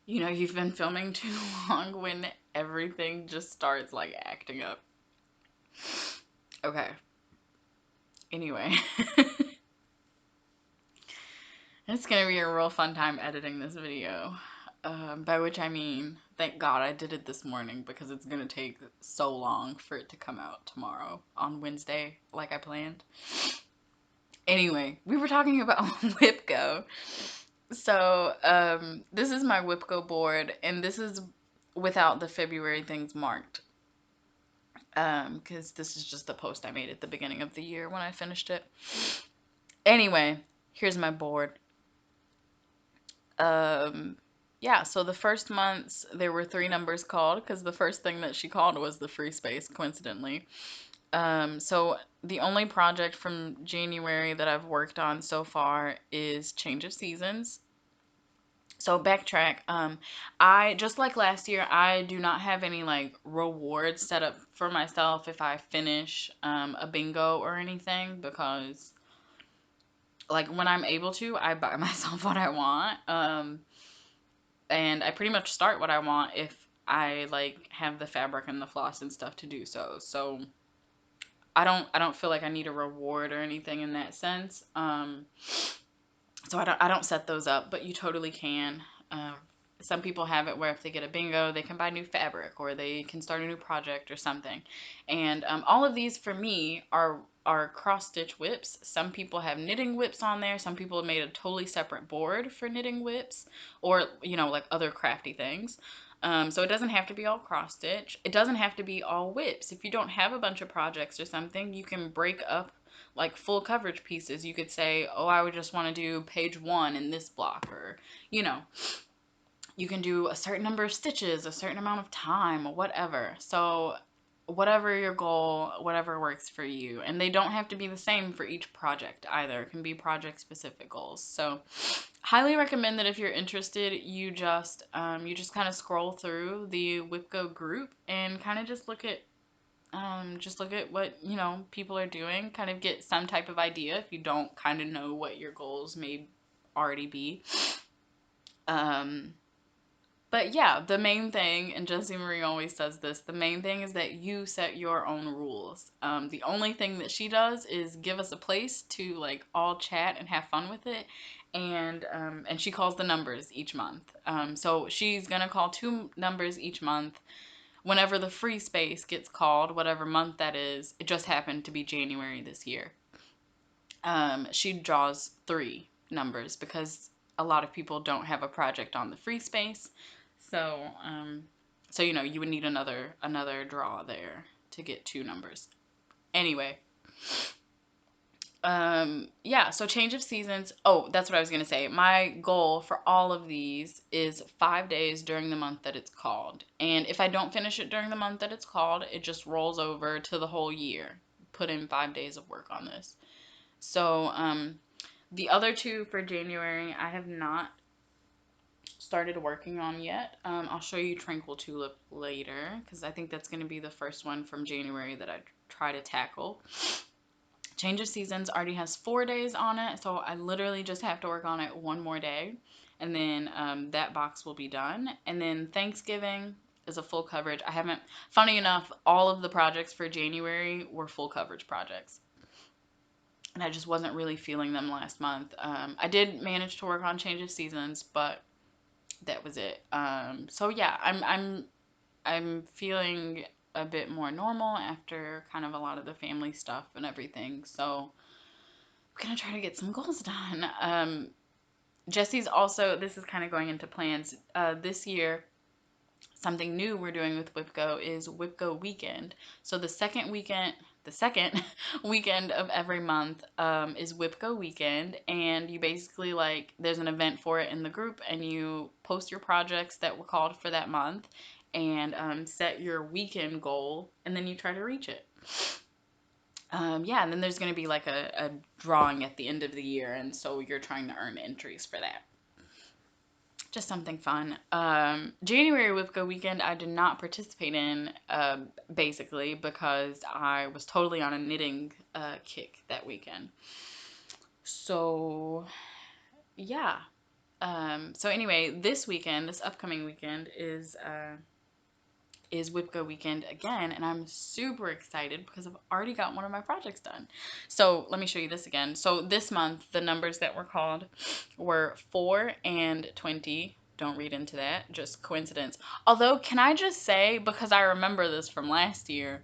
S1: You know, you've been filming too long when everything just starts, like, acting up. Okay. Anyway. It's going to be a real fun time editing this video. By which I mean, thank God I did it this morning because it's going to take so long for it to come out tomorrow on Wednesday like I planned. Anyway, we were talking about WIP Go. So, this is my WIP Go board, and this is without the February things marked. Because this is just the post I made at the beginning of the year when I finished it. Anyway, here's my board. Yeah, so the first months there were 3 numbers called because the first thing that she called was the free space, coincidentally. So the only project from January that I've worked on so far is Change of Seasons. So backtrack. I just like last year, I do not have any like rewards set up for myself if I finish a bingo or anything because like when I'm able to, I buy myself what I want. And I pretty much start what I want if I like have the fabric and the floss and stuff to do so. So I don't feel like I need a reward or anything in that sense. So I don't set those up, but you totally can. Some people have it where if they get a bingo, they can buy new fabric or they can start a new project or something. And all of these for me are cross stitch WIPs. Some people have knitting WIPs on there. Some people have made a totally separate board for knitting WIPs or like other crafty things. So it doesn't have to be all cross stitch. It doesn't have to be all WIPs. If you don't have a bunch of projects or something, you can break up like full coverage pieces. You could say, oh, I would just want to do page 1 in this block, or you can do a certain number of stitches, a certain amount of time, or whatever. So whatever your goal, whatever works for you. And they don't have to be the same for each project either. It can be project specific goals. So highly recommend that if you're interested, you just kind of scroll through the WIP Go group and kind of just look at what people are doing, kind of get some type of idea if you don't kind of know what your goals may already be. But yeah, the main thing, and Jessie Marie always says this, the main thing is that you set your own rules. The only thing that she does is give us a place to like all chat and have fun with it, and she calls the numbers each month. So she's gonna call 2 numbers each month. Whenever the free space gets called, whatever month that is, it just happened to be January this year. She draws 3 numbers because a lot of people don't have a project on the free space. So, you would need another draw there to get 2 numbers. Anyway, yeah, so change of seasons. Oh, that's what I was going to say. My goal for all of these is 5 days during the month that it's called. And if I don't finish it during the month that it's called, it just rolls over to the whole year. Put in 5 days of work on this. So, the other 2 for January, I have not started working on yet. I'll show you Tranquil Tulip later because I think that's going to be the first one from January that I try to tackle. Change of Seasons already has 4 days on it, so I literally just have to work on it 1 more day, and then that box will be done. And then Thanksgiving is a full coverage. Funny enough, all of the projects for January were full coverage projects, and I just wasn't really feeling them last month. I did manage to work on Change of Seasons, but that was it. So yeah, I'm feeling a bit more normal after kind of a lot of the family stuff and everything. So I'm gonna try to get some goals done. Jesse's also, this is kind of going into plans. This year, something new we're doing with WIP Go is WIP Go Weekend. So the second weekend of every month is WIP Go Weekend, and you basically there's an event for it in the group, and you post your projects that were called for that month, and set your weekend goal, and then you try to reach it. Yeah, and then there's going to be like a drawing at the end of the year, and so you're trying to earn entries for that. Just something fun. January WIP Go Weekend I did not participate in, basically because I was totally on a knitting kick that weekend. So yeah. So anyway, this upcoming weekend is WIP Go Weekend again, and I'm super excited because I've already got one of my projects done. So let me show you this again. So this month, the numbers that were called were 4 and 20. Don't read into that, just coincidence. Although, can I just say, because I remember this from last year,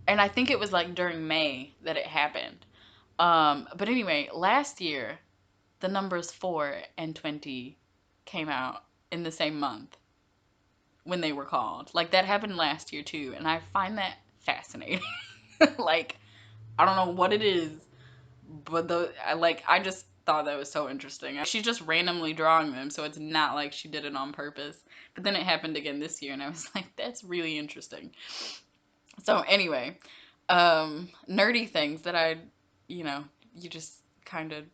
S1: and I think it was like during May that it happened, But anyway, last year, the numbers 4 and 20 came out in the same month when they were called. Like, that happened last year too, and I find that fascinating. Like, I don't know what it is, but I just thought that was so interesting. She's just randomly drawing them, so it's not like she did it on purpose. But then it happened again this year, and I was like, that's really interesting. So anyway, nerdy things that you just kind of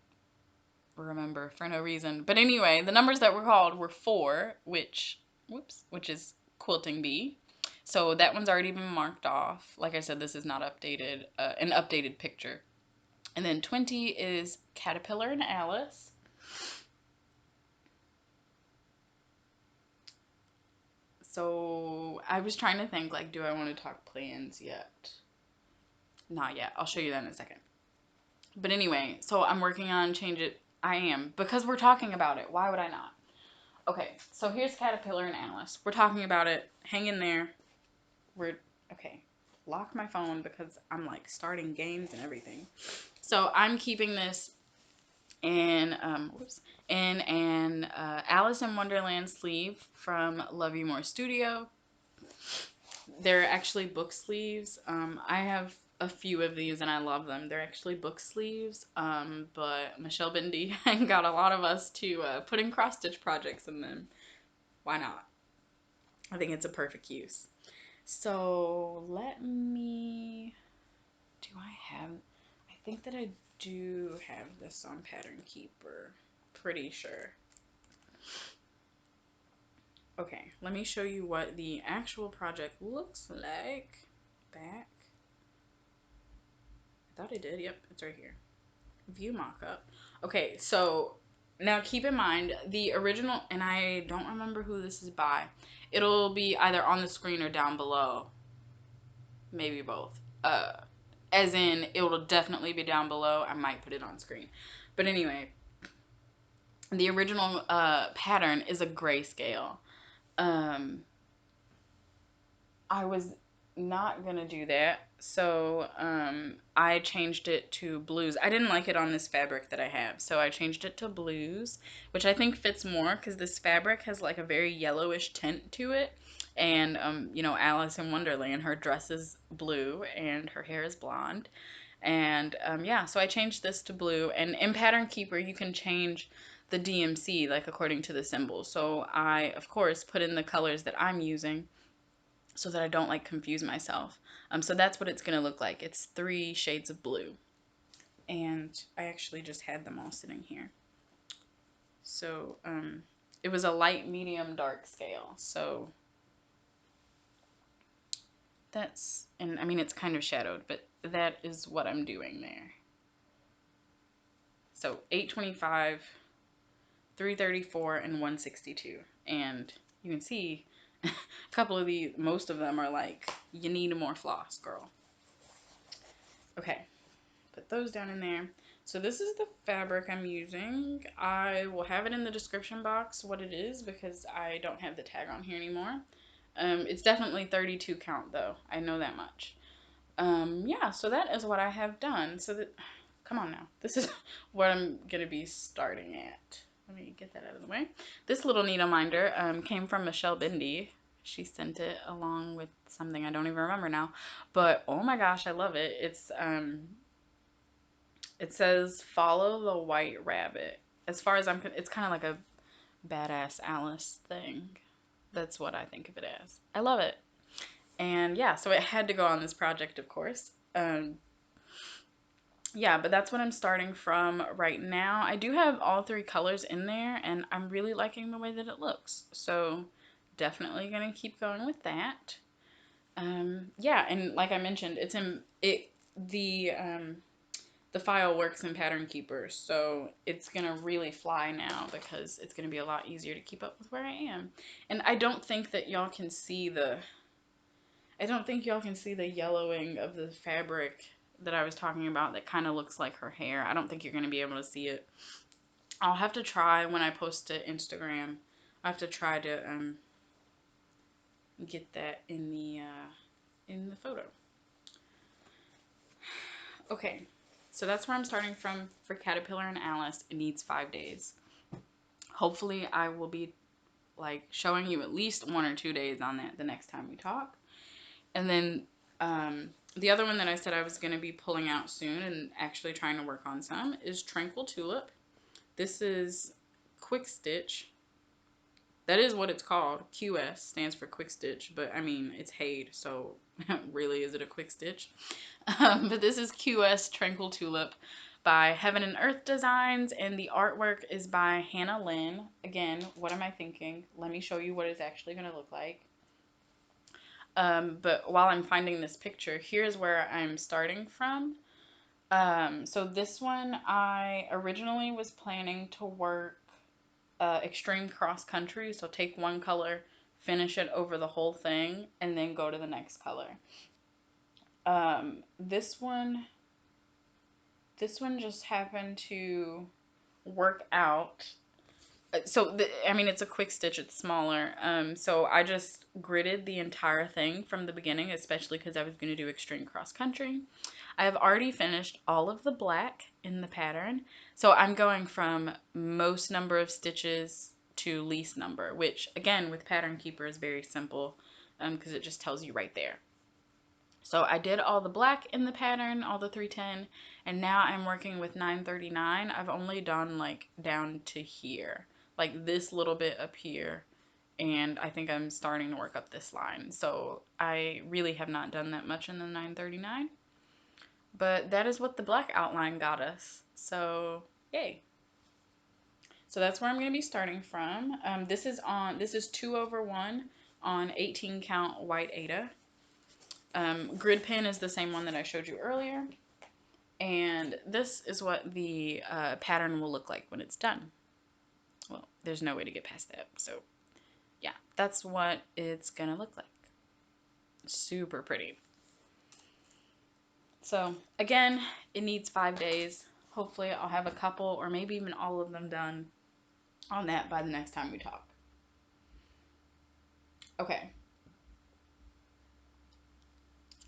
S1: remember for no reason. But anyway, the numbers that were called were 4, which is quilting bee. So that one's already been marked off. Like I said, this is not updated, an updated picture. And then 20 is Caterpillar and Alice. So I was trying to think, like, do I want to talk plans yet? Not yet. I'll show you that in a second. But anyway, so I'm working on change it. I am, because we're talking about it. Why would I not? Okay, so here's Caterpillar and Alice. We're talking about it. Hang in there. Okay. Lock my phone because I'm like starting games and everything. So I'm keeping this in an Alice in Wonderland sleeve from Love You More Studio. They're actually book sleeves. I have a few of these and I love them. They're actually book sleeves, but Michelle Bindi got a lot of us to put in cross-stitch projects in them. Why not? I think it's a perfect use. So I think that I do have this on Pattern Keeper. Pretty sure. Okay, let me show you what the actual project looks like. Back. I thought I did. Yep, it's right here. View mockup. Okay, so now keep in mind the original, and I don't remember who this is by. It'll be either on the screen or down below. Maybe both. As in, it will definitely be down below. I might put it on screen. But anyway, the original pattern is a grayscale. I was not gonna do that, so I changed it to blues. I didn't like it on this fabric that I have, so I changed it to blues, which I think fits more because this fabric has like a very yellowish tint to it. And Alice in Wonderland, her dress is blue and her hair is blonde. And yeah, so I changed this to blue. And in Pattern Keeper, you can change the DMC like according to the symbol. So I, of course, put in the colors that I'm using so that I don't like confuse myself. So that's what it's gonna look like. It's 3 shades of blue. And I actually just had them all sitting here. So it was a light, medium, dark scale. So that's, and I mean it's kind of shadowed, but that is what I'm doing there. So 825, 334, and 162. And you can see a couple of these, most of them are like, you need more floss, girl. Okay, put those down in there. So this is the fabric I'm using. I will have it in the description box what it is because I don't have the tag on here anymore. It's definitely 32 count though. I know that much. Yeah, so that is what I have done. So that, come on now. This is what I'm gonna be starting at. Let me get that out of the way. This little needle minder came from Michelle Bindi. She sent it along with something I don't even remember now. But oh my gosh, I love it. It says follow the white rabbit. As far as it's kind of like a badass Alice thing. That's what I think of it as. I love it. And yeah, so it had to go on this project, of course. Yeah, but that's what I'm starting from right now. I do have all 3 colors in there, and I'm really liking the way that it looks. So definitely gonna keep going with that. Yeah, and like I mentioned, the file works in Pattern Keeper, so it's gonna really fly now because it's gonna be a lot easier to keep up with where I am. And I don't think that y'all can see the yellowing of the fabric that I was talking about that kind of looks like her hair. I don't think you're gonna be able to see it. I'll have to try when I post to Instagram. I have to try to get that in the photo. Okay, So that's where I'm starting from for Caterpillar and Alice. It needs 5 days. Hopefully I will be like showing you at least 1 or 2 days on that the next time we talk. And then the other one that I said I was going to be pulling out soon and actually trying to work on some is Tranquil Tulip. This is Quick Stitch. That is what it's called. QS stands for Quick Stitch, but I mean, it's Haid, so really, is it a Quick Stitch? But this is QS Tranquil Tulip by Heaven and Earth Designs, and the artwork is by Hannah Lynn. Again, what am I thinking? Let me show you what it's actually going to look like. But while I'm finding this picture, here's where I'm starting from. So this one, I originally was planning to work extreme cross country, so take one color, finish it over the whole thing, and then go to the next color. This one just happened to work out. So I mean, it's a quick stitch, it's smaller. So I just gridded the entire thing from the beginning, especially because I was going to do extreme cross country. I have already finished all of the black in the pattern, so I'm going from most number of stitches to least number, which again with Pattern Keeper is very simple because it just tells you right there. So I did all the black in the pattern, all the 310, and now I'm working with 939. I've only done like down to here, like this little bit up here, and I think I'm starting to work up this line. So I really have not done that much in the 939. But that is what the black outline got us. So, yay. So that's where I'm going to be starting from. This is 2/1 on 18 count white Aida. Grid pin is the same one that I showed you earlier. And this is what the pattern will look like when it's done. Well, there's no way to get past that. So, yeah, that's what it's going to look like. Super pretty. So again, it needs 5 days. Hopefully I'll have a couple or maybe even all of them done on that by the next time we talk. Okay.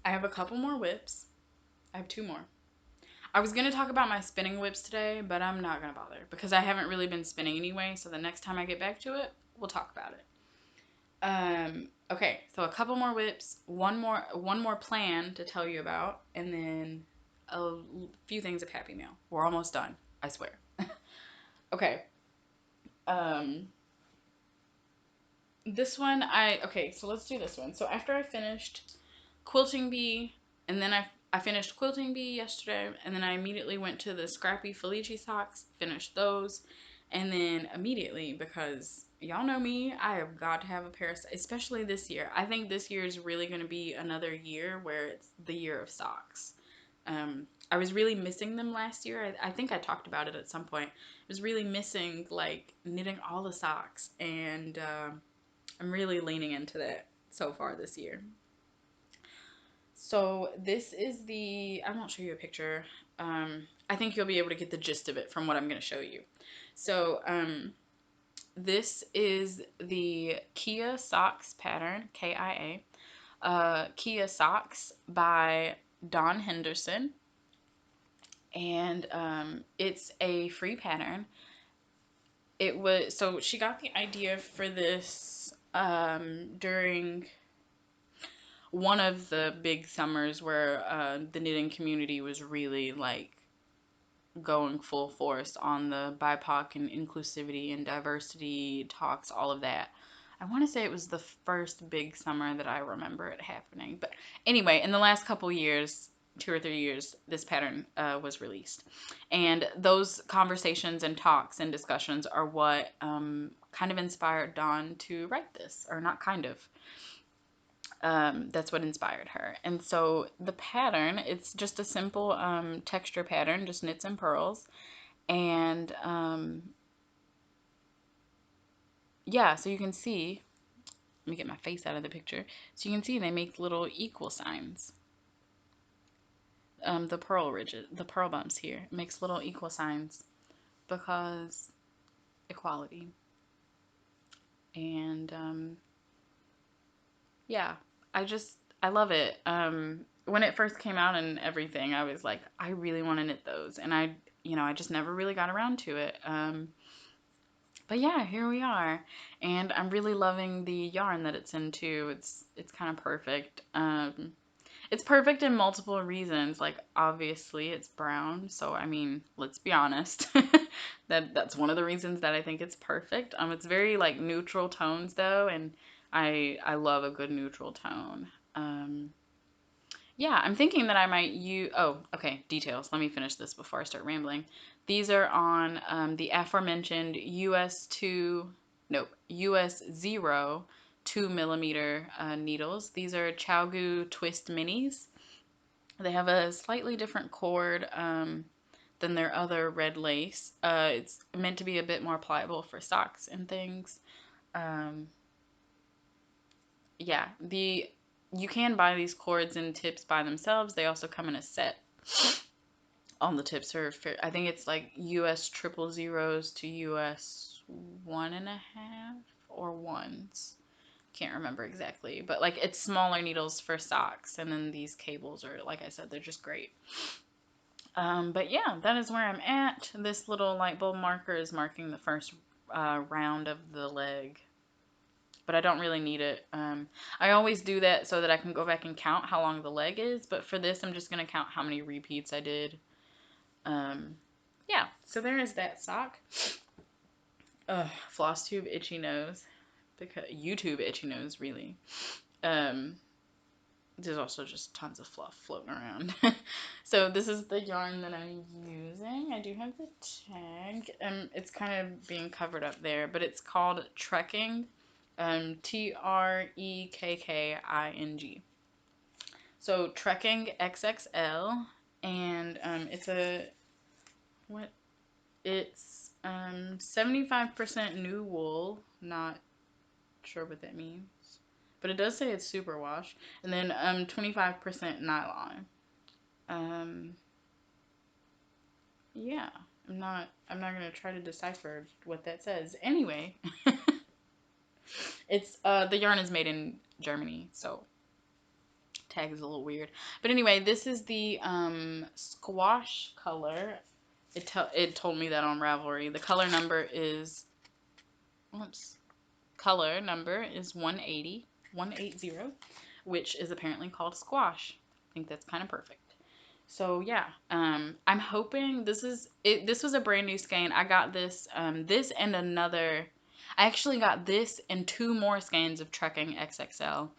S1: I have a couple more WIPs. I have 2 more. I was going to talk about my spinning WIPs today, but I'm not going to bother because I haven't really been spinning anyway, so the next time I get back to it, we'll talk about it. Okay, so a couple more WIPs, one more plan to tell you about, and then a few things of Happy Mail. We're almost done, I swear. Okay. This one, okay, so let's do this one. So after I finished Quilting Bee, and then I finished Quilting Bee yesterday, and then I immediately went to the Scrappy Felici socks, finished those, and then immediately, because y'all know me, I have got to have a pair of, especially this year. I think this year is really going to be another year where it's the year of socks. I was really missing them last year. I think I talked about it at some point. I was really missing, like, knitting all the socks, and I'm really leaning into that so far this year. So this is I won't show you a picture. I think you'll be able to get the gist of it from what I'm going to show you. So this is the Kia Socks pattern, Kia. Kia Socks by Dawn Henderson. And it's a free pattern. So she got the idea for this during one of the big summers where the knitting community was really like going full force on the BIPOC and inclusivity and diversity talks, all of that. I want to say it was the first big summer that I remember it happening. But anyway, in the last couple years, 2 or 3 years, this pattern was released. And those conversations and talks and discussions are what kind of inspired Dawn to write this, or not kind of. That's what inspired her. And so the pattern, it's just a simple texture pattern, just knits and purls. And yeah, so you can see, let me get my face out of the picture. So you can see they make little equal signs. The pearl ridges, the pearl bumps here, it makes little equal signs because equality. And yeah, I love it. when it first came out and everything, I was like, I really want to knit those, and I just never really got around to it. But yeah, here we are, and I'm really loving the yarn that it's in too. It's kind of perfect. It's perfect in multiple reasons. Like, obviously it's brown, so I mean, let's be honest. That's one of the reasons that I think it's perfect. It's very like neutral tones though, and I love a good neutral tone. Yeah, I'm thinking that I might use, oh, okay, details. Let me finish this before I start rambling. These are on the aforementioned US 0 2mm needles. These are ChiaoGoo Twist Minis. They have a slightly different cord than their other red lace. It's meant to be a bit more pliable for socks and things. Yeah, you can buy these cords and tips by themselves. They also come in a set. On the tips are I think it's like US 000s to US 1.5 or ones. Can't remember exactly, but like it's smaller needles for socks, and then these cables are, like I said, they're just great. But yeah, that is where I'm at. This little light bulb marker is marking the first round of the leg, but I don't really need it. I always do that so that I can go back and count how long the leg is, but for this I'm just going to count how many repeats I did. Yeah, so there is that sock. Floss tube, itchy nose. Because YouTube itchy nose, really. There's also just tons of fluff floating around. So this is the yarn that I'm using. I do have the tag. It's kind of being covered up there, but it's called Trekking. Trekking. So Trekking XXL, and it's 75% new wool. Not sure what that means, but it does say it's superwash, and then 25% nylon. Yeah, I'm not gonna try to decipher what that says. Anyway, it's the yarn is made in Germany, so tag is a little weird. But anyway, this is the squash color. It told me that on Ravelry. The color number is 180, which is apparently called squash. I think that's kind of perfect. So yeah, I'm hoping this was a brand new skein. I got this and another. I actually got this and 2 more skeins of Trekking XXL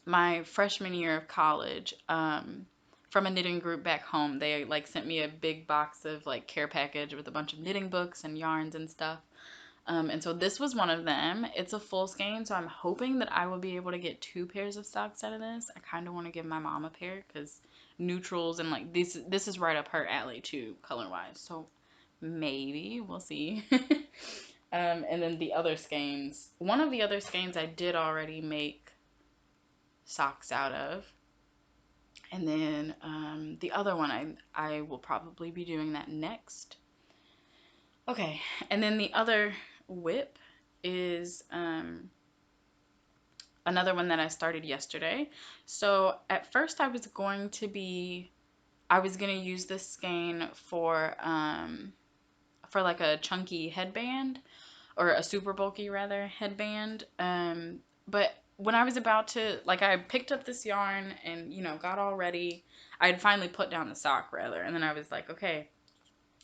S1: my freshman year of college. From a knitting group back home. They like sent me a big box of like care package with a bunch of knitting books and yarns and stuff. And so this was one of them. It's a full skein, so I'm hoping that I will be able to get 2 pairs of socks out of this. I kind of want to give my mom a pair because neutrals and like this is right up her alley too, color wise. So maybe we'll see. And then the other skeins. One of the other skeins I did already make socks out of. And then the other one I will probably be doing that next. Okay, and then the other WIP is another one that I started yesterday. So at first I was going to use this skein for like a chunky headband, or a super bulky rather headband. But when I was about to, like, I picked up this yarn and got all ready. I had finally put down the sock rather, and then I was like, okay,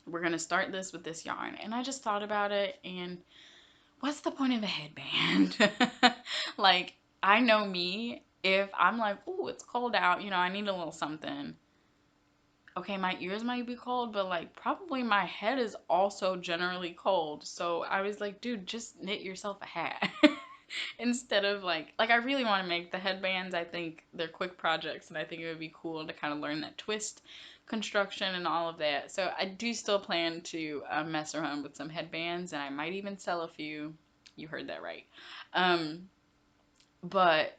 S1: we're gonna start this with this yarn. And I just thought about it, and what's the point of a headband? Like, I know me, if I'm like, oh, it's cold out, I need a little something. Okay, my ears might be cold, but like probably my head is also generally cold. So I was like, dude, just knit yourself a hat. Instead of like I really want to make the headbands. I think they're quick projects, and I think it would be cool to kind of learn that twist construction and all of that. So I do still plan to mess around with some headbands, and I might even sell a few. You heard that right. But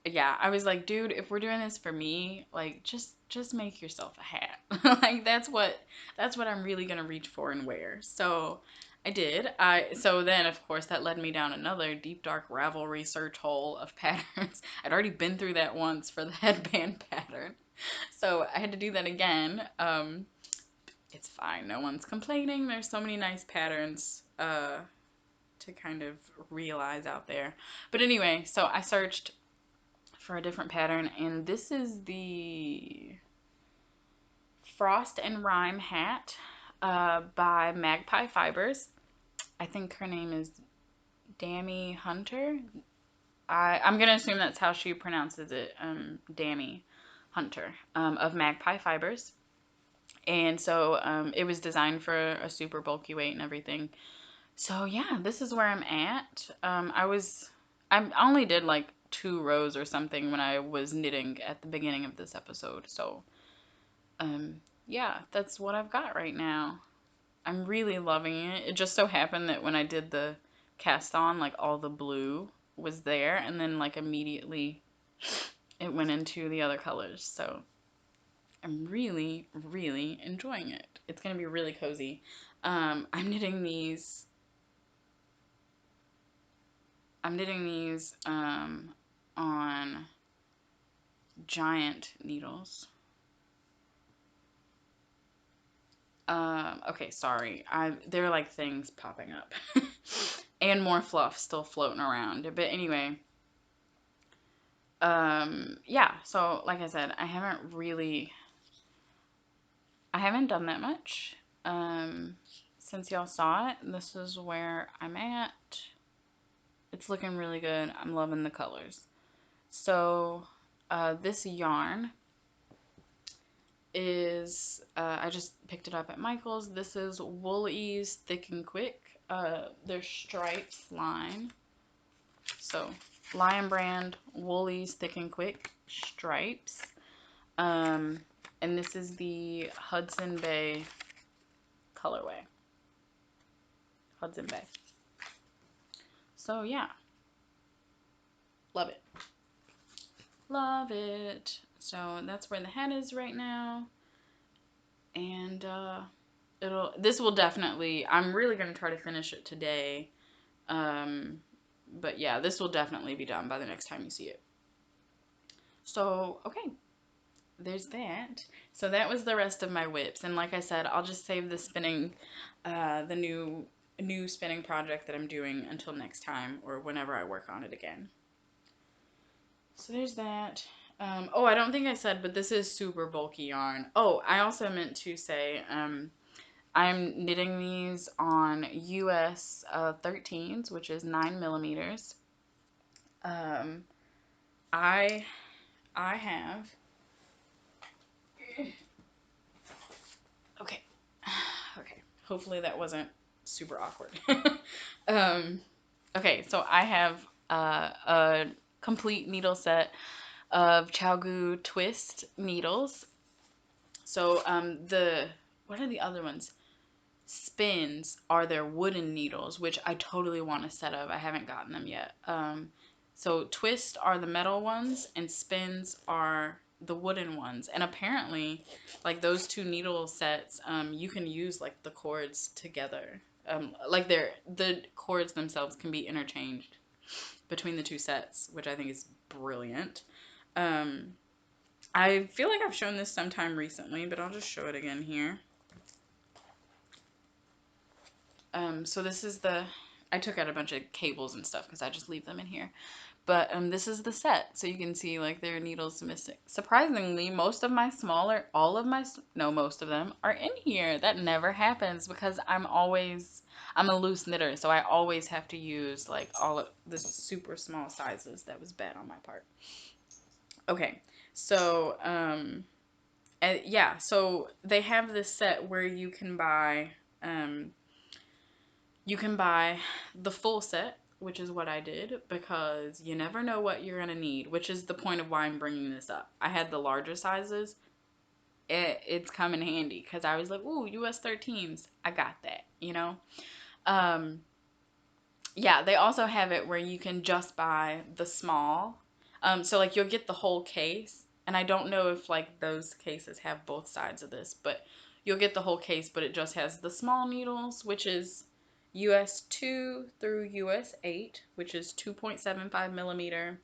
S1: yeah, I was like, dude, if we're doing this for me, like just make yourself a hat. Like that's what I'm really gonna reach for and wear. So I did. So then, of course, that led me down another deep, dark Ravel research hole of patterns. I'd already been through that once for the headband pattern. So I had to do that again. It's fine. No one's complaining. There's so many nice patterns to kind of realize out there. But anyway, so I searched for a different pattern, and this is the Frost and Rhyme hat by Magpie Fibers. I think her name is Dammy Hunter. I'm going to assume that's how she pronounces it, Dammy Hunter, of Magpie Fibers. And so it was designed for a super bulky weight and everything. So yeah, this is where I'm at. I only did like 2 rows or something when I was knitting at the beginning of this episode. So yeah, that's what I've got right now. I'm really loving it. It just so happened that when I did the cast on, like all the blue was there, and then like immediately it went into the other colors. So I'm really, really enjoying it. It's gonna be really cozy. I'm knitting these. On giant needles. Okay, sorry. There are like things popping up. And more fluff still floating around. But anyway, yeah, so like I said, I haven't done that much. Since y'all saw it, this is where I'm at. It's looking really good. I'm loving the colors. So, this yarn is, I just picked it up at Michael's. This is Wool Ease Thick and Quick. Their Stripes line. So, Lion Brand, Wool Ease Thick and Quick, Stripes. And this is the Hudson Bay colorway. Hudson Bay. So, yeah. Love it. Love it. So that's where the hat is right now. And this will definitely, I'm really going to try to finish it today. But yeah, this will definitely be done by the next time you see it. So, okay. There's that. So that was the rest of my WIPs. And like I said, I'll just save the spinning, the new spinning project that I'm doing until next time or whenever I work on it again. So there's that. Oh, I don't think I said, but this is super bulky yarn. Oh, I also meant to say, I'm knitting these on US 13s, which is 9 millimeters. I have, okay, hopefully that wasn't super awkward. Okay, so I have a complete needle set of Chaogu twist needles. So what are the other ones? Spins are their wooden needles, which I totally want a set of. I haven't gotten them yet. So twist are the metal ones and spins are the wooden ones. And apparently, like those 2 needle sets, you can use like the cords together. Like the cords themselves can be interchanged between the 2 sets, which I think is brilliant. I feel like I've shown this sometime recently, but I'll just show it again here. So this is I took out a bunch of cables and stuff because I just leave them in here. But this is the set, so you can see like there are needles missing. Surprisingly, most of them are in here. That never happens because I'm a loose knitter, so I always have to use like all of the super small sizes. That was bad on my part. Okay, so yeah, so they have this set where you can buy the full set, which is what I did, because you never know what you're going to need, which is the point of why I'm bringing this up. I had the larger sizes. It's come in handy, because I was like, ooh, US 13s. I got that, you know? Yeah, they also have it where you can just buy the small. So, like, you'll get the whole case, and I don't know if, like, those cases have both sides of this, but you'll get the whole case, but it just has the small needles, which is... US 2 through US 8, which is 2.75 millimeter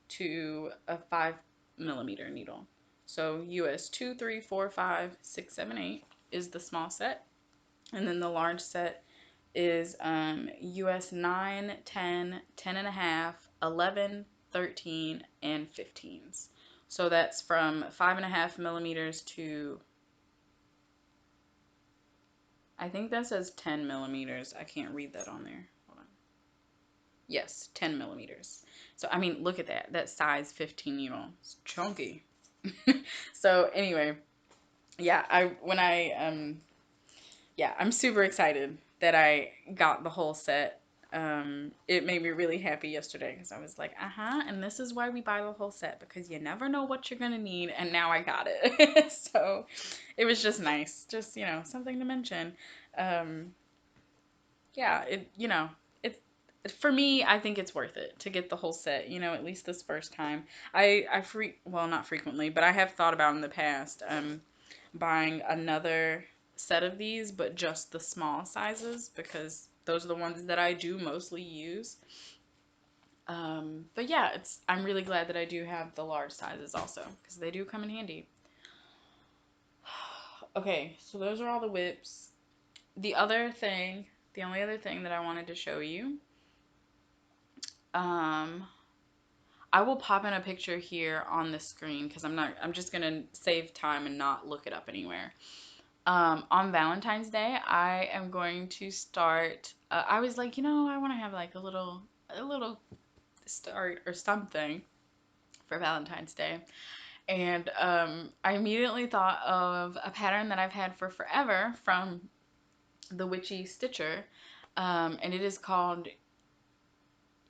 S1: to a 5 millimeter needle. So US 2, 3, 4, 5, 6, 7, 8 is the small set. And then the large set is US 9, 10, 10 and a half, 11, 13, and 15s. So that's from 5.5 millimeters to, I think that says 10 millimeters. I can't read that on there. Hold on. Yes, 10 millimeters. So, I mean, look at that. That size 15 needle. It's chunky. So, anyway, yeah, I'm super excited that I got the whole set. It made me really happy yesterday because I was like, and this is why we buy the whole set, because you never know what you're gonna need, and now I got it. So it was just nice, just, something to mention. Yeah, it for me, I think it's worth it to get the whole set, at least this first time. Well, not frequently, but I have thought about in the past, buying another set of these, but just the small sizes, because those are the ones that I do mostly use. But yeah, I'm really glad that I do have the large sizes also, because they do come in handy. Okay, so those are all the WIPs. The only other thing that I wanted to show you, I will pop in a picture here on the screen because I'm just gonna save time and not look it up anywhere. On Valentine's Day, I am going to start, I was like, I want to have like a little start or something for Valentine's Day. And I immediately thought of a pattern that I've had for forever from the Witchy Stitcher. And it is called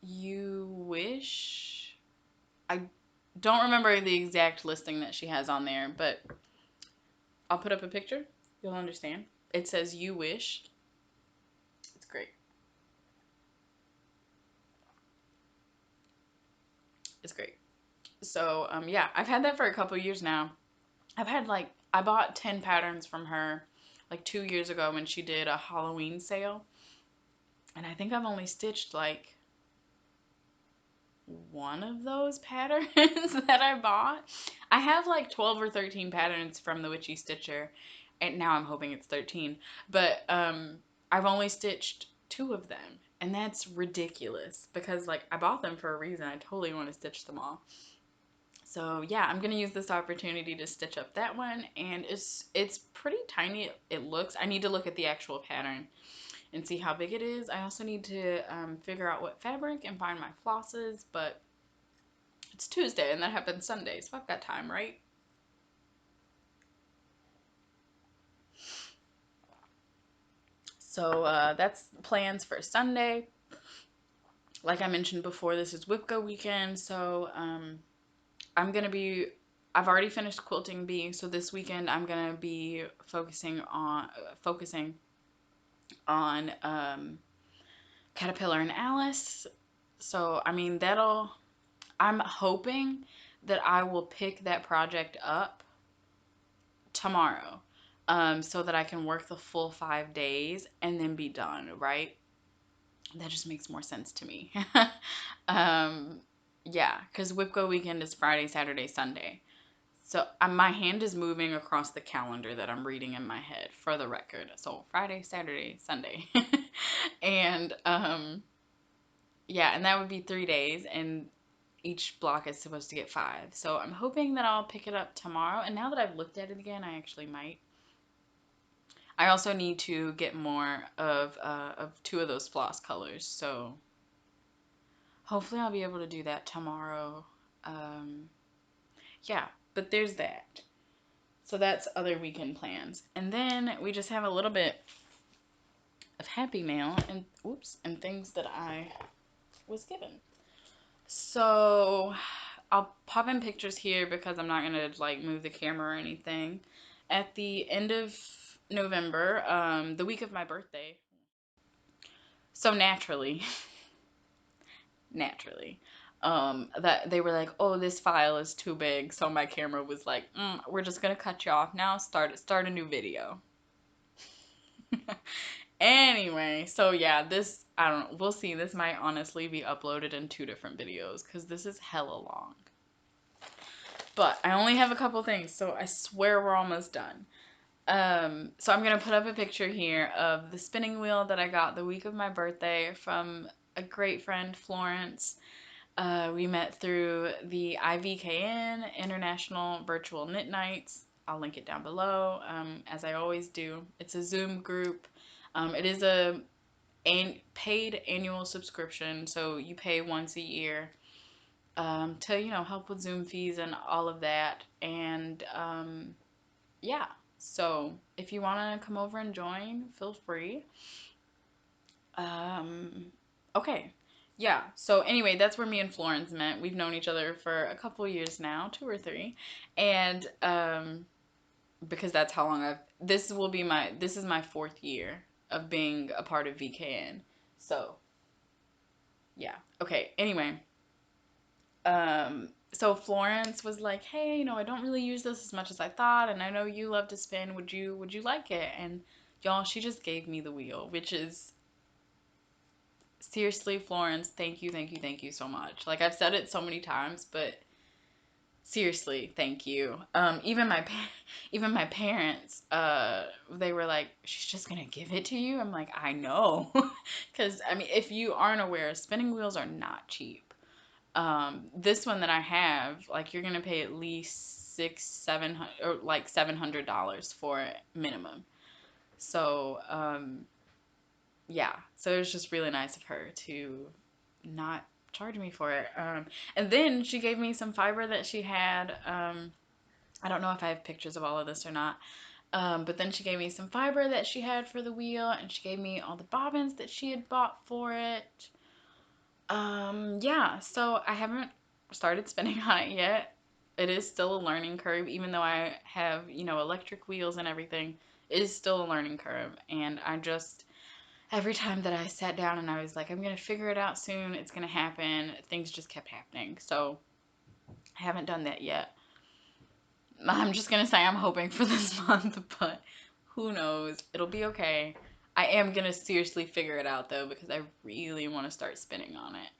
S1: You Wish. I don't remember the exact listing that she has on there, but I'll put up a picture. You'll understand. It says You Wish. It's great. It's great. So, yeah, I've had that for a couple years now. I bought 10 patterns from her like 2 years ago when she did a Halloween sale. And I think I've only stitched like one of those patterns that I bought. I have like 12 or 13 patterns from the Witchy Stitcher, and now I'm hoping it's 13. But I've only stitched 2 of them, and that's ridiculous because like I bought them for a reason. I totally want to stitch them all. So yeah, I'm gonna use this opportunity to stitch up that one, and it's pretty tiny. It looks. I need to look at the actual pattern and see how big it is. I also need to figure out what fabric and find my flosses, but it's Tuesday and that happens Sunday, so I've got time, right? So that's plans for Sunday. Like I mentioned before, this is WIP Go weekend, so I've already finished Quilting Bee, so this weekend I'm gonna be focusing on Caterpillar and Alice. So I mean I'm hoping that I will pick that project up tomorrow, so that I can work the full 5 days and then be done, right? That just makes more sense to me. Yeah, because WIP Go weekend is Friday, Saturday, Sunday. So my hand is moving across the calendar that I'm reading in my head, for the record. So Friday, Saturday, Sunday. And yeah, and that would be 3 days, and each block is supposed to get 5. So I'm hoping that I'll pick it up tomorrow. And now that I've looked at it again, I actually might. I also need to get more of 2 of those floss colors. So hopefully I'll be able to do that tomorrow. Yeah, but there's that. So that's other weekend plans. And then we just have a little bit of happy mail and things that I was given. So I'll pop in pictures here because I'm not gonna like move the camera or anything. At the end of November, the week of my birthday. So naturally, that they were like, oh, this file is too big. So my camera was like, we're just gonna cut you off now. Start a new video. Anyway, so yeah, this, I don't know, we'll see. This might honestly be uploaded in 2 different videos because this is hella long. But I only have a couple things, so I swear we're almost done. So I'm gonna put up a picture here of the spinning wheel that I got the week of my birthday from a great friend, Florence. We met through the IVKN, International Virtual Knit Nights. I'll link it down below, as I always do. It's a Zoom group. It is a paid annual subscription, so you pay once a year to, you know, help with Zoom fees and all of that. And yeah, so if you want to come over and join, feel free. Okay. Yeah. So anyway, that's where me and Florence met. We've known each other for a couple years now, 2 or 3. And because that's how long this is my 4th year of being a part of VKN. So, yeah. Okay. Anyway, so Florence was like, "Hey, you know, I don't really use this as much as I thought, and I know you love to spin. Would you like it?" And y'all, she just gave me the wheel, which is seriously, Florence, thank you, thank you, thank you so much. Like, I've said it so many times, but seriously, thank you. Even my parents, they were like, "She's just gonna give it to you." I'm like, "I know," because I mean, if you aren't aware, spinning wheels are not cheap. This one that I have, like, you're gonna pay at least $600, $700, or like $700 for it minimum. So, yeah, so it was just really nice of her to not charge me for it. And then she gave me some fiber that she had. I don't know if I have pictures of all of this or not. But then she gave me some fiber that she had for the wheel, and she gave me all the bobbins that she had bought for it. Yeah, so I haven't started spinning on it yet. It is still a learning curve, even though I have, you know, electric wheels and everything. It is still a learning curve, and I just, every time that I sat down and I was like, I'm gonna figure it out soon, it's gonna happen, things just kept happening. So I haven't done that yet. I'm just gonna say I'm hoping for this month, but who knows? It'll be okay. I am gonna seriously figure it out though, because I really want to start spinning on it.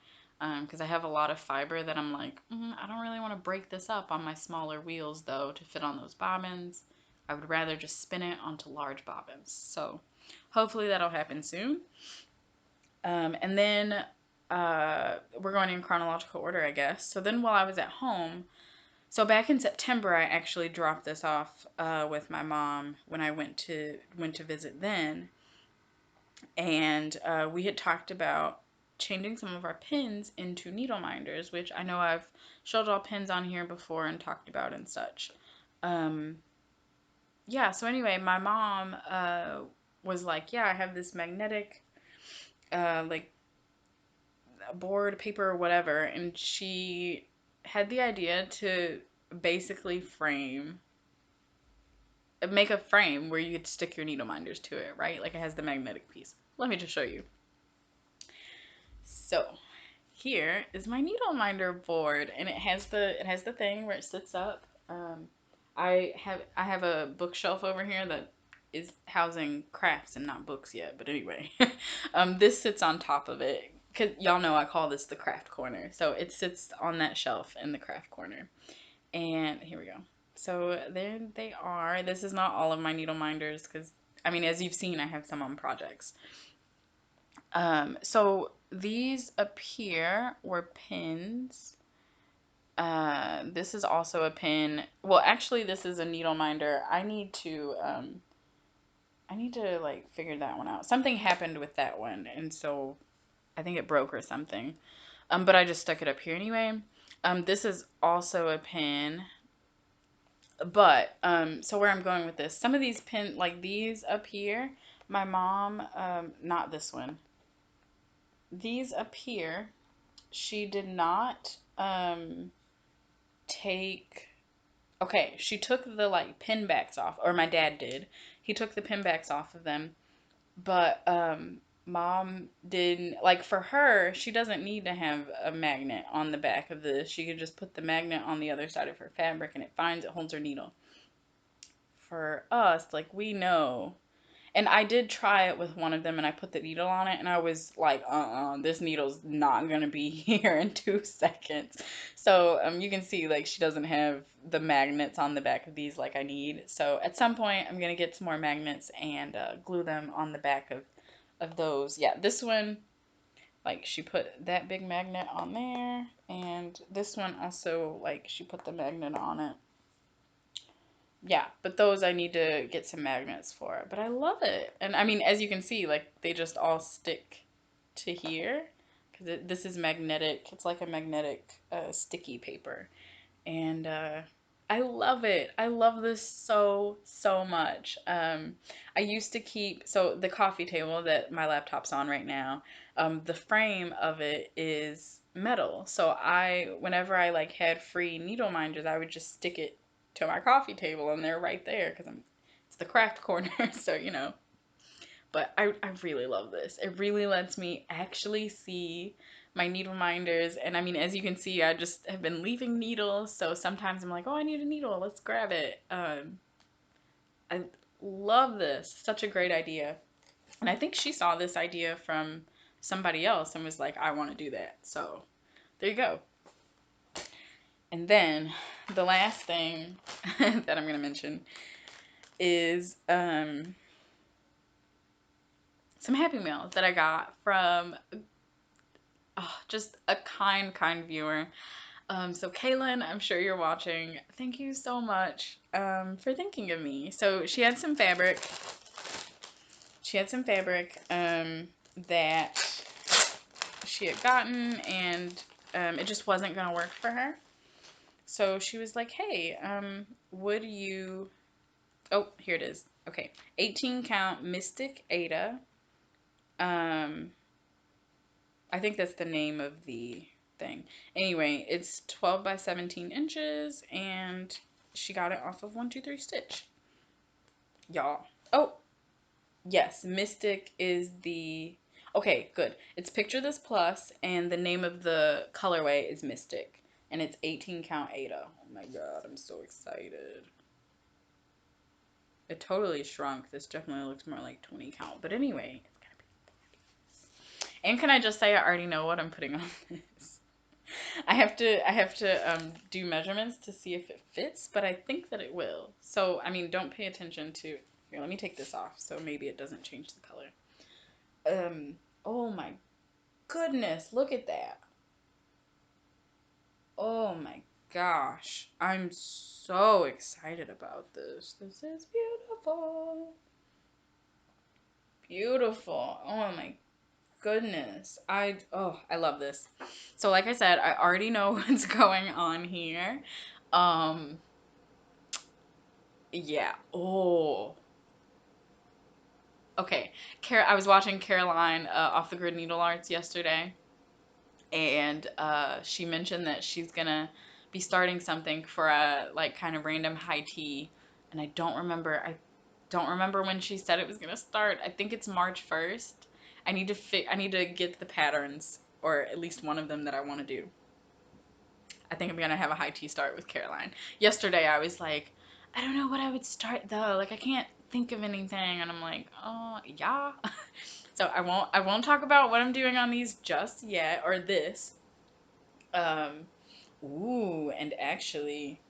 S1: Because I have a lot of fiber that I'm like, I don't really want to break this up on my smaller wheels though to fit on those bobbins. I would rather just spin it onto large bobbins. So hopefully that'll happen soon. And then we're going in chronological order, I guess. So then while I was at home, so back in September, I actually dropped this off with my mom when I went to visit then, and we had talked about changing some of our pins into needle minders, which I know I've showed all pins on here before and talked about and such. Yeah, so anyway, my mom was like, "Yeah, I have this magnetic, like, board, paper, or whatever," and she had the idea to basically make a frame where you could stick your needle minders to it, right? Like, it has the magnetic piece. Let me just show you. So here is my needle minder board, and it has the thing where it sits up. I have a bookshelf over here that is housing crafts and not books yet, but anyway, this sits on top of it. Cause y'all know I call this the craft corner, so it sits on that shelf in the craft corner. And here we go. So there they are. This is not all of my needle minders because, I mean, as you've seen, I have some on projects. So these up here were pins. This is also a pin. Well, actually, this is a needle minder. I need to like figure that one out. Something happened with that one, and so I think it broke or something. But I just stuck it up here anyway. This is also a pin. But so where I'm going with this, some of these pin, like these up here, my mom, not this one, these up here, she did not take, okay, she took the like pin backs off, or my dad did. He took the pin backs off of them, but mom didn't, like, for her, she doesn't need to have a magnet on the back of this. She could just put the magnet on the other side of her fabric and it holds her needle. For us, like, we know, And I did try it with one of them, and I put the needle on it, and I was like, this needle's not gonna be here in 2 seconds. So you can see like she doesn't have the magnets on the back of these like I need. So at some point I'm gonna get some more magnets and glue them on the back of those. Yeah, this one, like she put that big magnet on there, and this one also, like she put the magnet on it. Yeah, but those I need to get some magnets for. But I love it. And I mean, as you can see, like they just all stick to here because this is magnetic. It's like a magnetic sticky paper. And I love it. I love this so, so much. I used to keep, so the coffee table that my laptop's on right now, the frame of it is metal. So whenever I like had free needle minders, I would just stick it to my coffee table and they're right there because it's the craft corner. So, you know, but I really love this. It really lets me actually see my needle minders. And I mean, as you can see, I just have been leaving needles. So sometimes I'm like, oh, I need a needle. Let's grab it. I love this. Such a great idea. And I think she saw this idea from somebody else and was like, I want to do that. So there you go. And then the last thing that I'm going to mention is some Happy Meals that I got from just a kind viewer. So Kaylin, I'm sure you're watching. Thank you so much for thinking of me. So she had some fabric. That she had gotten, and it just wasn't gonna work for her. So she was like, "Hey, would you?" Oh, here it is. Okay, 18 count Mystic Aida. I think that's the name of the thing. Anyway, it's 12 by 17 inches, and she got it off of 123 Stitch. Y'all. Oh, yes, Mystic is the... Okay, good. It's Picture This Plus, and the name of the colorway is Mystic, and it's 18 count Aida. Oh my god, I'm so excited. It totally shrunk. This definitely looks more like 20 count, but anyway, it's gonna be... And can I just say I already know what I'm putting on this? I have to do measurements to see if it fits, but I think that it will. So, I mean, don't pay attention to... Here, let me take this off so maybe it doesn't change the color. Oh my goodness, look at that. Oh my gosh. I'm so excited about this. This is beautiful. Beautiful. Oh my goodness. I love this. So like I said, I already know what's going on here. Yeah. Oh. Okay. I was watching Caroline Off the Grid Needle Arts yesterday, and she mentioned that she's gonna be starting something for a like kind of random high tea, and I don't remember when she said it was gonna start. I think it's March 1st. I need to get the patterns, or at least one of them that I want to do. I think I'm gonna have a high tea start with Caroline. Yesterday I was like, I don't know what I would start though. Like I can't think of anything, and I'm like, oh yeah. So I won't talk about what I'm doing on these just yet, or this. Ooh, and actually,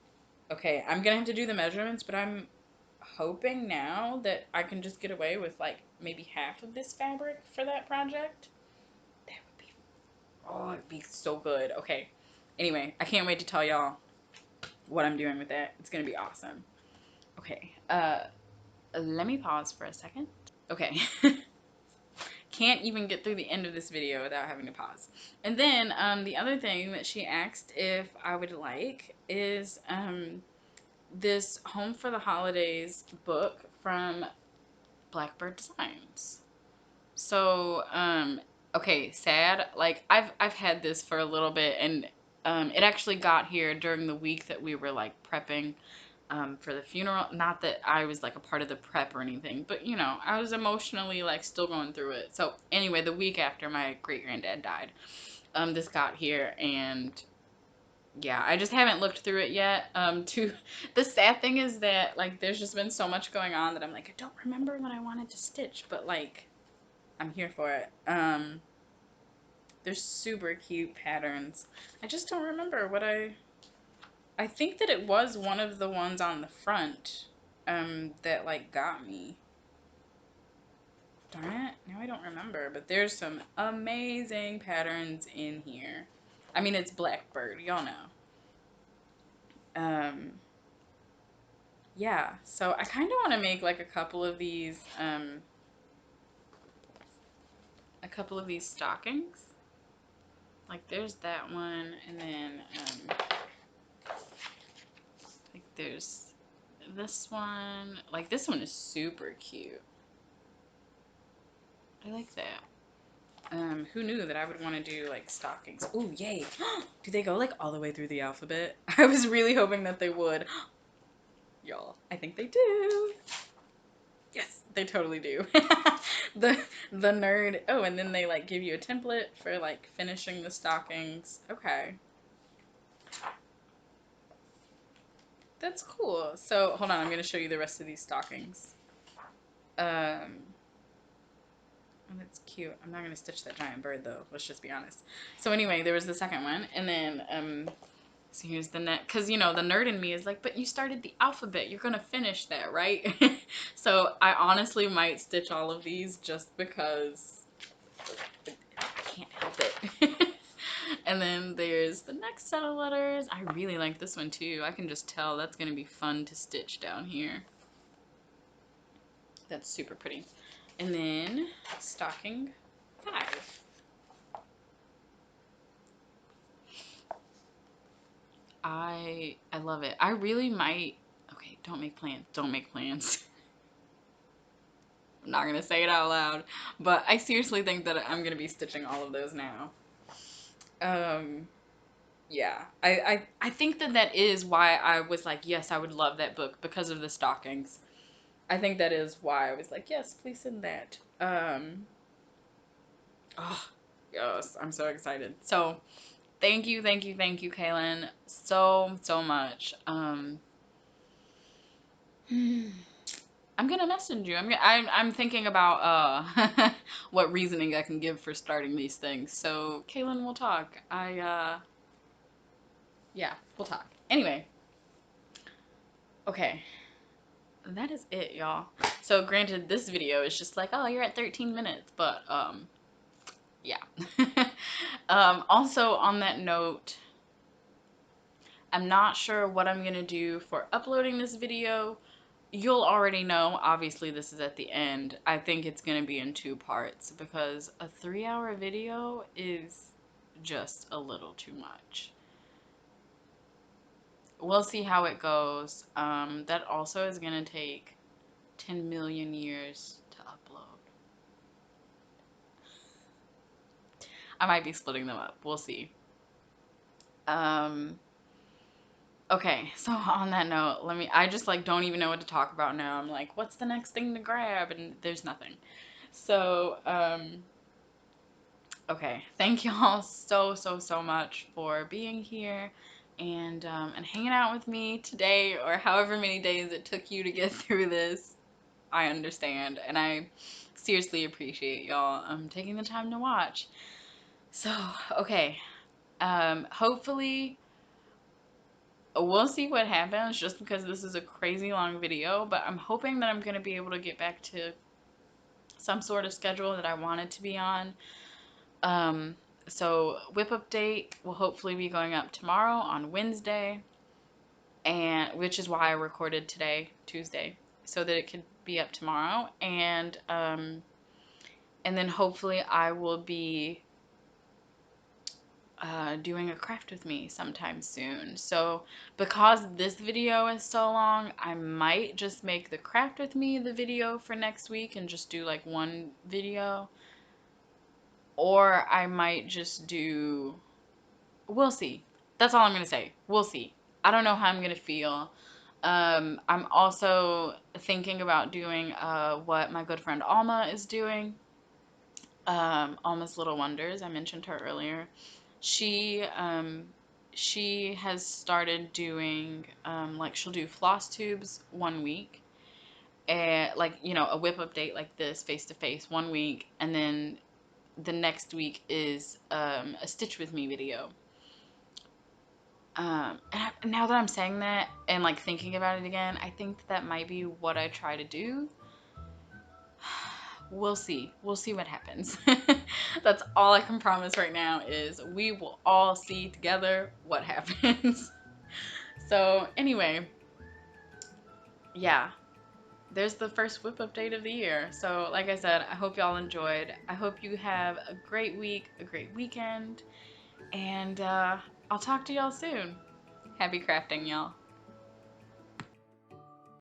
S1: okay, I'm gonna have to do the measurements, but I'm hoping now that I can just get away with like maybe half of this fabric for that project. That would be, oh, it'd be so good. Okay. Anyway, I can't wait to tell y'all what I'm doing with that. It's gonna be awesome. Okay. Let me pause for a second. Okay. Can't even get through the end of this video without having to pause. And then the other thing that she asked if I would like is this Home for the Holidays book from Blackbird Designs. So okay, sad. Like I've had this for a little bit, and it actually got here during the week that we were like prepping for the funeral. Not that I was like a part of the prep or anything, but you know, I was emotionally like still going through it. So anyway, the week after my great granddad died, this got here, and yeah, I just haven't looked through it yet. The sad thing is that, like, there's just been so much going on that I'm like, I don't remember what I wanted to stitch, but, like, I'm here for it. They're super cute patterns. I just don't remember what I think that it was one of the ones on the front, that, like, got me. Darn it, now I don't remember, but there's some amazing patterns in here. I mean, it's Blackbird, y'all know. Yeah, so I kind of want to make like a couple of these stockings. Like there's that one, and then like there's this one. Like this one is super cute. I like that. Who knew that I would want to do like stockings? Ooh, yay! Do they go like all the way through the alphabet? I was really hoping that they would. Y'all, I think they do. Yes, they totally do. the nerd. Oh, and then they like give you a template for like finishing the stockings. Okay. That's cool. So, hold on, I'm going to show you the rest of these stockings. Oh, that's cute. I'm not going to stitch that giant bird though. Let's just be honest. So anyway, there was the second one, and then so here's the net, because you know the nerd in me is like, but you started the alphabet, you're gonna finish that, right? So I honestly might stitch all of these just because I can't help it. And then there's the next set of letters. I really like this one too. I can just tell that's gonna be fun to stitch down here. That's super pretty. And then stocking 5. I love it. I really might. Okay, don't make plans. Don't make plans. I'm not gonna say it out loud, but I seriously think that I'm gonna be stitching all of those now. Yeah, I think that that is why I was like, yes, I would love that book, because of the stockings. I think that is why I was like, yes, please send that. Oh, yes, I'm so excited. So, thank you, Kaylin, so much. I'm gonna message you. I'm thinking about what reasoning I can give for starting these things. So, Kaylin, we'll talk. Yeah, we'll talk. Anyway, okay, that is it, y'all. So, granted, this video is just like, oh, you're at 13 minutes, but yeah. Also, on that note, I'm not sure what I'm gonna do for uploading this video. You'll already know, obviously this is at the end. I think it's gonna be in 2 parts because a 3-hour video is just a little too much. We'll see how it goes. That also is gonna take 10 million years to upload. I might be splitting them up. We'll see. Okay, so on that note, I just like don't even know what to talk about now. I'm like, what's the next thing to grab? And there's nothing. So, okay, thank y'all so much for being here and hanging out with me today, or however many days it took you to get through this. I understand, and I seriously appreciate y'all taking the time to watch. So, okay, hopefully we'll see what happens, just because this is a crazy long video, but I'm hoping that I'm going to be able to get back to some sort of schedule that I wanted to be on. So WIP update will hopefully be going up tomorrow on Wednesday, and which is why I recorded today, Tuesday, so that it could be up tomorrow. And then hopefully I will be doing a craft with me sometime soon. So because this video is so long, I might just make the craft with me the video for next week and just do like 1 video, or I might just do, we'll see. That's all I'm gonna say. We'll see. I don't know how I'm gonna feel. I'm also thinking about doing what my good friend Alma is doing. Alma's Little Wonders. I mentioned her earlier. She she has started doing, like, she'll do floss tubes 1 week, and, like, you know, a WIP update like this, face to face, 1 week, and then the next week is a Stitch With Me video. And now that I'm saying that and, like, thinking about it again, I think that might be what I try to do. We'll see. We'll see what happens. That's all I can promise right now, is we will all see together what happens. So anyway, yeah, there's the first WIP update of the year. So like I said, I hope y'all enjoyed. I hope you have a great week, a great weekend, and I'll talk to y'all soon. Happy crafting, y'all.